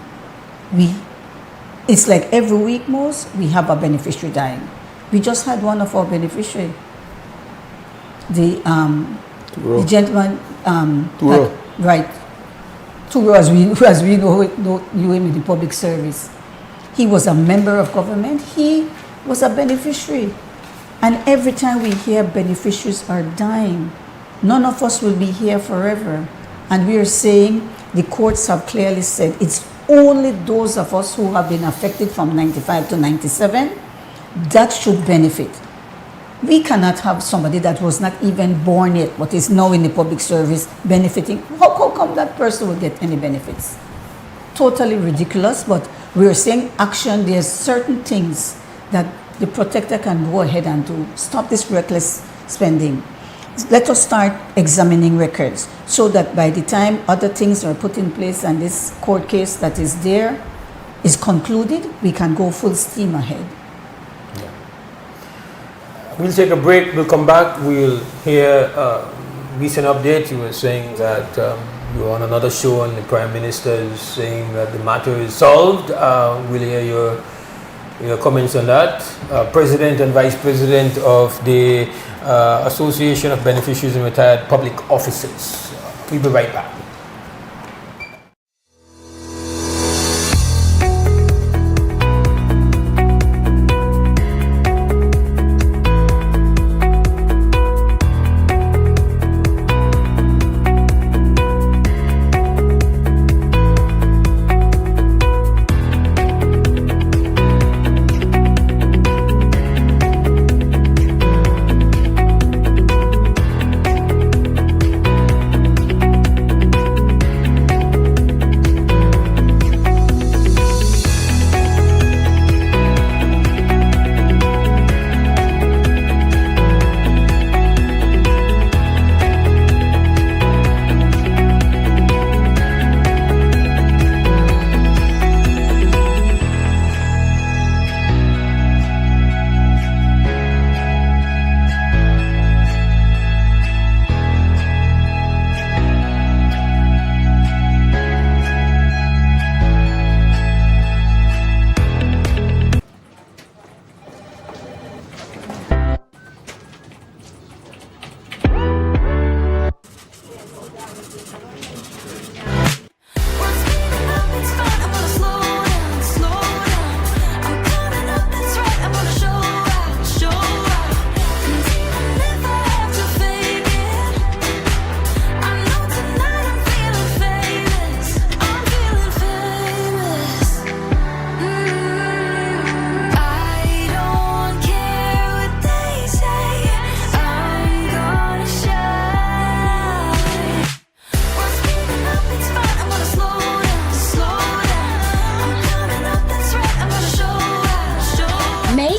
It's like every week, Mose, we have a beneficiary dying. We just had one of our beneficiaries, the gentleman, right, Turo, as we know him in the public service. He was a member of government. He was a beneficiary. And every time we hear beneficiaries are dying, none of us will be here forever. And we are saying, the courts have clearly said, it's only those of us who have been affected from 95 to 97 that should benefit. We cannot have somebody that was not even born yet, but is now in the public service benefiting. How come that person will get any benefits? Totally ridiculous, but we're saying action. There's certain things that the protector can go ahead and do. Stop this reckless spending. Let us start examining records so that by the time other things are put in place and this court case that is there is concluded, we can go full steam ahead.
We'll take a break. We'll come back. We'll hear recent updates. You were saying that you were on another show and the Prime Minister is saying that the matter is solved. We'll hear your comments on that. President and Vice President of the Association of Beneficiaries and Retired Public Officers. We'll be right back.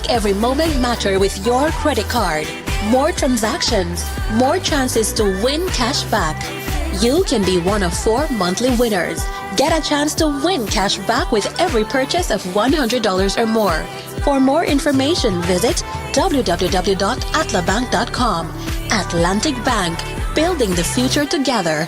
Every moment matter with your credit card. More transactions, more chances to win cash back. You can be one of 4 monthly winners. Get a chance to win cash back with every purchase of $100 or more. For more information, visit www.atlabank.com. Atlantic Bank, building the future together.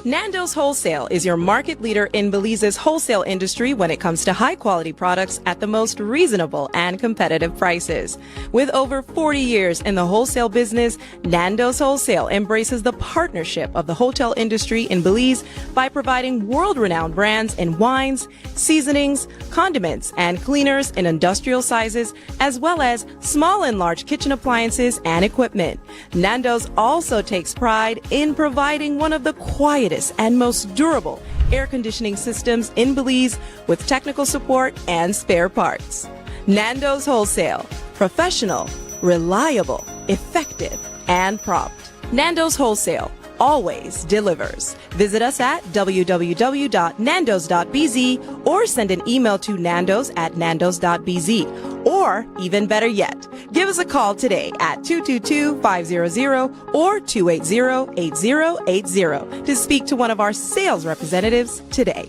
Nando's Wholesale is your market leader in Belize's wholesale industry when it comes to high-quality products at the most reasonable and competitive prices. With over 40 years in the wholesale business, Nando's Wholesale embraces the partnership of the hotel industry in Belize by providing world-renowned brands in wines, seasonings, condiments, and cleaners in industrial sizes, as well as small and large kitchen appliances and equipment. Nando's also takes pride in providing one of the quietest and most durable air conditioning systems in Belize with technical support and spare parts. Nando's Wholesale. Professional, reliable, effective, and prompt. Nando's Wholesale always delivers. Visit us at www.nandos.bz or send an email to nandos@nandos.bz. Or, even better yet, give us a call today at 222-500 or 280-8080 to speak to one of our sales representatives today.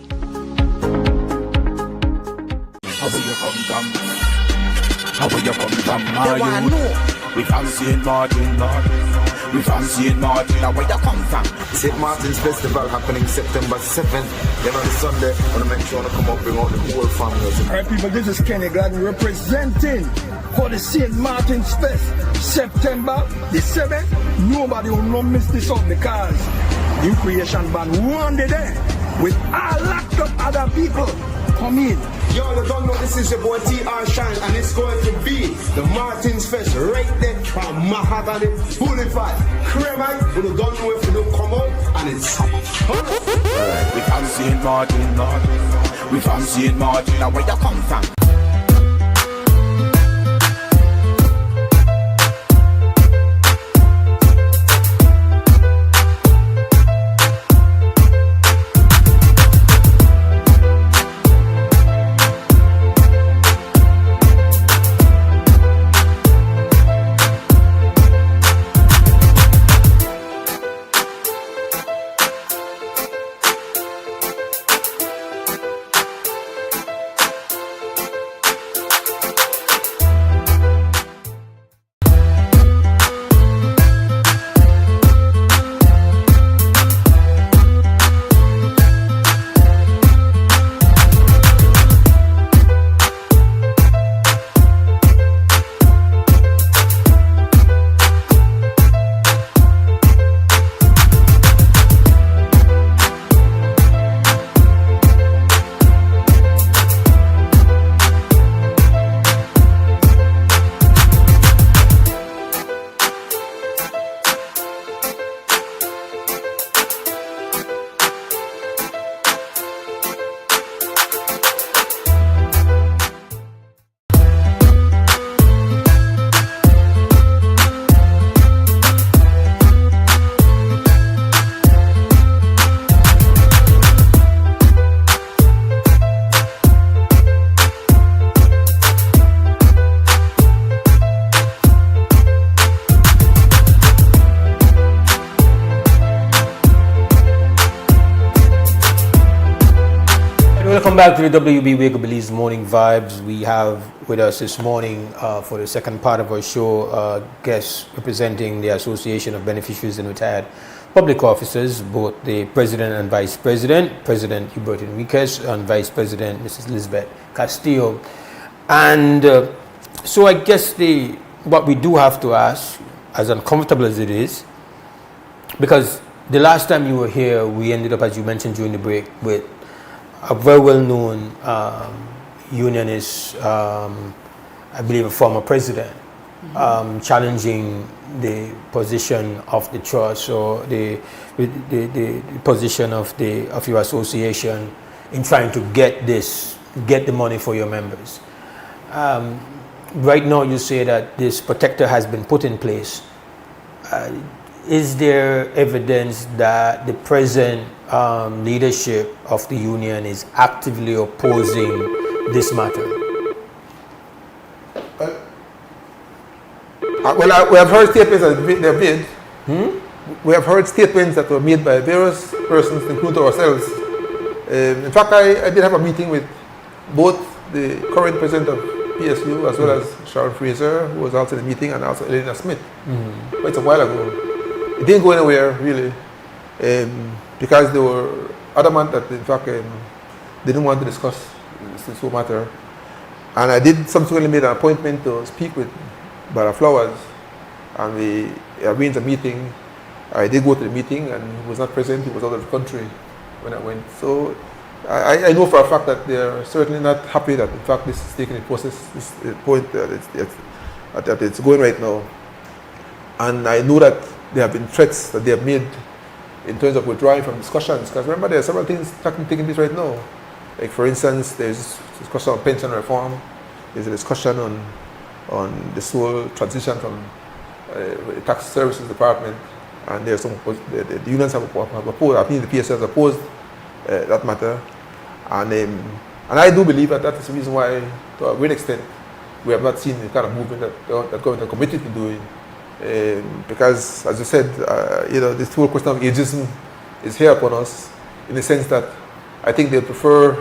How will you come from? How will you come from? We from St. Martin. We from St. Martin. Now where you come from?
St. Martin's Festival happening September 7th. Then on the Sunday, I want to make sure I come up bring out the whole family.
Alright people, this is Kenny Gladden representing for the St. Martin's Fest, September the 7th. Nobody will not miss this out because New Creation Band one day there with a lot of other people come in.
Yo, you don't know this is your boy TR Shine and it's going to be the Martin's Fest right there from Mahogany Boulevard. Cremite, you don't know if you don't come out and it's
We from St. Martin. We from St. Martin. Now where you come from?
Welcome back to the WUB Wake Up Belize Morning Vibes. We have with us this morning for the second part of our show guests representing the Association of Beneficiaries and Retired Public Officers, both the President and Vice President, President Hubert Enriquez and Vice President Mrs. Elizabeth Castillo. And so I guess what we do have to ask, as uncomfortable as it is, because the last time you were here, we ended up, as you mentioned during the break, with a very well-known unionist, I believe a former president, challenging the position of the trust or the position of your association in trying to get the money for your members. Right now, you say that this protector has been put in place. Is there evidence that the present leadership of the union is actively opposing this matter?
We have heard statements that they have made. We have heard statements that were made by various persons, including ourselves. In fact, I did have a meeting with both the current president of PSU as well as Sharon Fraser, who was also in the meeting, and also Elena Smith, quite a while ago. It didn't go anywhere, really, because they were adamant that, in fact, they didn't want to discuss this whole matter. And I did subsequently made an appointment to speak with Barra Flowers, and we arranged a meeting. I did go to the meeting, and he was not present. He was out of the country when I went. So I know for a fact that they are certainly not happy that, in fact, this is taking a process, this point that it's going right now. And I know that there have been threats that they have made in terms of withdrawing from discussions. Because remember, there are several things taking place right now. Like, for instance, there's discussion on pension reform. There's a discussion on this whole transition from the tax services department. And there's some the unions have opposed. I think the PSL has opposed that matter. And I do believe that that is the reason why, to a great extent, we have not seen the kind of movement that government are committed to doing. Because, as you said, this whole question of ageism is here upon us, in the sense that I think they prefer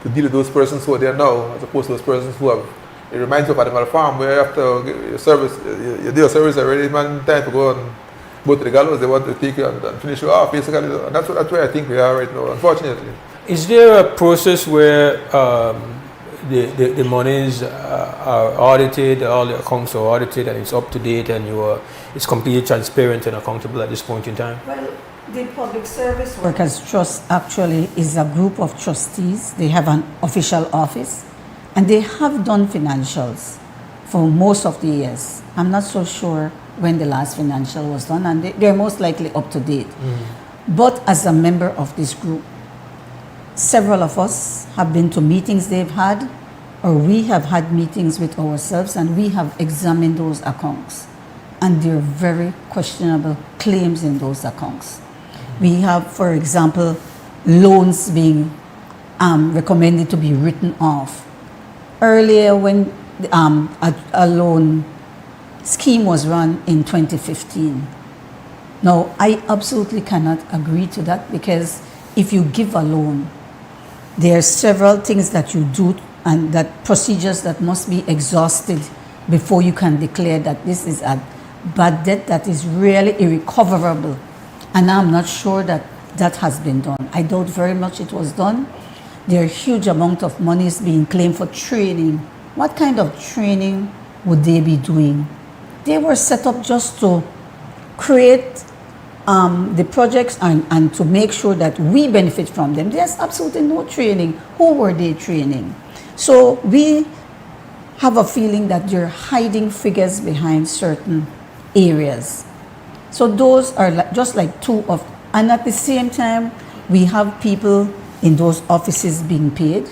to deal with those persons who are there now, as opposed to those persons who have. It reminds you of Animal Farm, where after your service, you do your service already, man, time to go to the gallows. They want to take you and finish you off, basically. And that's where I think we are right now, unfortunately.
Is there a process where the monies are audited, all the accounts are audited, and it's up to date, and it's completely transparent and accountable at this point in time?
Well, the Public Service Workers Trust actually is a group of trustees. They have an official office, and they have done financials for most of the years. I'm not so sure when the last financial was done, and they're most likely up to date. But as a member of this group, several of us have been to meetings they've had, or we have had meetings with ourselves, and we have examined those accounts. And there are very questionable claims in those accounts. We have, for example, loans being recommended to be written off. Earlier, when a loan scheme was run in 2015. Now, I absolutely cannot agree to that, because if you give a loan, there are several things that you do and that procedures that must be exhausted before you can declare that this is a bad debt that is really irrecoverable. And I'm not sure that that has been done. I doubt very much it was done. There are huge amount of monies being claimed for training. What kind of training would they be doing? They were set up just to create the projects and to make sure that we benefit from them. There's absolutely no training. Who were they training? So we have a feeling that they're hiding figures behind certain areas. So those are just like two of, and at the same time, we have people in those offices being paid.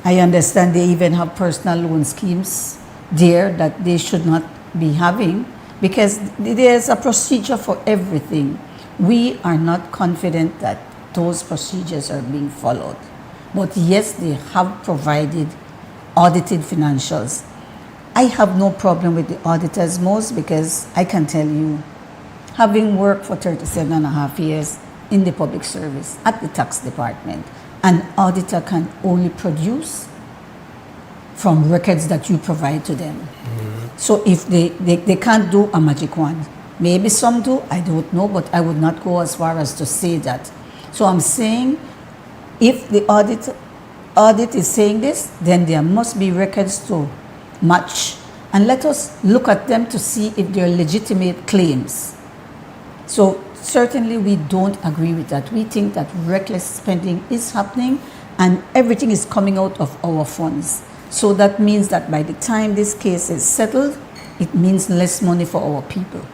I understand they even have personal loan schemes there that they should not be having, because there's a procedure for everything. We are not confident that those procedures are being followed. But yes, they have provided audited financials. I have no problem with the auditors, Mose, because I can tell you, having worked for 37 and a half years in the public service at the tax department, an auditor can only produce from records that you provide to them. So if they can't do a magic wand. Maybe some do, I don't know, but I would not go as far as to say that. So I'm saying if the audit is saying this, then there must be records to match. And let us look at them to see if they're legitimate claims. So certainly we don't agree with that. We think that reckless spending is happening and everything is coming out of our funds. So that means that by the time this case is settled, it means less money for our people.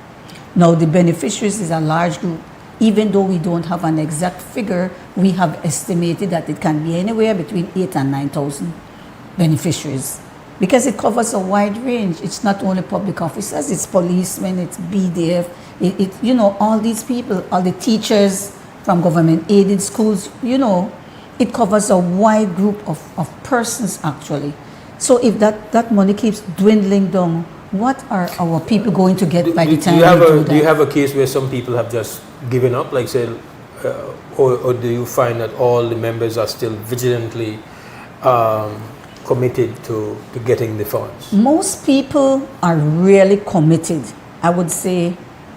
Now the beneficiaries is a large group. Even though we don't have an exact figure, we have estimated that it can be anywhere between 8,000 and 9,000 beneficiaries. Because it covers a wide range. It's not only public officers, it's policemen, it's BDF, all these people, all the teachers from government aided schools, it covers a wide group of persons actually. So if that money keeps dwindling down, what are our people going to get by the time
do you have a case where some people have just given up, like say, or do you find that all the members are still vigilantly committed to getting the funds?
Most people are really committed. I would say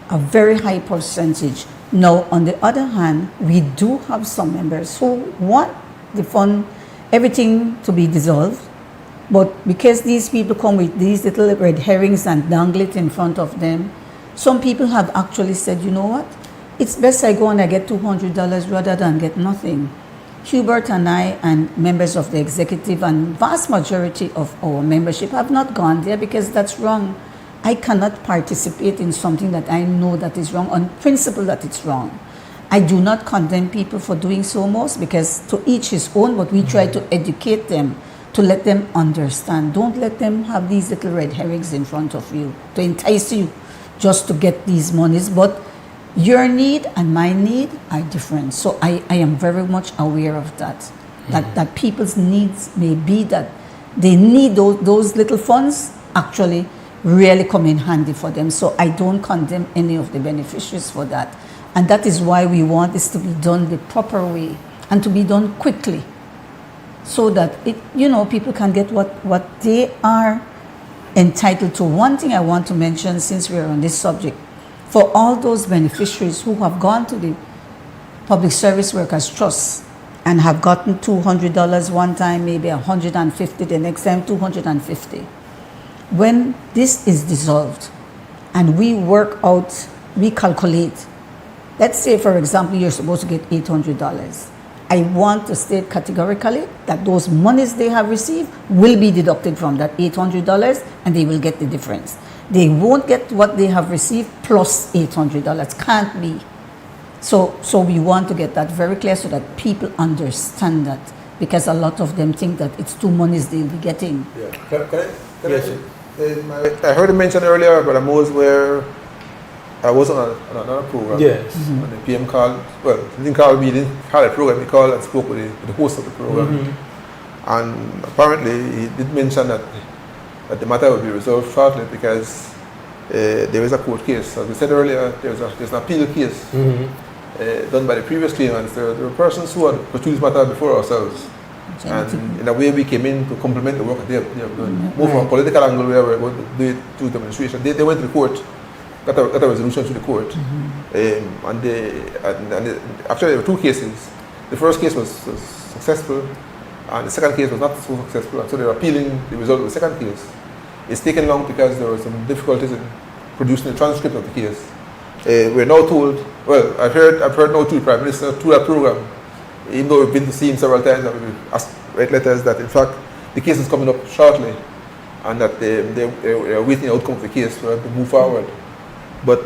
a very high percentage. Now, on the other hand, we do have some members who want the fund, everything to be dissolved, but because these people come with these little red herrings and dangle it in front of them, some people have actually said, you know what, it's best I go and I get $200 rather than get nothing. Hubert and I and members of the executive and vast majority of our membership have not gone there because that's wrong. I cannot participate in something that I know that is wrong on principle that it's wrong. I do not condemn people for doing so most because to each his own, but we try to educate them, to let them understand. Don't let them have these little red herrings in front of you to entice you just to get these monies. But your need and my need are different. So I am very much aware of that. That people's needs may be that they need those little funds actually really come in handy for them. So I don't condemn any of the beneficiaries for that. And that is why we want this to be done the proper way and to be done quickly so that people can get what they are entitled to. One thing I want to mention since we're on this subject, for all those beneficiaries who have gone to the Public Service Workers Trust and have gotten $200 one time, maybe $150 the next time, $250. When this is dissolved and we work out, we calculate, let's say for example you're supposed to get $800. I want to state categorically that those monies they have received will be deducted from that $800 and they will get the difference. They won't get what they have received plus $800. Can't be. So we want to get that very clear so that people understand that, because a lot of them think that it's two monies they'll be getting.
Yeah. I heard you mention earlier about a Mose where I was on another program.
Yes.
And the PM called, well, he didn't call me, he didn't call the program, he called and spoke with the host of the program. And apparently he did mention that the matter will be resolved shortly because there is a court case. As we said earlier, there's an appeal case done by the previous claimants. There were persons who had pursued this matter before ourselves. And in a way we came in to complement the work that they have done. More from a political angle, we were going to do it through demonstration. They went to the court, got a resolution to the court. Actually there were two cases. The first case was successful and the second case was not so successful. And so they're appealing the result of the second case. It's taken long because there were some difficulties in producing the transcript of the case. We're now told, well, I've heard now through the Prime Minister, through that program, even though we've been to see him several times and we've asked, write letters, that in fact the case is coming up shortly and that they're waiting the outcome of the case for them to move forward. But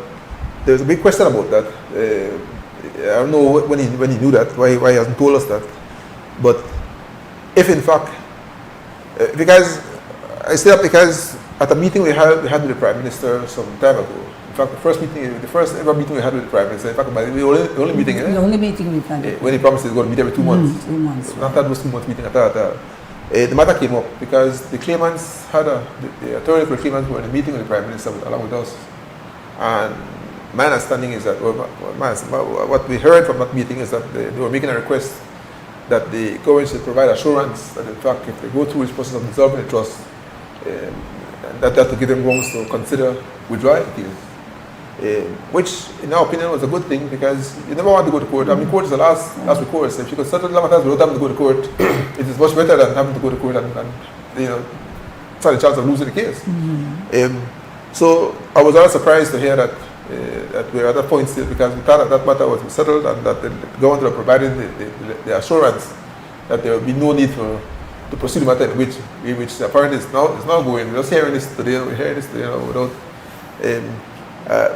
there's a big question about that. I don't know when he knew that, why he hasn't told us that. But if in fact, because I say that because at a meeting we had with the Prime Minister some time ago. In fact, the first ever meeting we had with the Prime Minister, in fact, the only meeting,
The only meeting we've had.
when he promised he's going to meet every 2 months.
2 months.
Not that was 2 months meeting at all. The matter came up because the claimants had the attorney for the claimants were in a meeting with the Prime Minister along with us. And my understanding is that, what we heard from that meeting is that they were making a request that the government should provide assurance that in fact if they go through this process of dissolving the trust, that to give them grounds to consider withdrawing the case. Which, in our opinion, was a good thing because you never want to go to court. I mean, court is the last recourse. If you could settle matters without having to go to court, it is much better than having to go to court and stand a chance of losing the case. So I was very surprised to hear that we're at that point still because we thought that matter was settled and that the government were providing the assurance that there will be no need to pursue the matter in which apparently is now going. We're just hearing this today, we're hearing this today, without.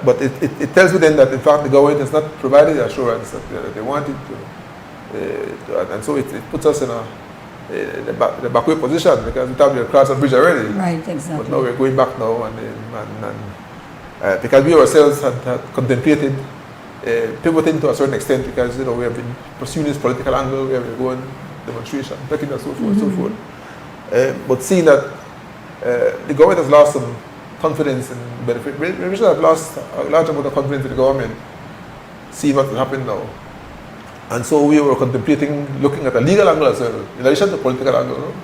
But it tells me then that in fact the government has not provided the assurance that they wanted to, and so it puts us in the backward position because we thought we were across the bridge already.
Right, exactly.
But now we're going back now, and because we ourselves had contemplated pivoting to a certain extent because we have been pursuing this political angle, we have been going demonstration, taking and so forth, so forth. But seeing that the government has lost some confidence in benefit. We should have lost a large amount of confidence in the government, seeing what will happen now. And so we were contemplating looking at a legal angle as well, in addition to political angle.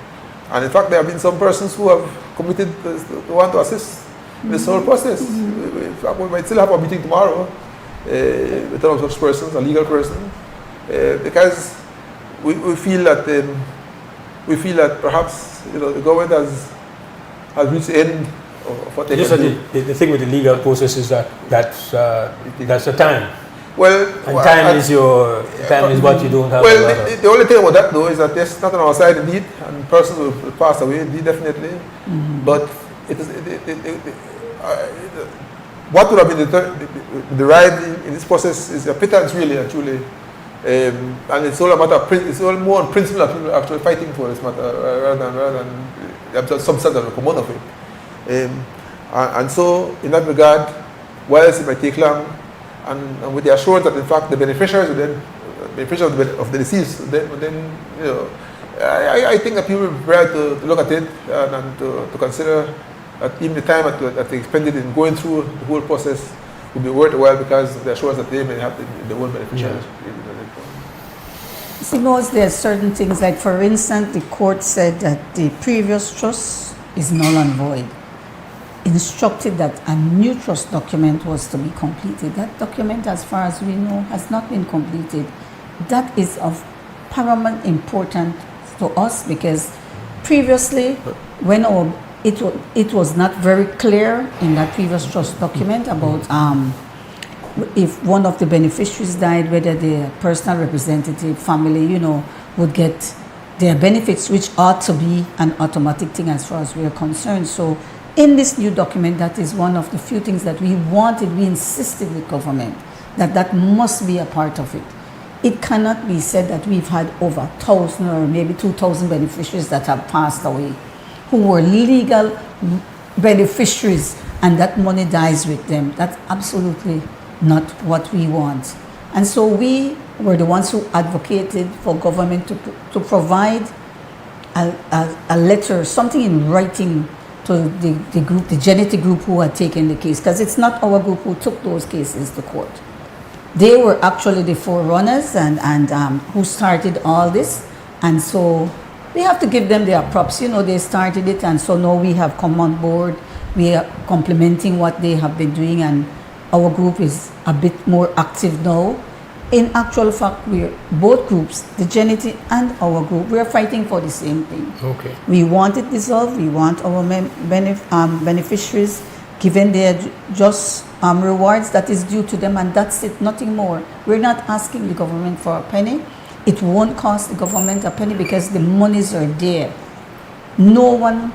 And in fact, there have been some persons who have committed to want to assist in this whole process. In fact, we might still have a meeting tomorrow with one of such persons, a legal person, because we feel that perhaps the government has reached the end of what they can do.
The thing with the legal process is that's the time.
Well,
and time is what you don't have.
Well, the only thing about that though is that there's not on our side indeed, and persons will pass away indeed, definitely. But it is what would have been derived in this process is a pittance really and truly, and it's all a matter of it's all more on principle that people are actually fighting for this matter rather than just some sense of come out of it. And so in that regard, whilst it might take long, and with the assurance that in fact the beneficiaries of the deceased, then I think that people will be prepared to look at it and to consider that even the time that they expended in going through the whole process will be worth a while because of the assurance that they may have the whole beneficiaries.
See, Mose, there are certain things like, for instance, the court said that the previous trust is null and void. Instructed that a new trust document was to be completed. That document, as far as we know, has not been completed. That is of paramount importance to us because previously, when it was not very clear in that previous trust document about if one of the beneficiaries died, whether the personal representative, family, would get their benefits, which ought to be an automatic thing as far as we're concerned. So in this new document, that is one of the few things that we wanted, we insisted with government, that must be a part of it. It cannot be said that we've had over 1,000 or maybe 2,000 beneficiaries that have passed away, who were legal beneficiaries, and that money dies with them. That's absolutely not what we want. And so we were the ones who advocated for government to provide a letter, something in writing to the group, the genetic group who had taken the case, because it's not our group who took those cases to court. They were actually the forerunners and who started all this, and so we have to give them their props. They started it, and so now we have come on board. We are complementing what they have been doing, and our group is a bit more active now. In actual fact, we're both groups, the genetic and our group, we're fighting for the same thing.
Okay.
We want it dissolved. We want our beneficiaries given their just rewards that is due to them, and that's it, nothing more. We're not asking the government for a penny. It won't cost the government a penny because the monies are there. No one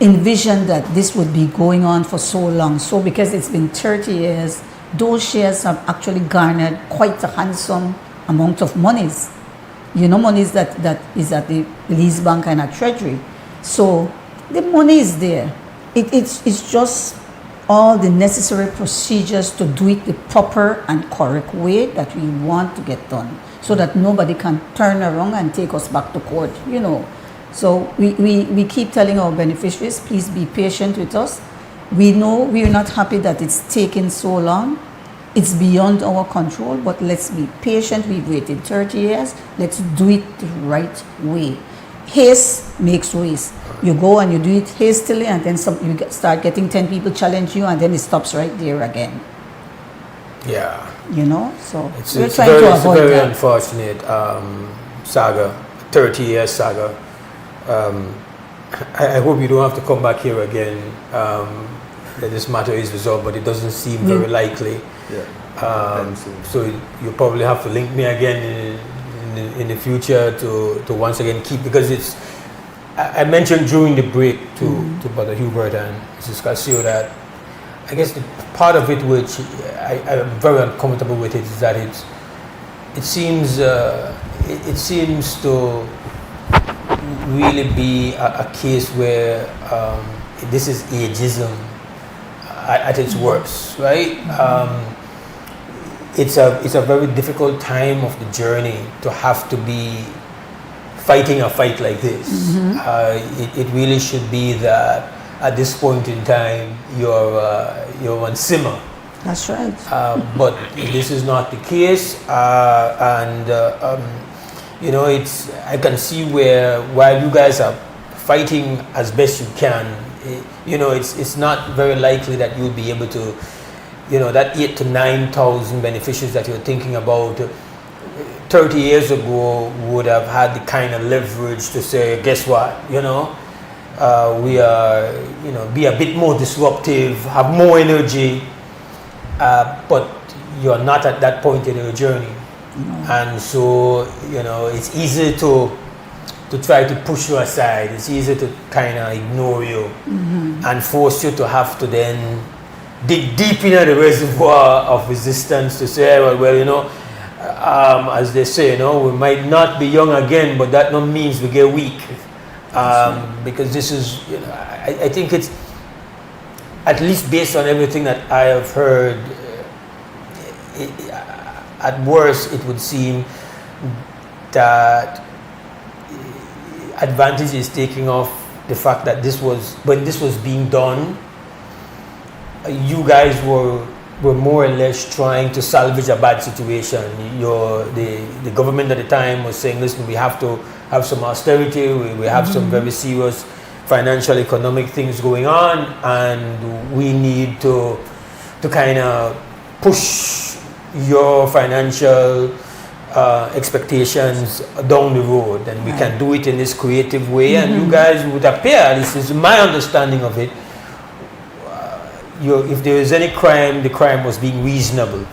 envisioned that this would be going on for so long. So because it's been 30 years, those shares have actually garnered quite a handsome amount of monies. Monies that is at the lease bank and at treasury. So the money is there. It's just all the necessary procedures to do it the proper and correct way that we want to get done, so that nobody can turn around and take us back to court, So we keep telling our beneficiaries, please be patient with us. We know we are not happy that it's taken so long, it's beyond our control, but let's be patient. We've waited 30 years. Let's do it the right way. Haste makes waste. You go and you do it hastily, and then start getting 10 people challenge you, and then it stops right there again.
Yeah.
You know, so
we're trying to avoid that. It's a very unfortunate saga, 30-year saga. I hope you don't have to come back here again. That this matter is resolved, but it doesn't seem very likely. Yeah. So you probably have to link me again in the future to once again keep, because it's. I mentioned during the break to Brother Hubert and Mrs. Casio that I guess the part of it which I'm very uncomfortable with it is that it seems to really be a case where this is ageism at its worst, right? It's a very difficult time of the journey to have to be fighting a fight like this. It really should be that at this point in time you're on simmer.
That's right.
But this is not the case, you know, I can see where while you guys are fighting as best you can, you know, it's not very likely that you'll be able to, you know, that 8,000 to 9,000 beneficiaries that you're thinking about 30 years ago would have had the kind of leverage to say, guess what, you know, we are, you know, be a bit more disruptive, have more energy, but you're not at that point in your journey. And so, you know, it's easy to try to push you aside. It's easy to kind of ignore you and force you to have to then dig deep into the reservoir of resistance to say, well, you know, as they say, you know, we might not be young again, but that no means we get weak. Because this is, you know, I think it's, at least based on everything that I have heard, at worst it would seem that advantage is taking off the fact that when this was being done, you guys were more or less trying to salvage a bad situation. The government at the time was saying, listen, we have to have some austerity, we have some very serious financial economic things going on, and we need to kind of push your financial expectations down the road, and we can do it in this creative way. And you guys would appear, this is my understanding of it, if there is any crime, the crime was being reasonable.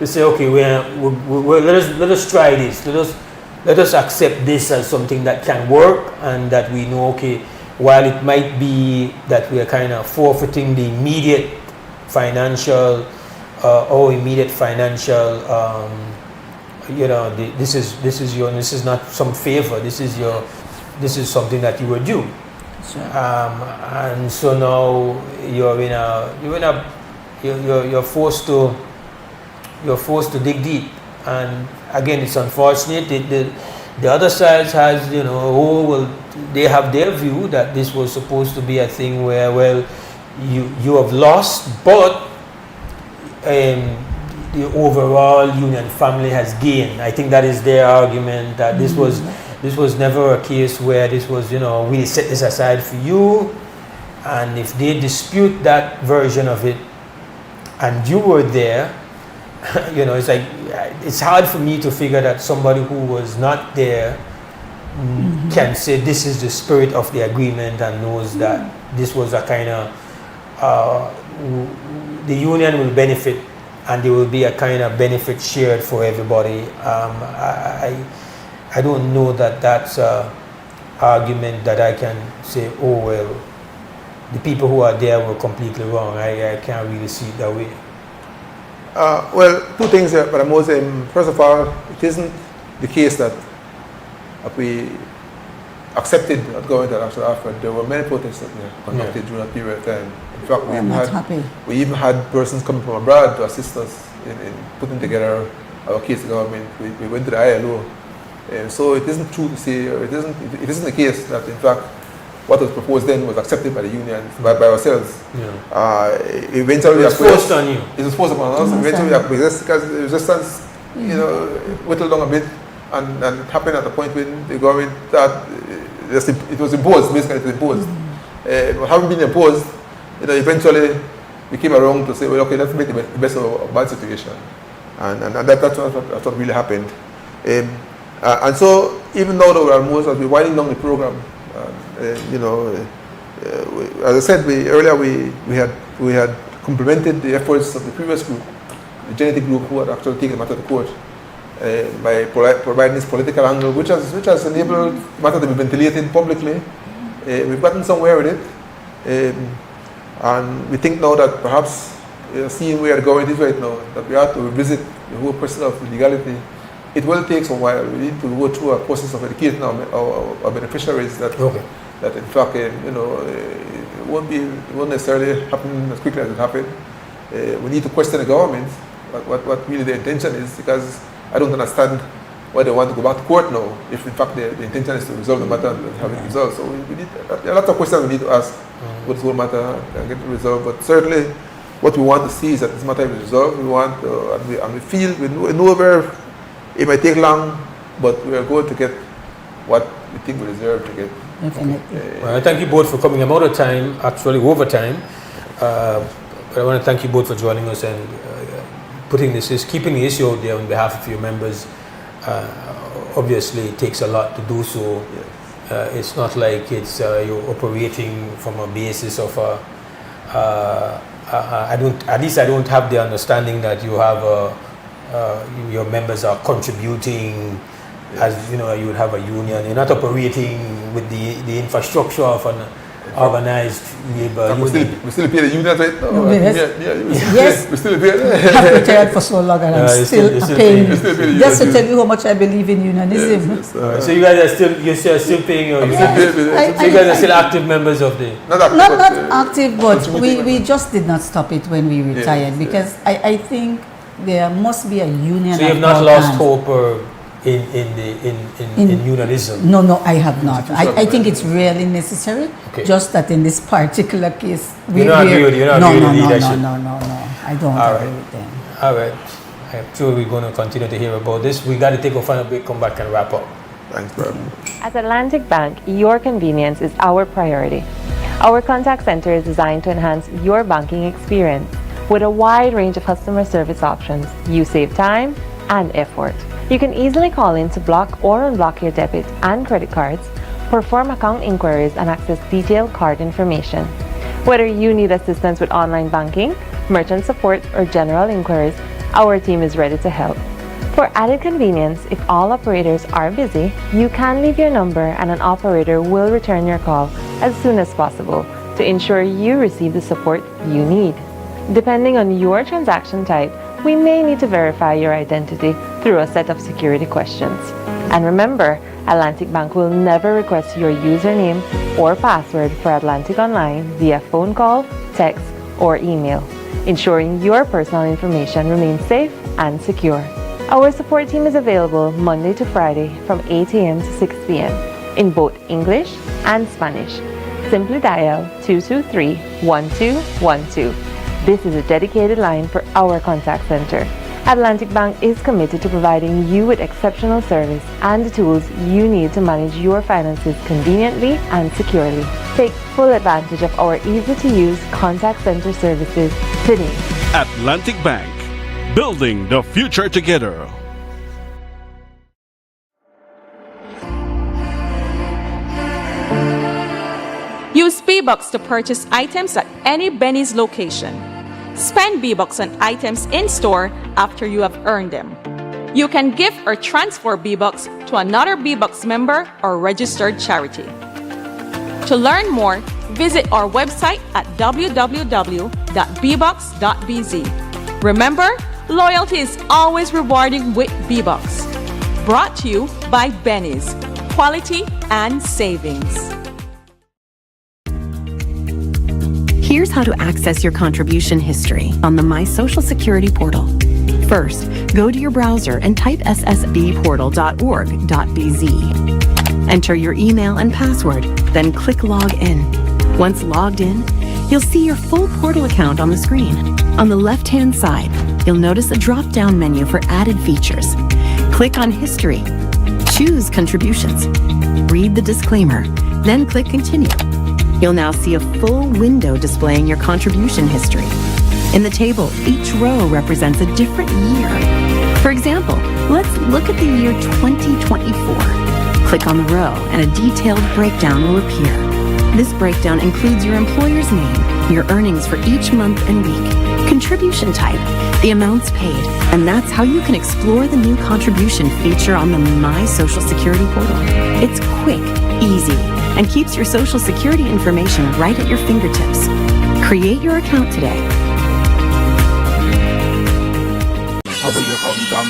We say, okay, let us try this. Let us accept this as something that can work, and that we know, okay, while it might be that we are kind of forfeiting the immediate financial you know, this is not some favor. This is something that you were due. Sure. And so now you're forced to dig deep. And again, it's unfortunate. The other side has, you know, they have their view that this was supposed to be a thing where, well, you have lost, but the overall union family has gained. I think that is their argument, that this was never a case where this was, you know, we set this aside for you, and if they dispute that version of it and you were there, you know, it's like, it's hard for me to figure that somebody who was not there can say this is the spirit of the agreement and knows that this was a kind of the union will benefit, and there will be a kind of benefit shared for everybody. I don't know that that's an argument that I can say, oh well, the people who are there were completely wrong. I can't really see it that way.
Well, two things here, but Mose. First of all, it isn't the case that we accepted not going to actual offer. There were many protests that were conducted during that period of time. In fact, we even had persons coming from abroad to assist us in putting together our case to government. We went to the ILO. So it isn't true to say, or it isn't the case that in fact what was proposed then was accepted by the union, by ourselves. Eventually,
it was forced on you.
It was forced upon us. Eventually, we because the resistance, whittled down a bit, and it happened at the point when the government that it was imposed. Basically, it was imposed. Having been imposed, eventually we came around to say, well, okay, let's make the best of a bad situation, and that's what really happened. And so, even though we are almost as we're winding down the program, as I said earlier, we had complemented the efforts of the previous group, the genetic group, who had actually taken the matter to court by providing this political angle, which has enabled the matter to be ventilated publicly. We've gotten somewhere with it, and we think now that perhaps, seeing where the government is right now, that we have to revisit the whole question of legality. It will take some while. We need to go through a process of educating our beneficiaries that in fact, it won't necessarily happen as quickly as it happened. We need to question the government what really their intention is, because I don't understand why they want to go back to court now if in fact the intention is to resolve the matter and have it resolved. So we need a lot of questions we need to ask what this whole matter and get it resolved. But certainly, what we want to see is that this matter is resolved. We want and we feel we know where it might take long, but we are going to get what we think we deserve to get.
Well, thank you both for coming. I'm out of time, actually over time. But I want to thank you both for joining us and keeping the issue out there on behalf of your members. Obviously, it takes a lot to do so. It's not like it's you're operating from a basis of I don't have the understanding that you have your members are contributing as you would have a union. You're not operating with the infrastructure of an organized labor union.
We still pay the union right now.
Yes.
We still pay.
I've retired for so long and I'm still paying. Just to tell you how much I believe in unionism.
Yes. So you guys are still paying. So you guys are still active members of the.
Not active, but we just did not stop it when we retired because I think there must be a union.
So you have not lost hope in unionism?
No, I have not. I think it's really necessary. Okay. Just that in this particular case,
you're not agree with leadership.
No. I don't agree with them.
All right. I'm sure we're going to continue to hear about this. We got to take a final break, come back and wrap up.
Thanks, bro.
At Atlantic Bank, your convenience is our priority. Our contact center is designed to enhance your banking experience. With a wide range of customer service options, you save time and effort. You can easily call in to block or unblock your debit and credit cards, perform account inquiries, and access detailed card information. Whether you need assistance with online banking, merchant support, or general inquiries, our team is ready to help. For added convenience, if all operators are busy, you can leave your number and an operator will return your call as soon as possible to ensure you receive the support you need. Depending on your transaction type, we may need to verify your identity through a set of security questions. And remember, Atlantic Bank will never request your username or password for Atlantic Online via phone call, text, or email, ensuring your personal information remains safe and secure. Our support team is available Monday to Friday from 8 a.m. to 6 p.m. in both English and Spanish. Simply dial 223-1212. This is a dedicated line for our contact center. Atlantic Bank is committed to providing you with exceptional service and the tools you need to manage your finances conveniently and securely. Take full advantage of our easy-to-use contact center services today.
Atlantic Bank, building the future together.
Use B-Bucks to purchase items at any Benny's location. Spend B-Bucks on items in-store after you have earned them. You can gift or transfer B-Bucks to another B-Bucks member or registered charity. To learn more, visit our website at www.bbucks.bz. Remember, loyalty is always rewarding with B-Bucks. Brought to you by Benny's. Quality and savings.
Here's how to access your contribution history on the My Social Security portal. First, go to your browser and type ssbportal.org.bz. Enter your email and password, then click Log In. Once logged in, you'll see your full portal account on the screen. On the left-hand side, you'll notice a drop-down menu for added features. Click on History. Choose Contributions. Read the disclaimer, then click Continue. You'll now see a full window displaying your contribution history. In the table, each row represents a different year. For example, let's look at the year 2024. Click on the row and a detailed breakdown will appear. This breakdown includes your employer's name, your earnings for each month and week, contribution type, the amounts paid, and that's how you can explore the new contribution feature on the My Social Security portal. It's quick, easy, and keeps your Social Security information right at your fingertips. Create your account today.
How will you come from?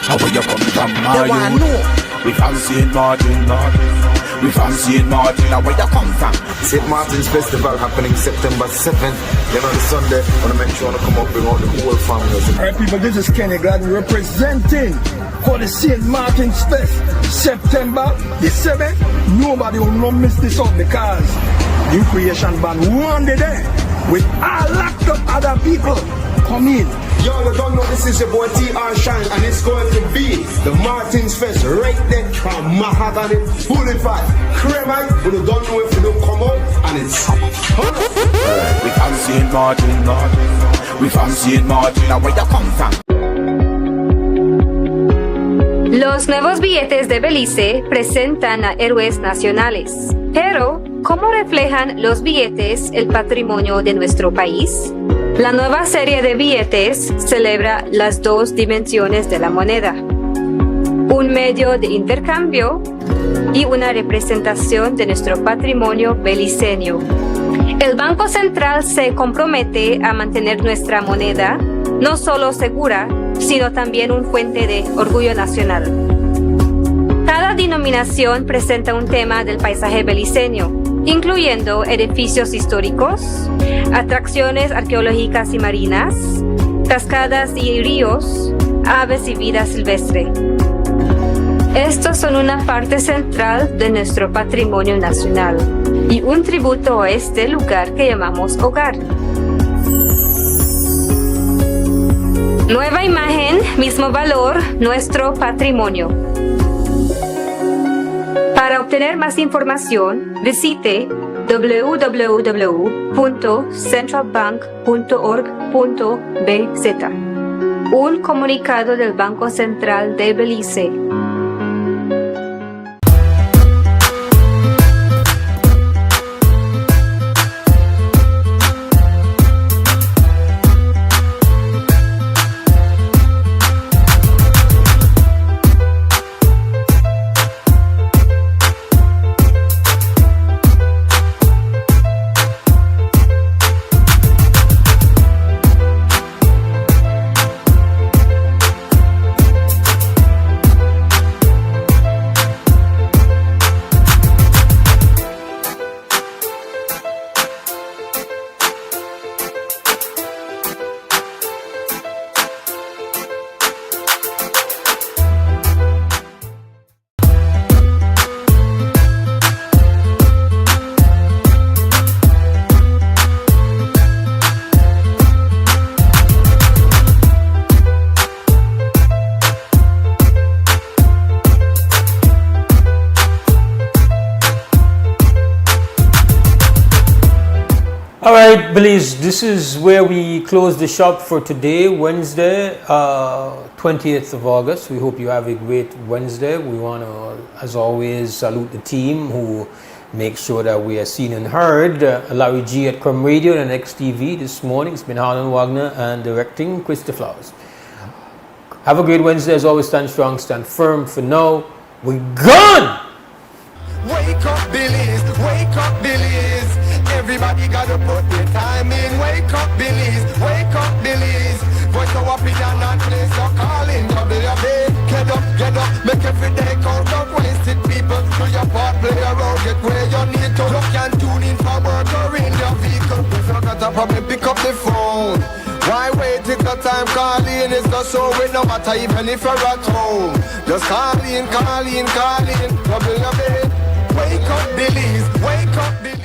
How will you come from? My youth? We from St. Martin, we from St. Martin, now where you come from?
St. Martin's Festival happening September 7th. You know, the Sunday, I want to make sure I come up, bring out the whole family.
Alright people, this is Kenny Gladden representing for the St. Martin's Fest, September the 7th. Nobody will not miss this out because New Creation Band one day there with a lot of other people come in.
Yo, you don't know this is your boy TR Shine, and it's going to be the Martins Fest right there from Mahogany, Boulevard, Cremite. But you don't know if you don't come out, and it's
we from St. Martin, we from St. Martin, now where you come from?
Los nuevos billetes de Belice presentan a héroes nacionales. Pero, ¿cómo reflejan los billetes el patrimonio de nuestro país? La nueva serie de billetes celebra las dos dimensiones de la moneda, un medio de intercambio y una representación de nuestro patrimonio beliceño. El Banco Central se compromete a mantener nuestra moneda no solo segura, sino también una fuente de orgullo nacional. Cada denominación presenta un tema del paisaje beliceño, incluyendo edificios históricos, atracciones arqueológicas y marinas, cascadas y ríos, aves y vida silvestre. Estos son una parte central de nuestro patrimonio nacional y un tributo a este lugar que llamamos hogar. Nueva imagen, mismo valor, nuestro patrimonio. Para obtener más información, visite www.centralbank.org.bz. Un comunicado del Banco Central de Belice.
Alright, Belize, this is where we close the shop for today, Wednesday, 20th of August. We hope you have a great Wednesday. We want to, as always, salute the team who make sure that we are seen and heard. Larry G at Crumb Radio and XTV this morning. It's been Harlan Wagner and directing Krista Flowers. Have a great Wednesday. As always, stand strong, stand firm. For now, we're gone!
Wake up, Billies, wake up, Billies. Everybody gotta put their time in. Wake up, Billies, wake up, Billies. Voice our opinion and place your calling. WB, get up, make every day count up. Wasted people, do your part, play around, get where you need to. You can tune in for work or in your vehicle. If you got a problem, pick up the phone. Why wait till the time? time calling is the show with no matter even if you're at home. Just calling. Double your bed. Wake up, Belize. Wake up, Belize.